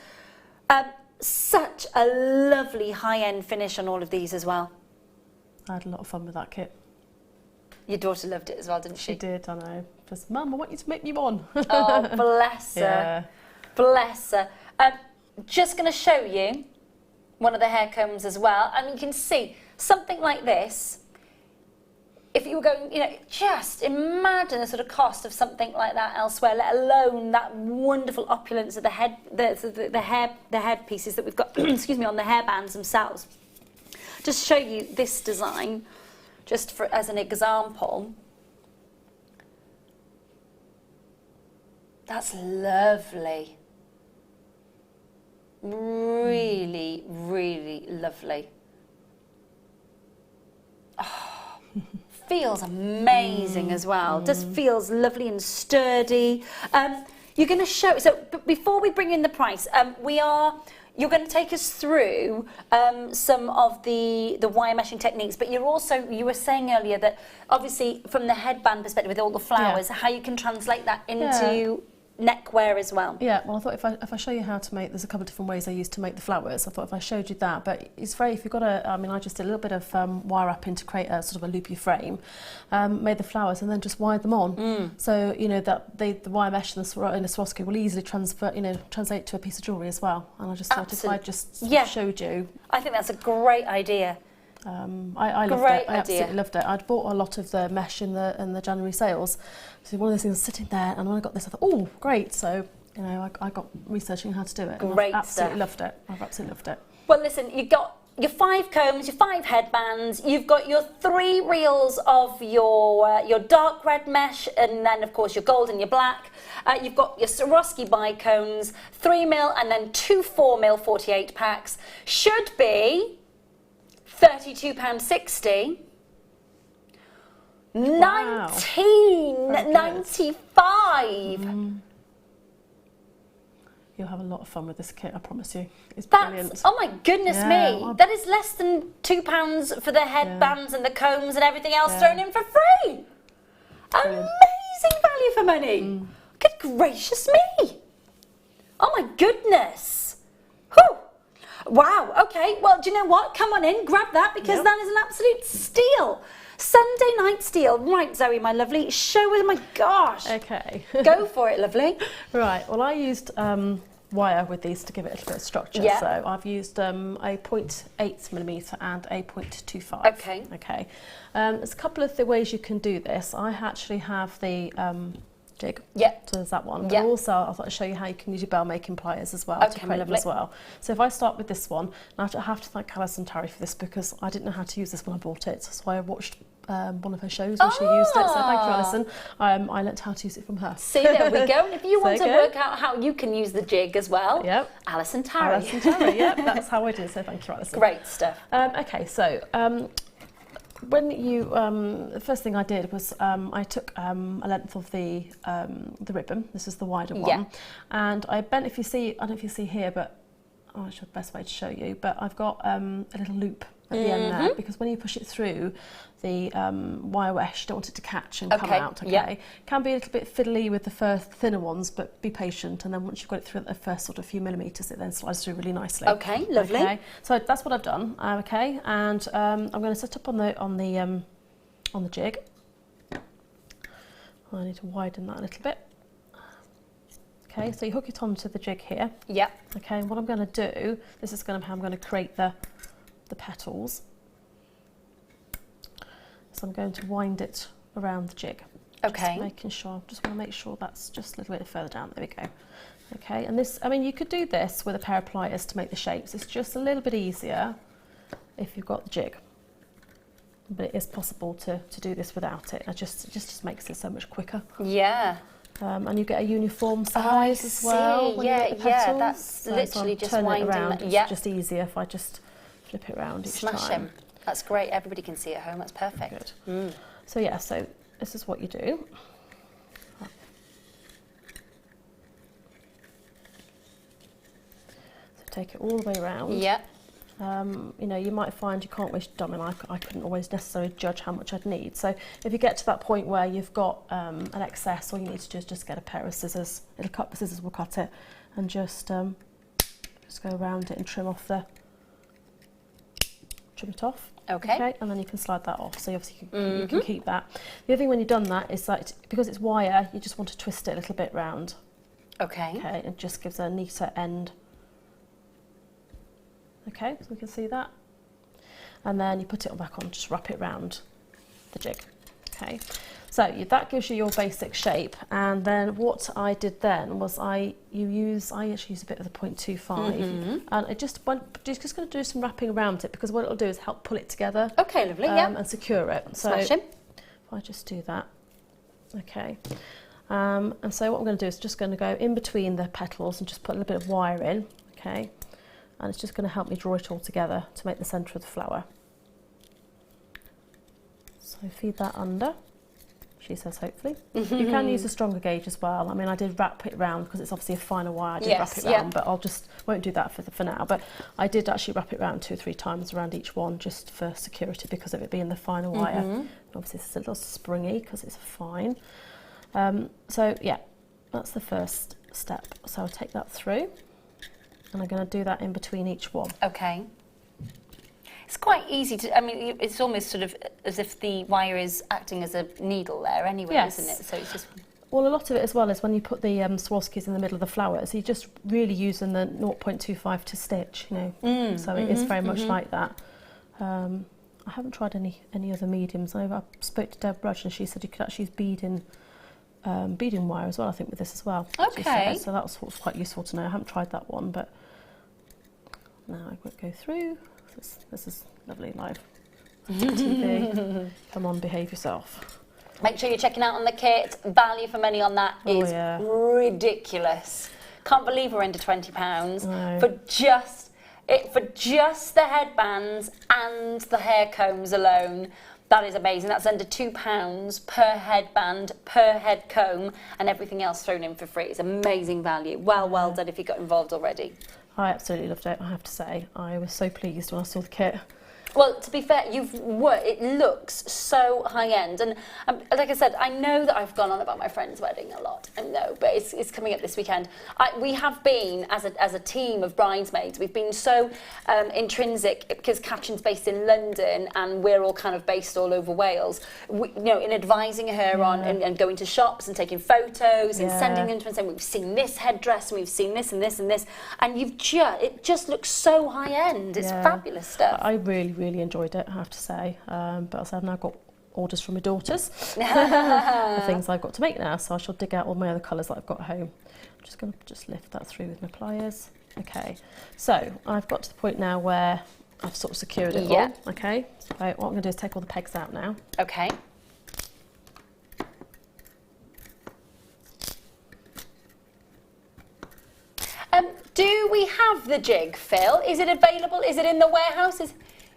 Such a lovely high-end finish on all of these as well. I had a lot of fun with that kit. Your daughter loved it as well, didn't she? She did, I know. Just, Mum, I want you to make me one. Oh, bless her. Yeah. Bless her. Just going to show you one of the hair combs as well. And you can see something like this. If you were going, you know, just imagine the sort of cost of something like that elsewhere, let alone that wonderful opulence of the head pieces that we've got, excuse me, on the hairbands themselves. Just show you this design, just for as an example. That's lovely. Really, really lovely. Oh, feels amazing as well. Just feels lovely and sturdy. You're going to show, so but before we bring in the price, you're going to take us through some of the wire meshing techniques, but you were saying earlier that obviously from the headband perspective with all the flowers, how you can translate that into neckwear as well. Yeah, well, I thought if I show you how to make, there's a couple of different ways I use to make the flowers. I thought if I showed you that, but it's very, if you've got I just did a little bit of wire wrapping to create a sort of a loopy frame, made the flowers and then just wired them on. So, you know, that the wire mesh in the Swarovski will easily translate to a piece of jewellery as well. And I just thought if I just showed you. I think that's a great idea. I loved it. I absolutely loved it. I'd bought a lot of the mesh in the January sales. So one of those things sitting there, and when I got this, I thought, oh, great. So, you know, I got researching how to do it. Great I've absolutely stuff. loved it. I've absolutely loved it. Well, listen, you've got your 5 combs, your 5 headbands, you've got your 3 reels of your dark red mesh, and then, of course, your gold and your black. You've got your Swarovski bicones, 3mm, and then 2 4mm 48 packs. Should be £32.60, Wow. £19.95. You'll have a lot of fun with this kit, I promise you. It's That's, brilliant. oh my goodness me, well, that is less than £2 for the headbands and the combs and everything else thrown in for free. Brilliant. Amazing value for money. Good gracious me. Oh my goodness. Whew. Wow, okay, well, do you know what? Come on in, grab that, because that is an absolute steal. Sunday night steal. Right, Zoe, my lovely, show us, my gosh. Okay. Go for it, lovely. Right, well, I used wire with these to give it a little bit of structure. Yeah. So I've used a 0.8mm and a 0.25. Okay. Okay. There's a couple of the ways you can do this. I actually have the jig. Yeah. So there's that one. Yeah. But also, I thought I'd show you how you can use your bell making pliers as well to create them lovely. as well. So if I start with this one, and I have to thank Alison Tarry for this because I didn't know how to use this when I bought it. So I watched one of her shows when she used it. So thank you, Alison. I learnt how to use it from her. See, there we go. And if you want to go. work out how you can use the jig as well, Yep. Alison Tarry. Alison Tarry, yep, that's how I do. So thank you, Alison. Great stuff. Okay, so when you the first thing I did was I took a length of the ribbon. This is the wider one, and I bent. If you see, I don't know if you see here, but it's the best way to show you. But I've got a little loop at the end there, because when you push it through the wire mesh, you don't want it to catch and come out. Okay, yeah. Can be a little bit fiddly with the first thinner ones, but be patient, and then once you've got it through the first sort of few millimeters, it then slides through really nicely. Okay, lovely. Okay, so that's what I've done. Okay, and I'm going to set up on the jig. I need to widen that a little bit. Okay, so you hook it onto the jig here. Yep. Okay, and what I'm going to do, this is going to how I'm going to create the petals. So I'm going to wind it around the jig. Okay. Just making sure, just want to make sure that's just a little bit further down. There we go. Okay, and this, I mean, you could do this with a pair of pliers to make the shapes. It's just a little bit easier if you've got the jig. But it is possible to do this without it. It just makes it so much quicker. Yeah. And you get a uniform size as well. When you get the petals. That's So literally I'm just turning it winding around. that. It's Yeah. just easier if I just flip it around each time. Smashing. That's great. Everybody can see at home. That's perfect. Good. So yeah, so this is what you do. So take it all the way around. Yeah. You know, you might find you can't always, I mean, I couldn't always necessarily judge how much I'd need. So if you get to that point where you've got an excess, all you need to do is just get a pair of scissors. The scissors will cut it, and just go around it and trim it off. Okay. And then you can slide that off. So obviously you can keep that. The other thing when you've done that is that because it's wire, you just want to twist it a little bit round. Okay. Okay, it just gives a neater end. Okay, so we can see that. And then you put it back on, just wrap it round the jig. Okay, so that gives you your basic shape. And then what I did then was I actually use a bit of the 0.25, and I just going to do some wrapping around it, because what it'll do is help pull it together. Okay, lovely. Yeah. And secure it. So Smashing. if I just do that, okay. And so what I'm going to do is just going to go in between the petals and just put a little bit of wire in. Okay. And it's just going to help me draw it all together to make the centre of the flower. So feed that under, she says, hopefully. You can use a stronger gauge as well. I mean, I did wrap it round because it's obviously a finer wire. I did wrap it round, but won't do that for now. But I did actually wrap it round 2 or 3 times around each one, just for security, because of it being the finer wire. And obviously it's a little springy because it's fine. So yeah, that's the first step. So I'll take that through. And I'm going to do that in between each one. Okay. It's quite easy to, I mean, it's almost sort of as if the wire is acting as a needle there anyway, Yes. isn't it? So it's just... Well, a lot of it as well is when you put the Swarovskis in the middle of the flowers, you're just really using the 0.25 to stitch, you know. So it is very much like that. I haven't tried any other mediums. I spoke to Deb Rudge and she said you could actually use beading wire as well, I think, with this as well. Okay. So that was quite useful to know. I haven't tried that one, but now I won't go through. This is lovely live TV. Come on, behave yourself. Make sure you're checking out on the kit. Value for money on that is ridiculous. Can't believe we're under £20 for just the headbands and the hair combs alone. That is amazing. That's under £2 per headband, per head comb, and everything else thrown in for free. It's amazing value. Well done if you got involved already. I absolutely loved it, I have to say. I was so pleased when I saw the kit. Well, to be fair, it looks so high-end. And like I said, I know that I've gone on about my friend's wedding a lot. I know, but it's coming up this weekend. We have been, as a team of bridesmaids, we've been so intrinsic, because Katrin's based in London and we're all kind of based all over Wales, in advising her on and going to shops and taking photos and sending them to her and saying, we've seen this headdress and we've seen this and this and this. And it just looks so high-end. It's fabulous stuff. I really enjoyed it, I have to say. But as I've now got orders from my daughters for things I've got to make now, so I shall dig out all my other colours that I've got at home. I'm just going to lift that through with my pliers. Okay, so I've got to the point now where I've sort of secured it all. Okay, so what I'm going to do is take all the pegs out now. Okay. Do we have the jig, Phil? Is it available? Is it in the warehouse?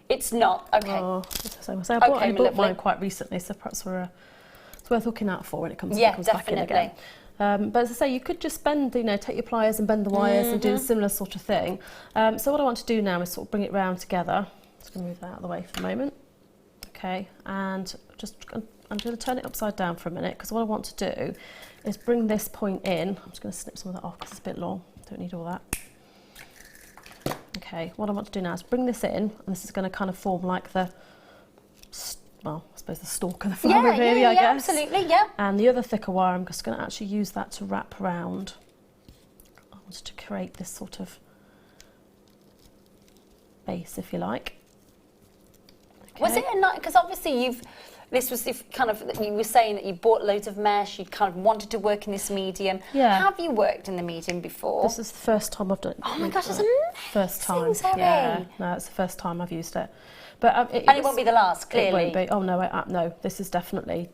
It's not. Okay. So I bought mine quite recently, so perhaps it's worth looking out for when it comes back in again. But as I say, you could just bend, take your pliers and bend the wires and do a similar sort of thing. So what I want to do now is sort of bring it round together. Just going to move that out of the way for the moment. Okay, and I'm going to turn it upside down for a minute, because what I want to do is bring this point in. I'm just going to snip some of that off because it's a bit long. Don't need all that. Okay, what I want to do now is bring this in, and this is going to kind of form like the, well, I suppose the stalk of the flower, really, I guess. Absolutely, yeah. And the other thicker wire, I'm just going to actually use that to wrap around. I want to create this sort of base, if you like. Okay. Was it a night? Because obviously this was if kind of, you were saying that you bought loads of mesh, you kind of wanted to work in this medium. Yeah. Have you worked in the medium before? This is the first time I've done it. Oh my gosh, it's amazing. First time. Zoe. Yeah, no, it's the first time I've used it. But it won't be the last, clearly. It won't be. Oh no, no. This is definitely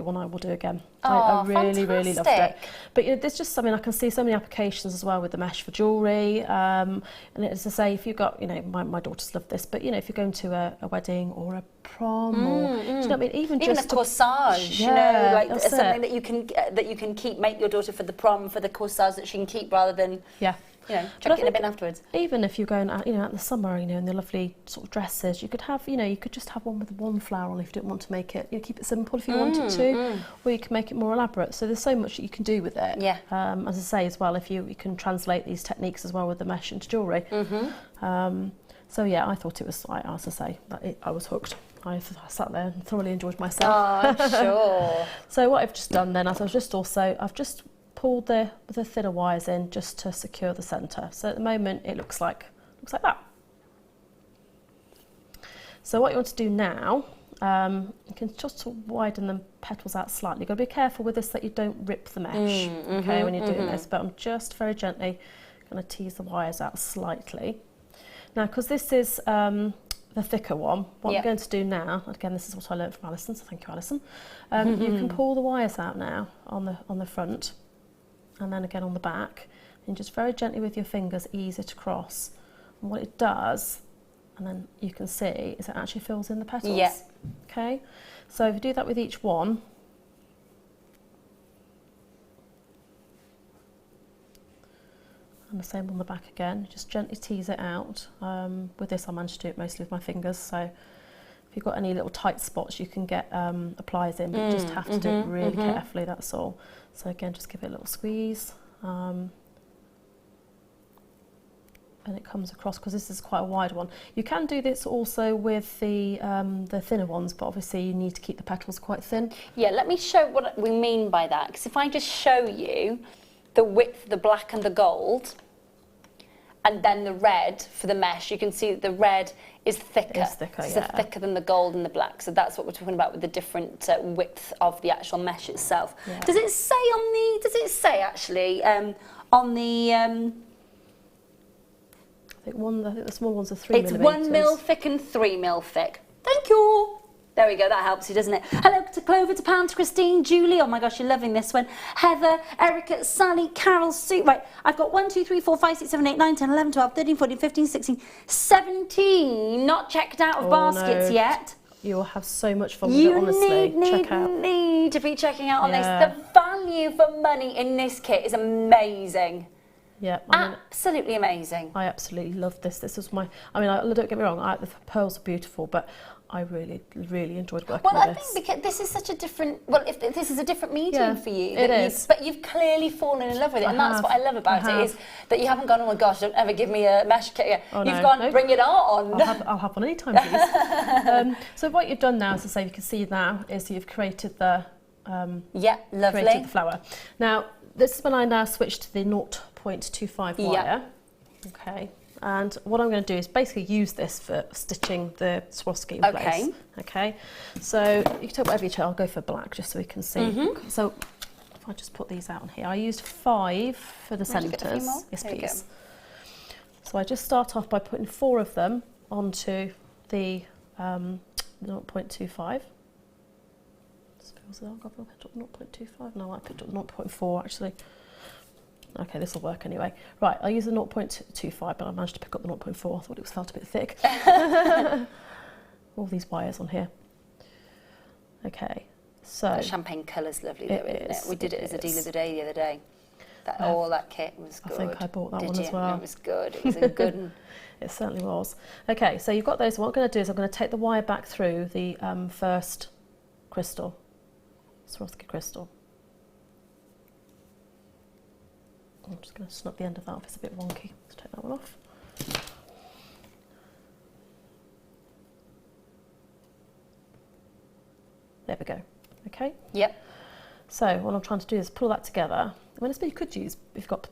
one I will do again. Oh, I really loved it. fantastic. But there's just something, I can see so many applications as well with the mesh for jewellery. And as I say, if you've got, my daughters love this, but if you're going to a wedding or a prom, or do you know what I mean? Even just a corsage, like something that you can keep, make your daughter for the prom, for the corsage that she can keep, rather than chuck it in a bin afterwards. Even if you're going out, out in the summer, in the lovely sort of dresses, you could have, you could just have one with one flower on if you didn't want to make it, keep it simple if you wanted to, or you can make it more elaborate. So there's so much that you can do with it. Yeah. As I say as well, if you can translate these techniques as well with the mesh into jewellery. So yeah, I thought it was, as I say, I was hooked. I sat there and thoroughly enjoyed myself. Oh, I'm sure. So what I've just done then is I've just pulled the thinner wires in just to secure the centre. So at the moment it looks like that. So what you want to do now, you can just widen the petals out slightly. You've got to be careful with this that you don't rip the mesh, when you're doing this. But I'm just very gently going to tease the wires out slightly. Now, because this is the thicker one, what I'm going to do now, again, this is what I learned from Alison, so thank you, Alison. You can pull the wires out now on the front, and then again on the back, and just very gently with your fingers ease it across. And what it does, and then you can see, is it actually fills in the petals. Yeah. Okay, so if you do that with each one, and the same on the back again, just gently tease it out. With this I managed to do it mostly with my fingers, so if you've got any little tight spots you can get pliers in, but you just have to do it really carefully, that's all. So again, just give it a little squeeze, and it comes across, because this is quite a wide one. You can do this also with the thinner ones, but obviously you need to keep the petals quite thin. Yeah, let me show what we mean by that, because if I just show you the width, the black and the gold, and then the red for the mesh, you can see that the red is thicker. It's thicker, thicker than the gold and the black. So that's what we're talking about with the different width of the actual mesh itself. Yeah. Does it say actually on the? I think the small ones are 3 it's millimetres. 1 mil thick and 3 mil thick. Thank you. There we go, that helps you, doesn't it? Hello to Clover, to Pam, to Christine, Julie, oh my gosh, you're loving this one. Heather, Erica, Sally, Carol, Sue. Right, I've got 1, 2, 3, 4, 5, 6, 7, 8, 9, 10, 11, 12, 13, 14, 15, 16, 17 not checked out of baskets yet. You'll have so much fun with it, honestly. need to be checking out on this. Yeah. The value for money in this kit is amazing. Yeah, absolutely amazing. I absolutely love this. This was don't get me wrong, the pearls are beautiful, but I really enjoyed working with this. Well, I think because this is such a different, this is a different medium for you. It is. But you've clearly fallen in love with it, and that's what I love about it, is that you haven't gone, oh my gosh, don't ever give me a mesh kit. You've gone, bring it on. I'll have one anytime, please. So what you've done now, as I say, you can see now, is you've created the lovely. Created the flower. Now, this is when I now switch to the 0.25 wire. Okay. And what I'm going to do is basically use this for stitching the Swarovski in place. Okay. So you can take whatever you choose. I'll go for black just so we can see. So if I just put these out on here, I used 5 for the centres. Yes, please. So I just start off by putting 4 of them onto the 0.25. I picked up 0.25. No, I picked up 0.4 actually. Okay, this will work anyway. Right, I use the 0.25, but I managed to pick up the 0.4. I thought it felt a bit thick. All these wires on here. Okay, so... The champagne colour's lovely though, isn't it? We did it as a deal of the day the other day. That all that kit was good. I think I bought that Did one you? as well. It was good. It was a good one. It certainly was. Okay, so you've got those. What I'm going to do is I'm going to take the wire back through the first crystal, Swarovski crystal. I'm just going to snip the end of that off. It's a bit wonky. Let's take that one off. There we go. Okay. Yep. So what I'm trying to do is pull that together. I mean, you could use, if you've got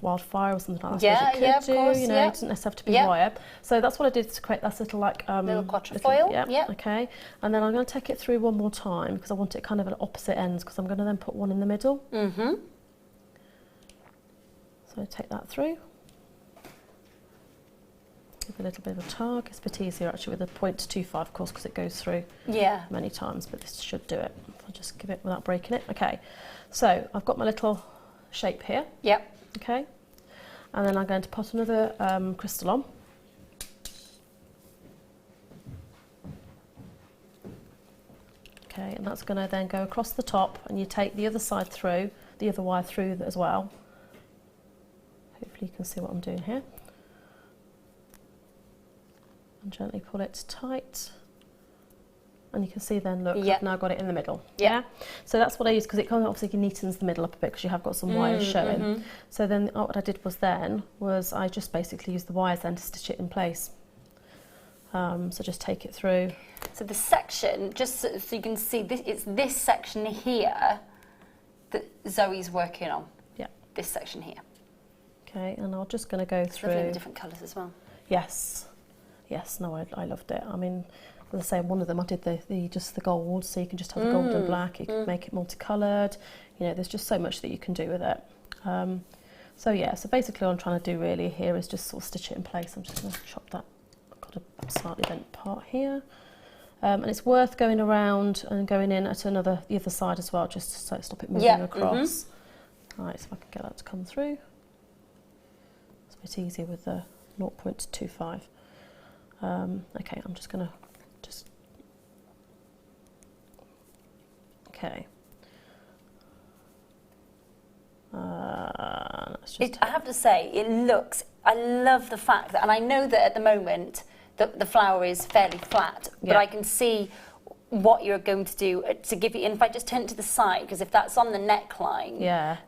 wildfire or something like that. Yeah, you could of course, you know, yeah. it doesn't necessarily have to be Yeah. wire. So that's what I did to create this little like Little quatrefoil, yeah. Okay, and then I'm going to take it through one more time because I want it kind of at opposite ends because I'm going to then put one in the middle. Mm-hmm. So take that through. Give it a little bit of a tug. It's a bit easier actually with a 0.25, of course, because it goes through many times, but this should do it. I'll just give it without breaking it. Okay, so I've got my little shape here. Yep. Okay, and then I'm going to put another crystal on. Okay, and that's going to then go across the top, and you take the other side through, the other wire through as well. Hopefully you can see what I'm doing here. And gently pull it tight. And you can see then, look, I've now got it in the middle. Yeah. So that's what I use, because it kind of obviously neatens the middle up a bit because you have got some wires showing. So then what I did was I just basically used the wires then to stitch it in place. So just take it through. So the section, just so you can see, it's this section here that Zoe's working on. Yeah. This section here. Okay, and I'm just going to go through. Lovely in different colours as well. Yes. Yes, no, I loved it. I mean, as I say, one of them I did just the gold, so you can just have the gold and black. You can make it multicoloured. You know, there's just so much that you can do with it. So yeah, so basically what I'm trying to do really here is just sort of stitch it in place. I'm just going to chop that. I've got a slightly bent part here. And it's worth going around and going in at the other side as well, just so stop it moving across. Right, so if I can get that to come through. It's a bit easier with the 0.25. Okay, I'm just going to okay. Let's just I have to say, I love the fact that, and I know that at the moment the flower is fairly flat, but I can see what you're going to do to give you, and if I just turn it to the side, because if that's on the neckline,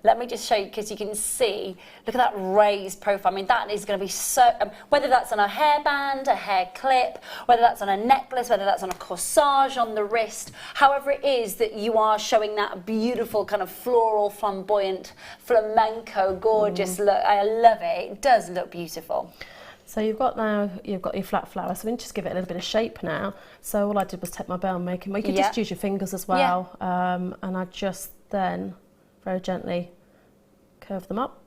let me just show you, because you can see, look at that raised profile. I mean, that is going to be so, whether that's on a hairband, a hair clip, whether that's on a necklace, whether that's on a corsage on the wrist, however it is that you are showing that beautiful kind of floral, flamboyant, flamenco, gorgeous look. I love it. It does look beautiful. So you've got your flat flower, so we can just give it a little bit of shape now. So all I did was take my bell making, you can just use your fingers as well, and I just then very gently curve them up.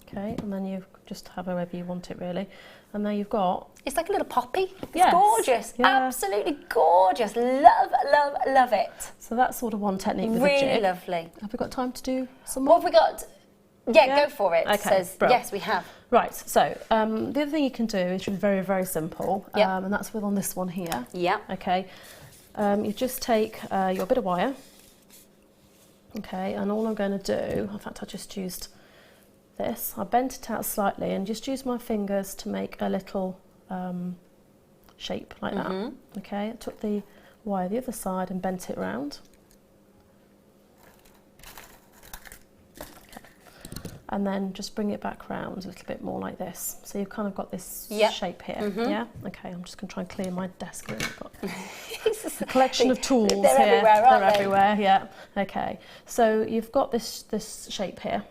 Okay, and then you just have however you want it really. And there you've got... It's like a little poppy. It's gorgeous. Absolutely gorgeous. Love, love, love it. So that's sort of one technique with really a jig. Lovely. Have we got time to do some more? What have we got? Yeah, go for it. Okay, Says, yes, we have. Right, so the other thing you can do is very, very simple, and that's on this one here. Yeah. Okay, you just take your bit of wire, okay, and all I'm going to do, in fact I just used this, I bent it out slightly and just use my fingers to make a little shape like that. Okay, I took the wire the other side and bent it round. Okay. And then just bring it back round a little bit more like this. So you've kind of got this shape here. Yeah. Okay, I'm just going to try and clear my desk. I've got a collection of tools here. Everywhere, aren't they? Everywhere. Yeah. Okay. So you've got this shape here.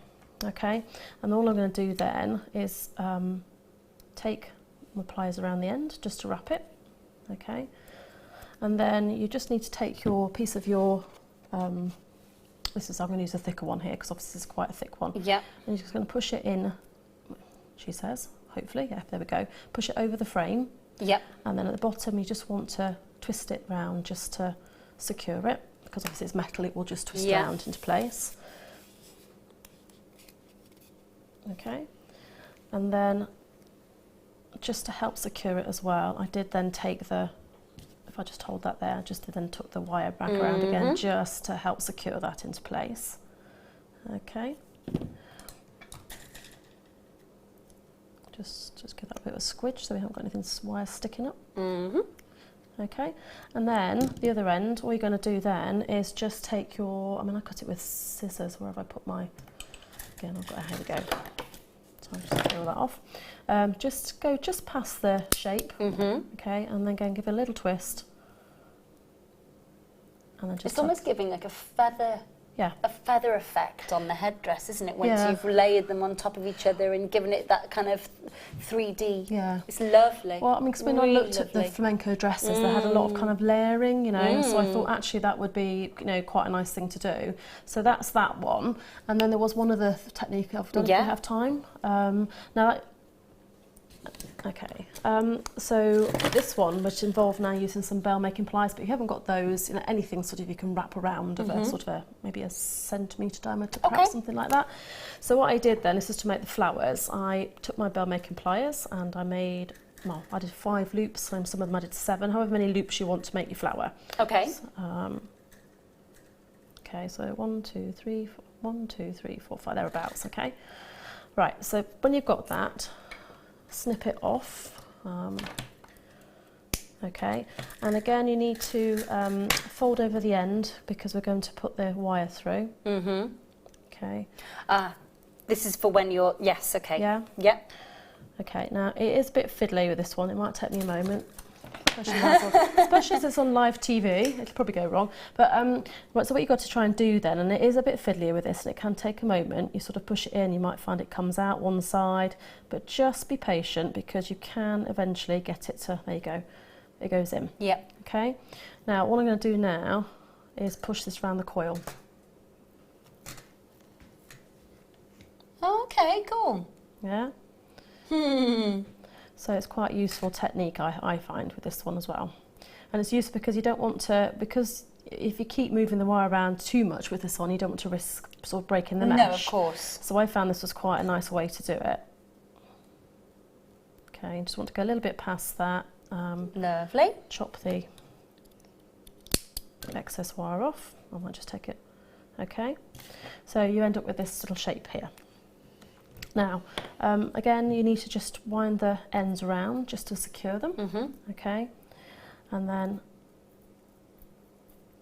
Okay, and all I'm going to do then is take my pliers around the end just to wrap it. Okay, and then you just need to take your piece of your I'm going to use a thicker one here because obviously this is quite a thick one. Yeah. And you're just going to push it in, she says, hopefully, yeah, there we go. Push it over the frame. Yep. And then at the bottom you just want to twist it round just to secure it, because obviously it's metal, it will just twist round into place. Okay, and then just to help secure it as well, I did then take if if I just hold that there, just then tuck the wire back around again, just to help secure that into place. Okay. Just give that a bit of a squidge so we haven't got anything wire sticking up. Okay, and then the other end, all you're going to do then is just take your, I mean I cut it with scissors, where have I put my, again I've got, here we go. So I'll just peel that off. Just go just past the shape, okay, and then go and give it a little twist. And then just It's almost giving like a feather effect on the headdress, isn't it? Once you've layered them on top of each other and given it that kind of 3D. Yeah. It's lovely. Well, I mean, because when I looked at the flamenco dresses, they had a lot of kind of layering, you know, so I thought actually that would be, you know, quite a nice thing to do. So that's that one. And then there was one other technique I've done if we have time. So this one, which involved now using some bell making pliers, but you haven't got those, you know, anything sort of you can wrap around of a sort of maybe a centimetre diameter, perhaps something like that. So what I did then, this is to make the flowers. I took my bell making pliers and I made, well, I did 5 loops, and some of them I did 7, however many loops you want to make your flower. Okay. So, okay, so 1, 2, 3, 4, 1, 2, 3, 4, 5, thereabouts. Okay. Right. So when you've got that, snip it off. Okay, and again you need to fold over the end because we're going to put the wire through. Okay. This is for when you're, yes, okay. Yeah? Yep. Okay, now it is a bit fiddly with this one, it might take me a moment. Especially as it's on live TV, it'll probably go wrong. But so what you've got to try and do then, and it is a bit fiddly with this and it can take a moment, you sort of push it in, you might find it comes out one side, but just be patient because you can eventually get it to, there you go, it goes in. Yep. Okay, now what I'm going to do now is push this around the coil. Oh, okay, cool. Yeah? So it's quite a useful technique, I find, with this one as well. And it's useful because you don't want to, because if you keep moving the wire around too much with this on, you don't want to risk sort of breaking the mesh. No, of course. So I found this was quite a nice way to do it. Okay, just want to go a little bit past that. Lovely. Chop the excess wire off. I might just take it. Okay, so you end up with this little shape here. Now, again, you need to just wind the ends around just to secure them, okay? And then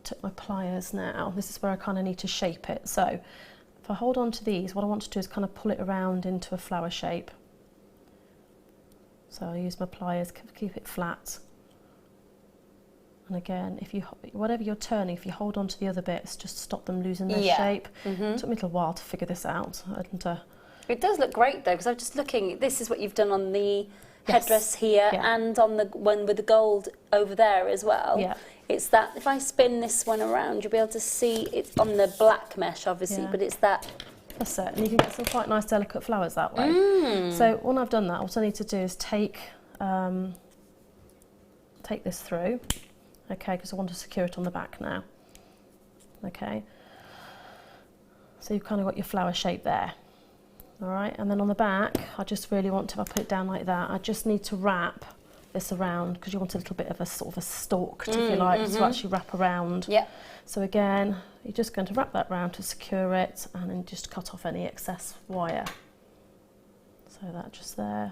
take my pliers now. This is where I kind of need to shape it. So if I hold on to these, what I want to do is kind of pull it around into a flower shape. So I'll use my pliers, keep it flat. And again, if you, whatever you're turning, if you hold on to the other bits, just stop them losing their shape. It took me a little while to figure this out. And, it does look great though, because I'm just looking, this is what you've done on the headdress here and on the one with the gold over there as well. Yeah. It's that, if I spin this one around, you'll be able to see it's on the black mesh obviously, but it's that. That's it, and you can get some quite nice delicate flowers that way. So when I've done that, what I need to do is take this through, okay, because I want to secure it on the back now. Okay, so you've kind of got your flower shape there. All right, and then on the back, I just really want to, if I put it down like that, I just need to wrap this around because you want a little bit of a sort of a stalk, if you like, to actually wrap around. Yeah. So again, you're just going to wrap that round to secure it and then just cut off any excess wire. So that just there.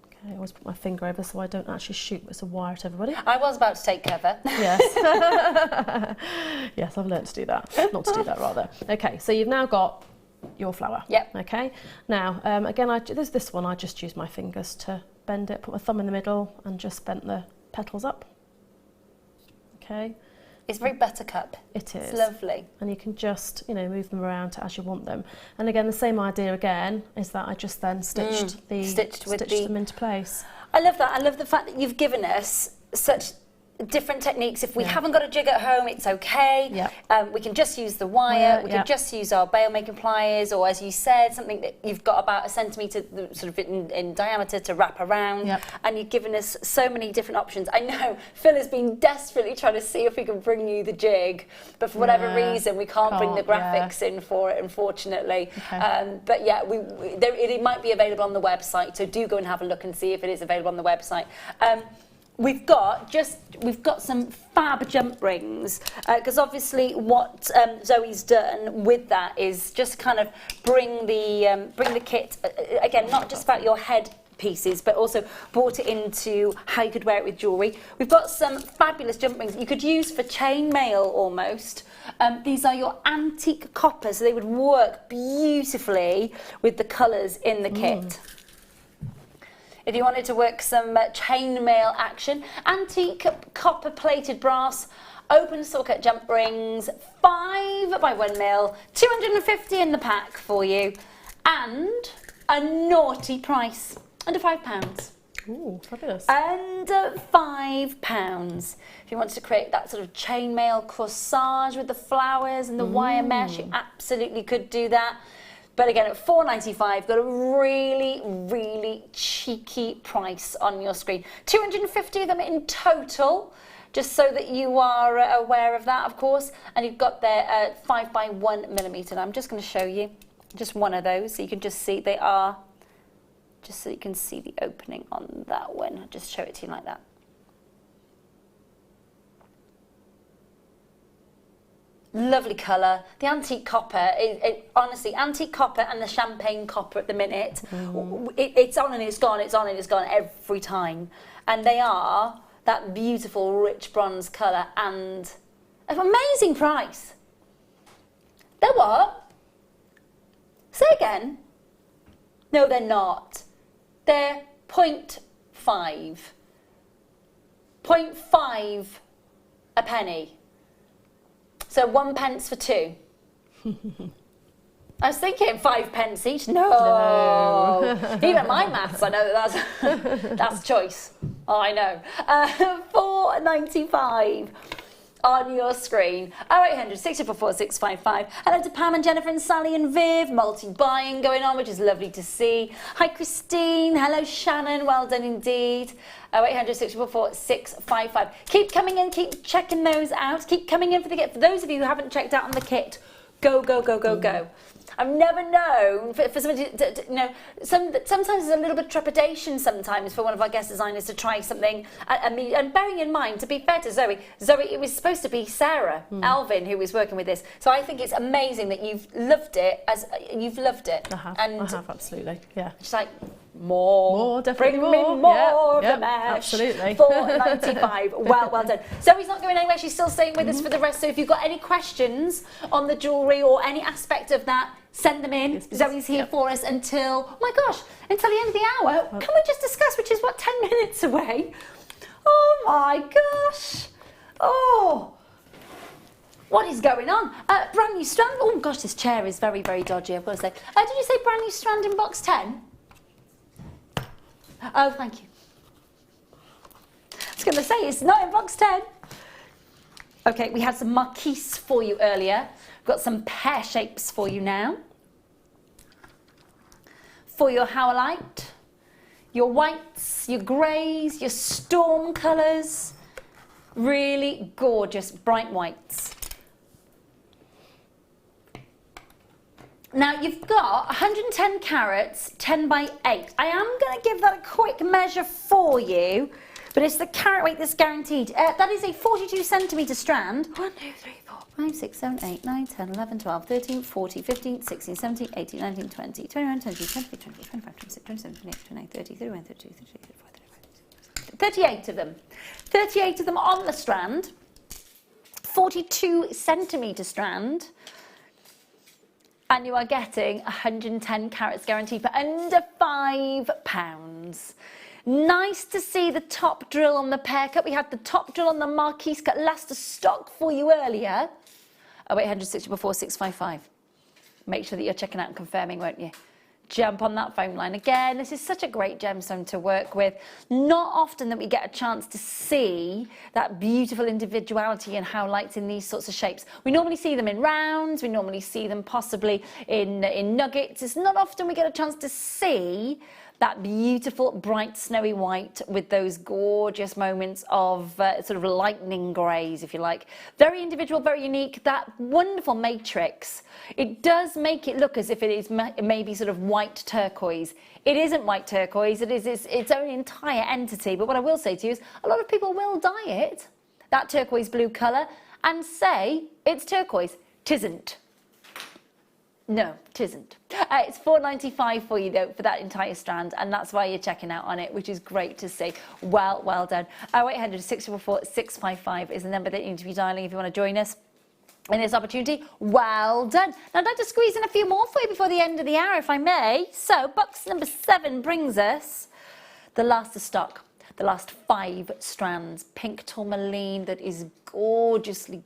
Okay, I always put my finger over so I don't actually shoot bits of wire at everybody. I was about to take cover. Yes. Yes, I've learned to do that. Not to do that, rather. Okay, so you've now got your flower. Yep. Okay. Now, again, there's this one. I just use my fingers to bend it, put my thumb in the middle, and just bent the petals up. Okay. It's very buttercup. It is. It's lovely. And you can just, you know, move them around to as you want them. And again, the same idea again is that I just then stitched them into place. I love that. I love the fact that you've given us such different techniques. If we haven't got a jig at home, it's okay. We can just use the wire. We can just use our bail making pliers, or as you said, something that you've got about a centimetre sort of in diameter to wrap around. And you've given us so many different options. I know Phil has been desperately trying to see if we can bring you the jig, but for whatever reason we can't bring the graphics in for it, unfortunately. But yeah, it might be available on the website, so do go and have a look and see if it is available on the website. we've got some fab jump rings, because obviously what Zoe's done with that is just kind of bring the kit again, not just about your head pieces, but also brought it into how you could wear it with jewellery. We've got some fabulous jump rings that you could use for chainmail almost. These are your antique copper, so they would work beautifully with the colours in the kit. If you wanted to work some chainmail action, antique copper plated brass, open socket jump rings, 5 by 1 mil, 250 in the pack for you, and a naughty price, under £5. Ooh, fabulous. Under £5. If you wanted to create that sort of chainmail corsage with the flowers and the wire mesh, you absolutely could do that. But again, at £4.95, got a really, really cheeky price on your screen. 250 of them in total, just so that you are aware of that, of course. And you've got their 5 by 1 millimetre. I'm just going to show you just one of those, so you can just see they are, just so you can see the opening on that one. I'll just show it to you like that. Lovely colour. The antique copper, honestly, antique copper and the champagne copper at the minute, it's on and it's gone, it's on and it's gone every time. And they are that beautiful rich bronze colour and an amazing price. They're what? Say again. No, they're not. They're 0.5. 0.5 a penny. So 1 pence for 2. I was thinking 5 pence each. No. Even my maths, I know that's choice. Oh, I know. £4.95 on your screen. 0800 644 655. Hello to Pam and Jennifer and Sally and Viv. Multi-buying going on, which is lovely to see. Hi, Christine. Hello, Shannon. Well done indeed. 0800 644 655. Keep coming in. Keep checking those out. Keep coming in for the kit. For those of you who haven't checked out on the kit, go, go, go, go, go. I've never known for somebody to you know, sometimes there's a little bit of trepidation sometimes for one of our guest designers to try something. And bearing in mind, to be fair to Zoe, it was supposed to be Sarah Alvin who was working with this. So I think it's amazing that you've loved it as you've loved it. I have, absolutely, yeah. She's like, more, definitely bring more. me more of Yep, the mesh. absolutely. £4.95. well done. Zoe's not going anywhere. She's still staying with us for the rest. So if you've got any questions on the jewellery or any aspect of that, send them in. Yes, Zoe's here for us until, oh my gosh, until the end of the hour. Can we just discuss, which is what, 10 minutes away? Oh my gosh. Oh. What is going on? Brand new strand. Oh gosh, this chair is very, very dodgy, I've got to say. Did you say brand new strand in box 10? Oh, thank you. I was going to say, it's not in box 10. Okay, we had some marquise for you earlier. We've got some pear shapes for you now. For your howlite, your whites, your greys, your storm colours. Really gorgeous, bright whites. Now you've got 110 carats, 10 by 8. I am going to give that a quick measure for you, but it's the carat weight that's guaranteed. That is a 42 centimetre strand. 1, 2, 3, 4, 5, 6, 7, 8, 9, 10, 11, 12, 13, 14, 15, 16, 17, 18, 19, 20, 21, 22, 23, 24, 25, 26, 27, 28, 29, 30, 31, 32, 33, 34, 35, 38 of them. 38 of them on the strand. 42 centimetre strand. And you are getting 110 carats guaranteed for under £5. Nice to see the top drill on the pear cut. We had the top drill on the marquise cut last to stock for you earlier. 0800 644 655. Make sure that you're checking out and confirming, won't you? Jump on that phone line. Again, this is such a great gemstone to work with. Not often that we get a chance to see that beautiful individuality and howlights in these sorts of shapes. We normally see them in rounds, we normally see them possibly in nuggets. It's not often we get a chance to see That beautiful, bright, snowy white with those gorgeous moments of sort of lightning greys, if you like. Very individual, very unique. That wonderful matrix. It does make it look as if it is maybe sort of white turquoise. It isn't white turquoise. It is its own entire entity. But what I will say to you is a lot of people will dye it, that turquoise blue colour, and say it's turquoise. Tisn't. No, tisn't. It's $4.95 for you though for that entire strand, and that's why you're checking out on it, which is great to see. Well done. 0800 644 655 is the number that you need to be dialing if you want to join us in this opportunity. Well done. Now I'd like to squeeze in a few more for you before the end of the hour, if I may. So box number 7 brings us the last of stock, the last 5 strands, pink tourmaline that is gorgeously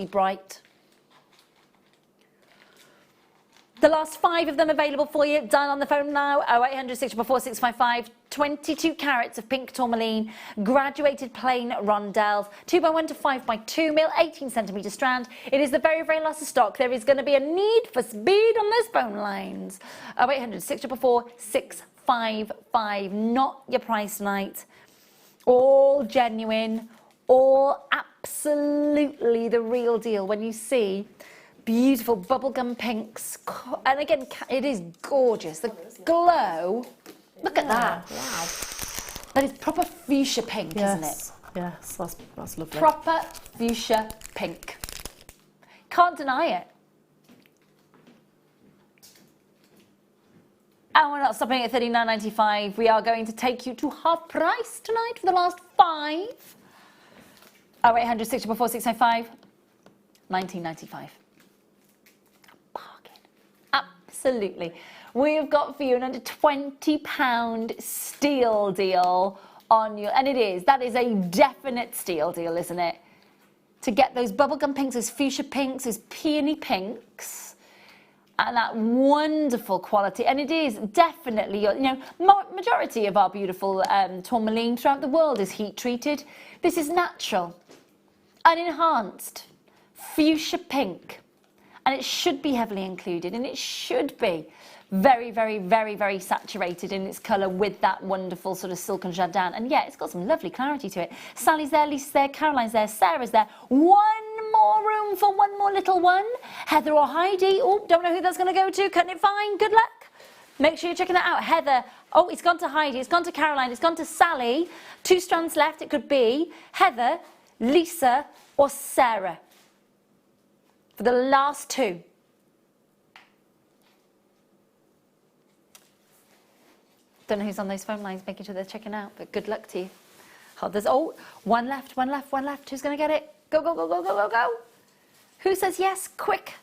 bright. The last 5 of them available for you. Dial on the phone now, 0800 644 655. 22 carats of pink tourmaline, graduated plain rondelles, 2x1 to 5x2 mil, 18 centimetre strand. It is the very, very last of stock. There is going to be a need for speed on those phone lines. 0800 644 655. Not your price tonight. All genuine, all absolutely the real deal when you see beautiful bubblegum pinks, and again it is gorgeous. The glow, look at that. Wow. That is proper fuchsia pink, isn't it? Yes, that's lovely. Proper fuchsia pink. Can't deny it. And we're not stopping at $39.95. We are going to take you to half price tonight for the last 5. 0800 644 655. $19.95. Absolutely. We've got for you an under £20 steal deal on you. And that is a definite steal deal, isn't it? To get those bubblegum pinks, those fuchsia pinks, those peony pinks, and that wonderful quality. And it is definitely, majority of our beautiful tourmaline throughout the world is heat treated. This is natural and enhanced fuchsia pink. And it should be heavily included, and it should be very, very, very, very saturated in its colour with that wonderful sort of silken jardin. And yeah, it's got some lovely clarity to it. Sally's there, Lisa's there, Caroline's there, Sarah's there. One more room for one more little one. Heather or Heidi. Oh, don't know who that's going to go to. Cutting it fine. Good luck. Make sure you're checking that out. Heather. Oh, it's gone to Heidi. It's gone to Caroline. It's gone to Sally. 2 strands left. It could be Heather, Lisa, or Sarah. For the last 2. Don't know who's on those phone lines making sure they're checking out, but good luck to you. Oh, there's one left. Who's going to get it? Go, go, go, go, go, go, go. Who says yes? Quick.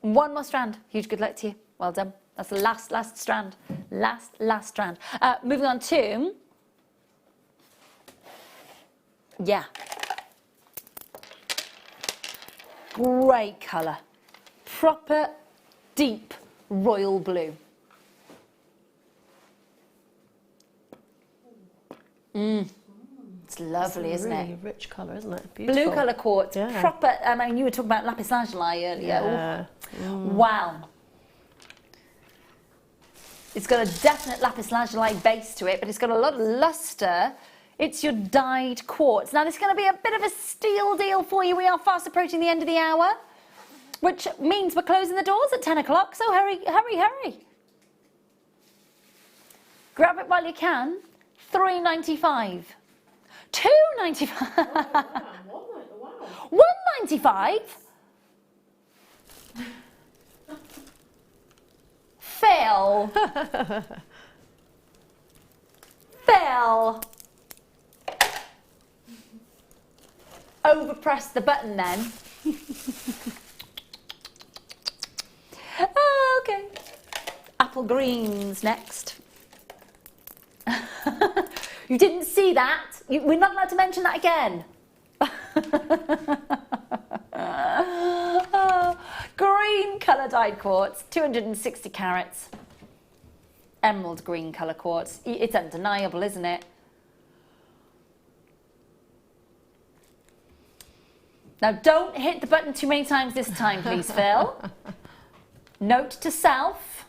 1 more strand. Huge good luck to you. Well done. That's the last strand. Last strand. Moving on to... Yeah. Great colour. Proper, deep royal blue. It's lovely, isn't really it? Rich colour, isn't it? Beautiful. Blue colour quartz. Yeah. Proper, you were talking about lapis lazuli earlier. Yeah. Wow. It's got a definite lapis lazuli base to it, but it's got a lot of lustre. It's your dyed quartz. Now, this is going to be a bit of a steal deal for you. We are fast approaching the end of the hour, which means we're closing the doors at 10 o'clock, so hurry, hurry, hurry. Grab it while you can. $3.95. $2.95. $1.95. Phil. Phil. Overpress the button then. Okay. Apple greens next. You didn't see that? We're not allowed to mention that again. Green colour dyed quartz, 260 carats. Emerald green colour quartz. It's undeniable, isn't it? Now, don't hit the button too many times this time, please, Phil. Note to self.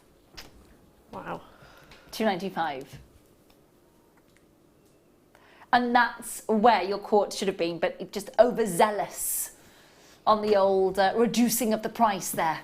Wow. $2.95. And that's where your quote should have been, but it just overzealous on the old reducing of the price there.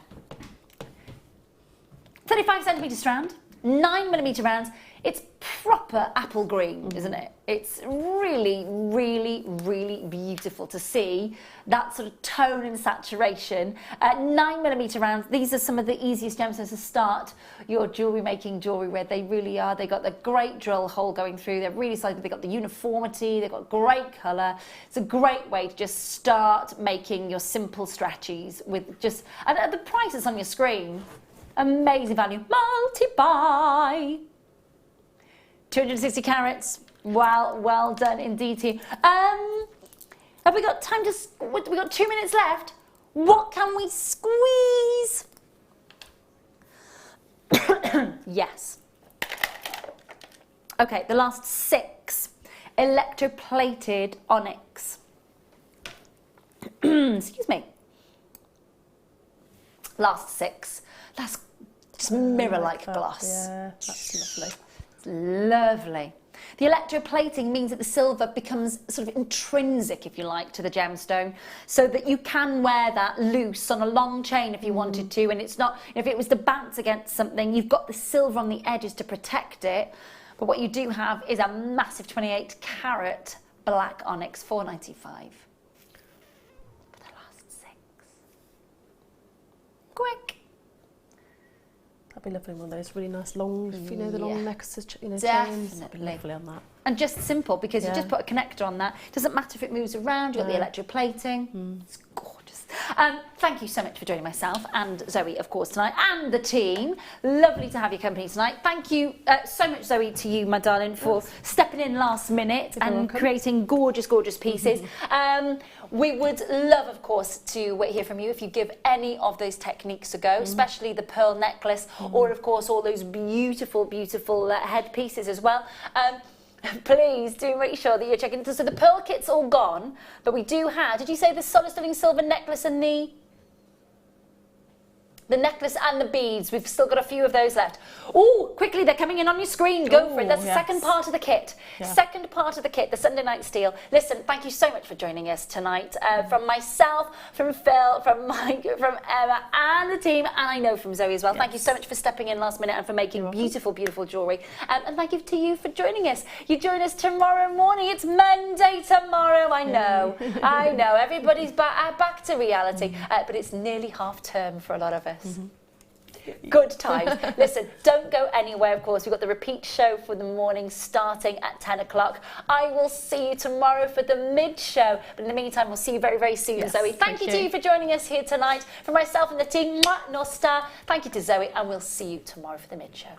35cm strand, 9mm rounds. It's proper apple green, isn't it? It's really, really, really beautiful to see that sort of tone and saturation. 9mm rounds. These are some of the easiest gemstones to start your jewellery making jewellery with. They really are. They got the great drill hole going through. They're really solid. They've got the uniformity. They've got great colour. It's a great way to just start making your simple stretchies with just, and at the price that's on your screen, amazing value. Multi-buy. 260 carats. Well done indeed, team. Have we got time to? We got 2 minutes left. What can we squeeze? Yes. Okay, the last 6. Electroplated onyx. Excuse me. Last 6. That's just mirror-like gloss. Yeah, that's lovely. It's lovely. The electroplating means that the silver becomes sort of intrinsic, if you like, to the gemstone, so that you can wear that loose on a long chain if you wanted to, and it's not, if it was to bounce against something, you've got the silver on the edges to protect it, but what you do have is a massive 28 carat black onyx, $4.95. For the last 6. Quick. That'd be lovely, one of those really nice long, you know, the long necks, you know, chains. That'd be lovely on that. And just simple, because you just put a connector on that. Doesn't matter if it moves around, you've got the electroplating. It's gorgeous. Thank you so much for joining myself and Zoe, of course, tonight, and the team. Lovely to have your company tonight. Thank you so much, Zoe, to you, my darling, for stepping in last minute and creating gorgeous, gorgeous pieces. We would love, of course, to hear from you if you give any of those techniques a go, especially the pearl necklace, or, of course, all those beautiful, beautiful headpieces as well. Please do make sure that you're checking. So the pearl kit's all gone, but we do have, did you say the solid sterling silver necklace and the necklace and the beads? We've still got a few of those left. Oh, quickly, they're coming in on your screen. Go for it. That's the second part of the kit. Second part of the kit, the Sunday night steal. Listen, thank you so much for joining us tonight. From myself, from Phil, from Mike, from Emma, and the team, and I know from Zoe as well. Thank you so much for stepping in last minute and for making beautiful, beautiful jewellery. And thank you to you for joining us. You join us tomorrow morning. It's Monday tomorrow. I know. I know. Everybody's back to reality. But it's nearly half term for a lot of us. Good times. Listen, don't go anywhere, of course. We've got the repeat show for the morning starting at 10 o'clock. I will see you tomorrow for the mid-show. But in the meantime, we'll see you very, very soon, Zoe. Thank you to you for joining us here tonight. For myself and the team, North Star, thank you to Zoe, and we'll see you tomorrow for the mid-show.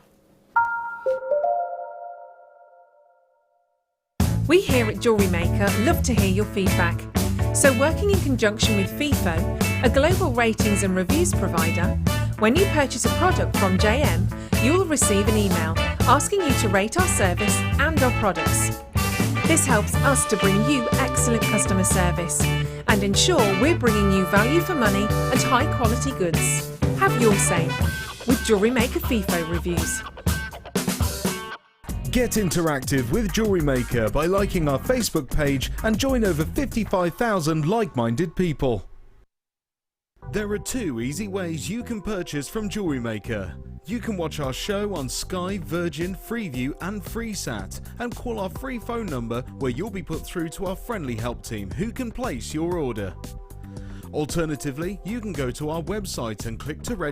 We here at Jewellery Maker love to hear your feedback. So working in conjunction with FIFO, a global ratings and reviews provider, when you purchase a product from JM, you will receive an email asking you to rate our service and our products. This helps us to bring you excellent customer service and ensure we're bringing you value for money and high quality goods. Have your say with Jewellery Maker FIFO reviews. Get interactive with Jewellery Maker by liking our Facebook page and join over 55,000 like-minded people. There are 2 easy ways you can purchase from Jewellery Maker. You can watch our show on Sky, Virgin, Freeview and FreeSat and call our free phone number where you'll be put through to our friendly help team who can place your order. Alternatively, you can go to our website and click to register.